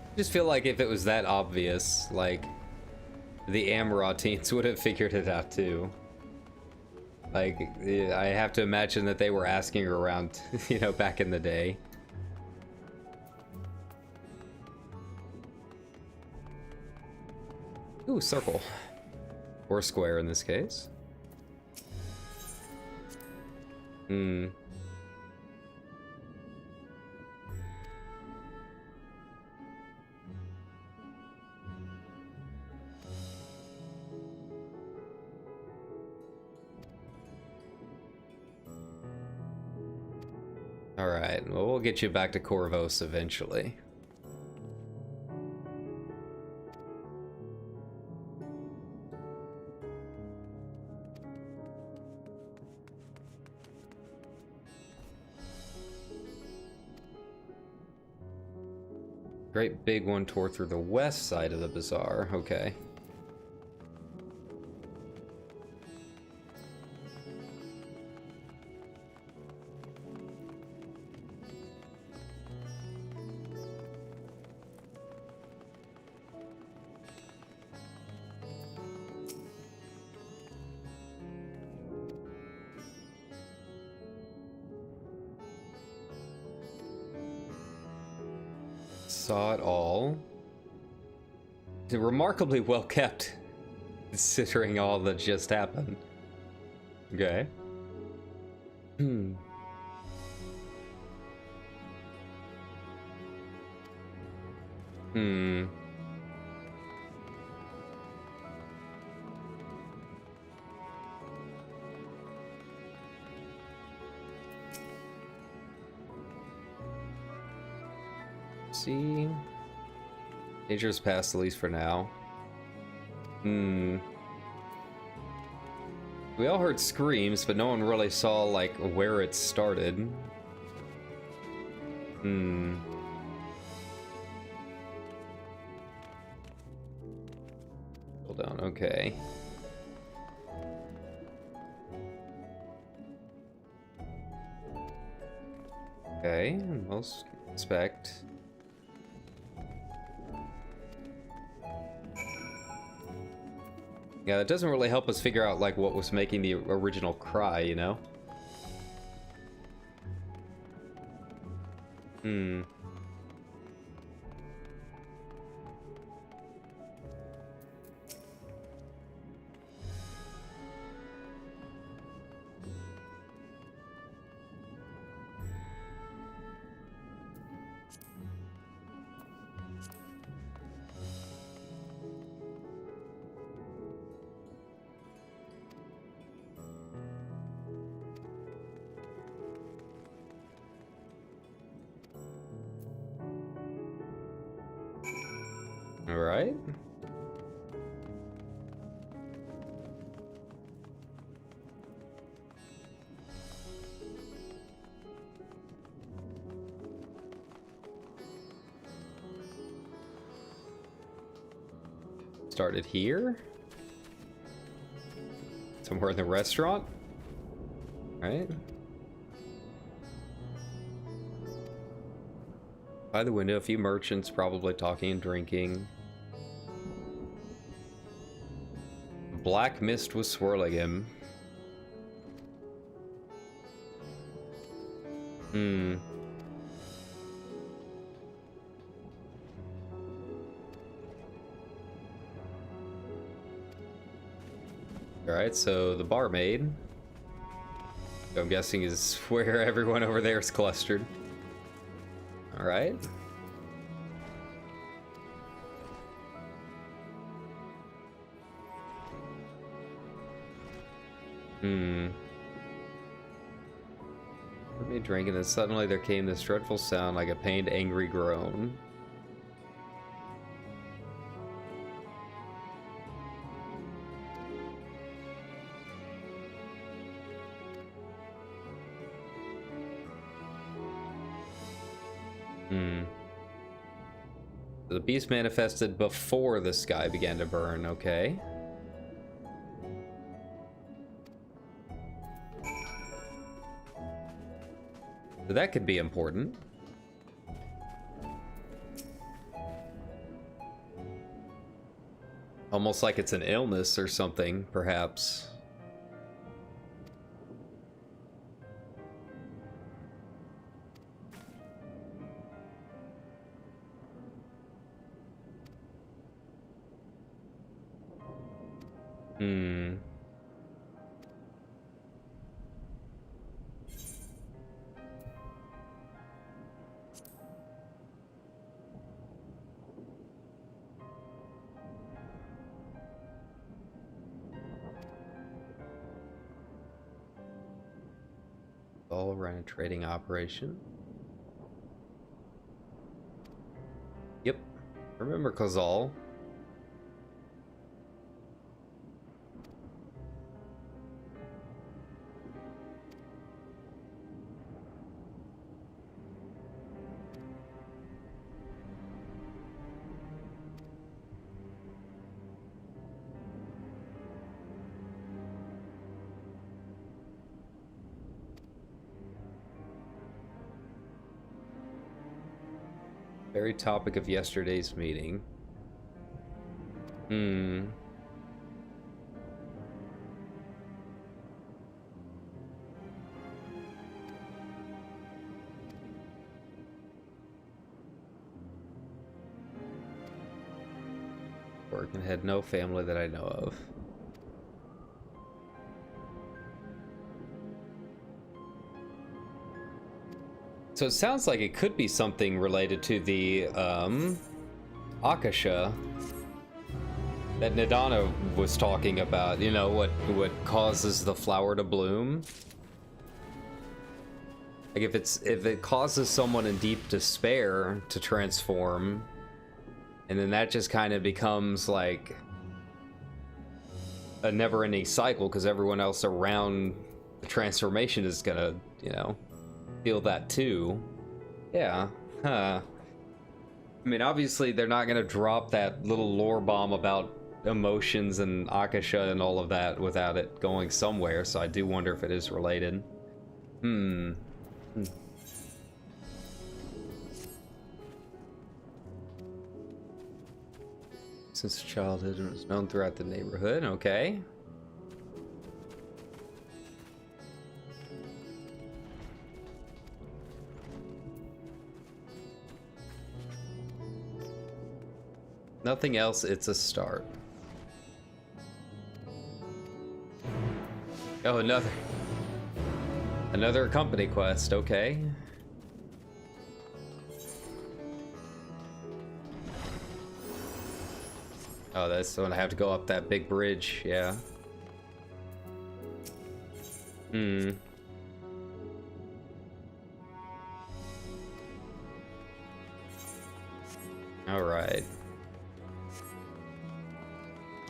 I just feel like if it was that obvious, like, the Amarantians would have figured it out too. Like, I have to imagine that they were asking around, you know, back in the day. Ooh, circle. Or square in this case. Alright, well, we'll get you back to Corvos eventually. Great big one tore through the west side of the bazaar, okay. Saw it all. Remarkably well kept, considering all that just happened. Okay. See, dangerous past, at least for now. We all heard screams, but no one really saw like where it started. Hold on, okay. Okay, most expect. Yeah, that doesn't really help us figure out like what was making the original cry, you know? Hmm. All right. Started here. Somewhere in the restaurant. All right. By the window, a few merchants probably talking and drinking. Black mist was swirling him. Hmm. Alright, so the barmaid, who I'm guessing is where everyone over there is clustered. Alright. Hmm. Heard me drinking, and suddenly there came this dreadful sound like a pained, angry groan. The beast manifested before the sky began to burn, okay. So that could be important. Almost like it's an illness or something, perhaps. Hmm. All around a trading operation. Yep. Remember Kozal. Very topic of yesterday's meeting. Hmm. Work and had no family that I know of. So it sounds like it could be something related to the Akasha that Nidana was talking about. You know, what causes the flower to bloom. Like if it causes someone in deep despair to transform, and then that just kind of becomes like a never-ending cycle because everyone else around the transformation is gonna, you know, feel that too. Yeah. Huh. I mean, obviously they're not gonna drop that little lore bomb about emotions and Akasha and all of that without it going somewhere, so I do wonder if it is related. Since childhood, it was known throughout the neighborhood. Okay. Nothing else, it's a start. Oh, another company quest, okay. Oh, that's the one I have to go up that big bridge, yeah. Hmm. Alright.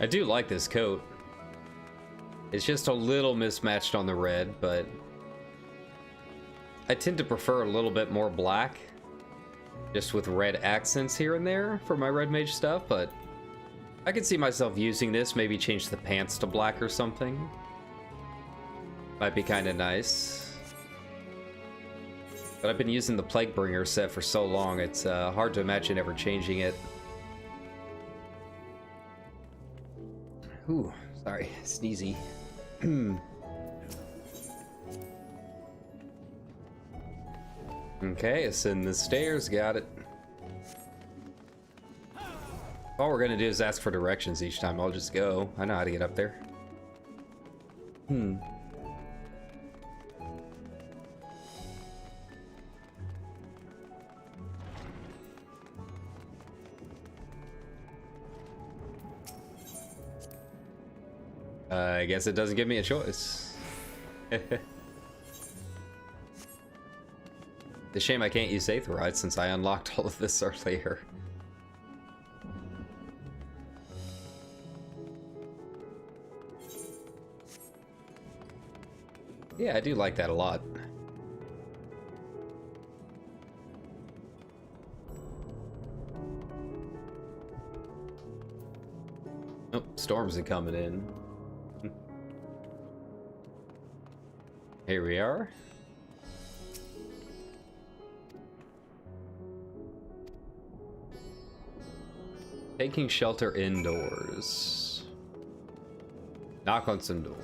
I do like this coat. It's just a little mismatched on the red, but I tend to prefer a little bit more black, just with red accents here and there for my red mage stuff, but I could see myself using this, maybe change the pants to black or something. Might be kind of nice. But I've been using the Plaguebringer set for so long, it's hard to imagine ever changing it. Ooh, sorry, sneezy. Okay, ascend the stairs, got it. All we're gonna do is ask for directions each time. I'll just go. I know how to get up there. I guess it doesn't give me a choice. The shame I can't use Aetherite since I unlocked all of this earlier. Yeah, I do like that a lot. Oh, storms are coming in. Here we are. Taking shelter indoors. Knock on some door.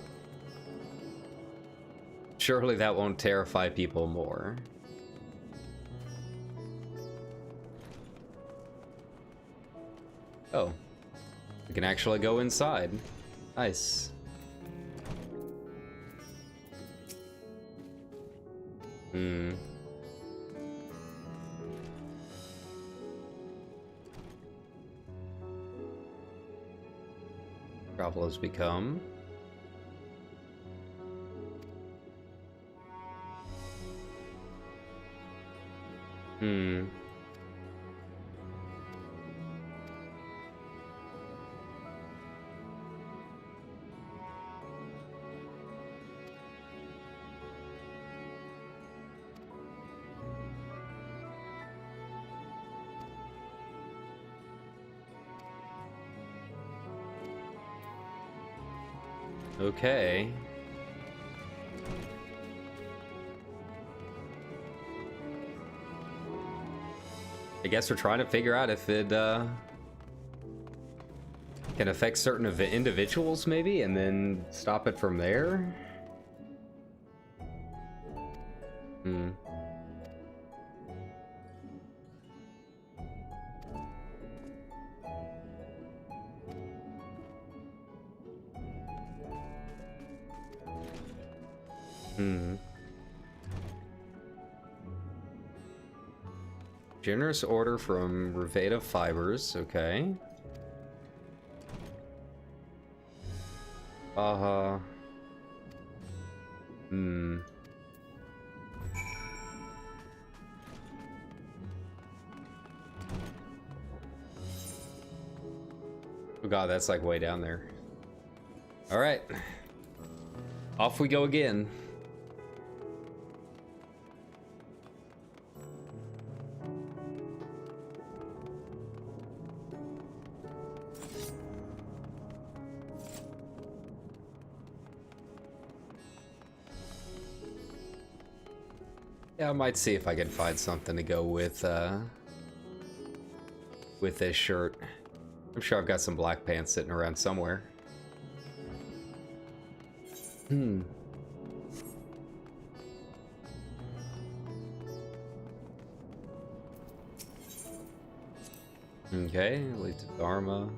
Surely that won't terrify people more. Oh. We can actually go inside. Nice. Travel has become. Okay. I guess we're trying to figure out if it can affect certain individuals maybe and then stop it from there. Generous order from Reveda Fibers, okay. Oh god, that's like way down there. Alright. Off we go again. Yeah, I might see if I can find something to go with this shirt. I'm sure I've got some black pants sitting around somewhere. Okay, lead to Dharma.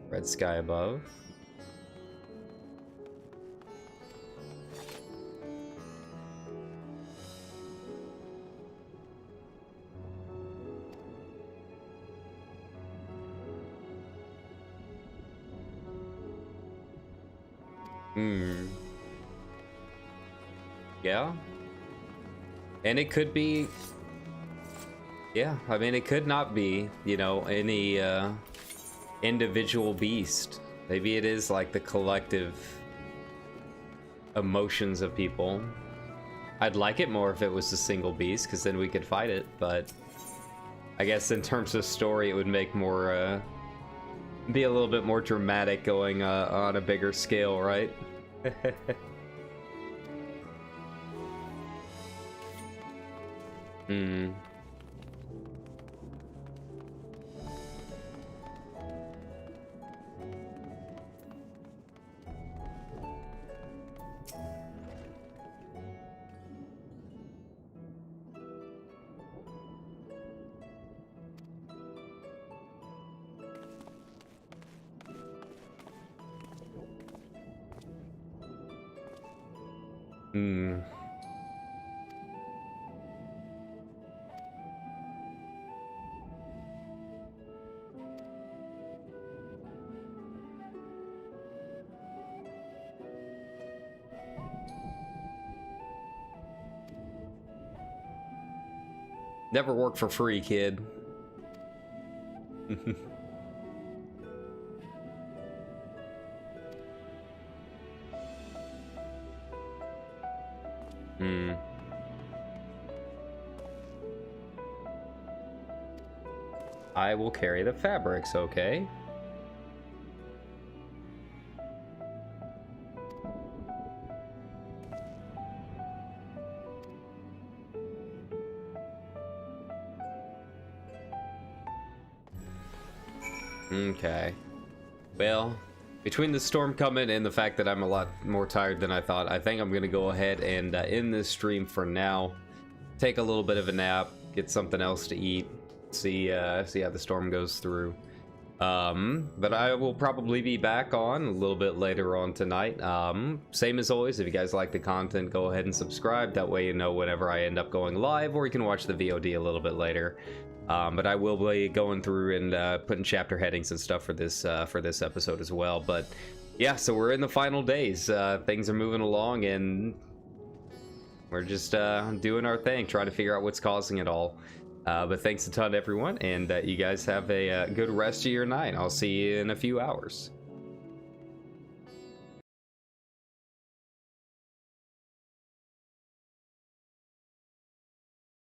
Red sky above. Yeah. And it could be... Yeah, I mean, it could not be, you know, any individual beast. Maybe it is like the collective emotions of people. I'd like it more if it was a single beast, because then we could fight it, but I guess in terms of story, it would make more, be a little bit more dramatic going on a bigger scale, right? Hmm. Hmm. Never work for free, kid. Hmm. I will carry the fabrics, okay? Okay. Well, between the storm coming and the fact that I'm a lot more tired than I thought, I think I'm gonna go ahead and end this stream for now. Take a little bit of a nap, get something else to eat, see how the storm goes through. But I will probably be back on a little bit later on tonight. Same as always, if you guys like the content, go ahead and subscribe. That way you know whenever I end up going live, or you can watch the VOD a little bit later. But I will be going through and putting chapter headings and stuff for this episode as well. But yeah, so we're in the final days. Things are moving along, and we're just doing our thing, trying to figure out what's causing it all. But thanks a ton, everyone, and you guys have a good rest of your night. I'll see you in a few hours.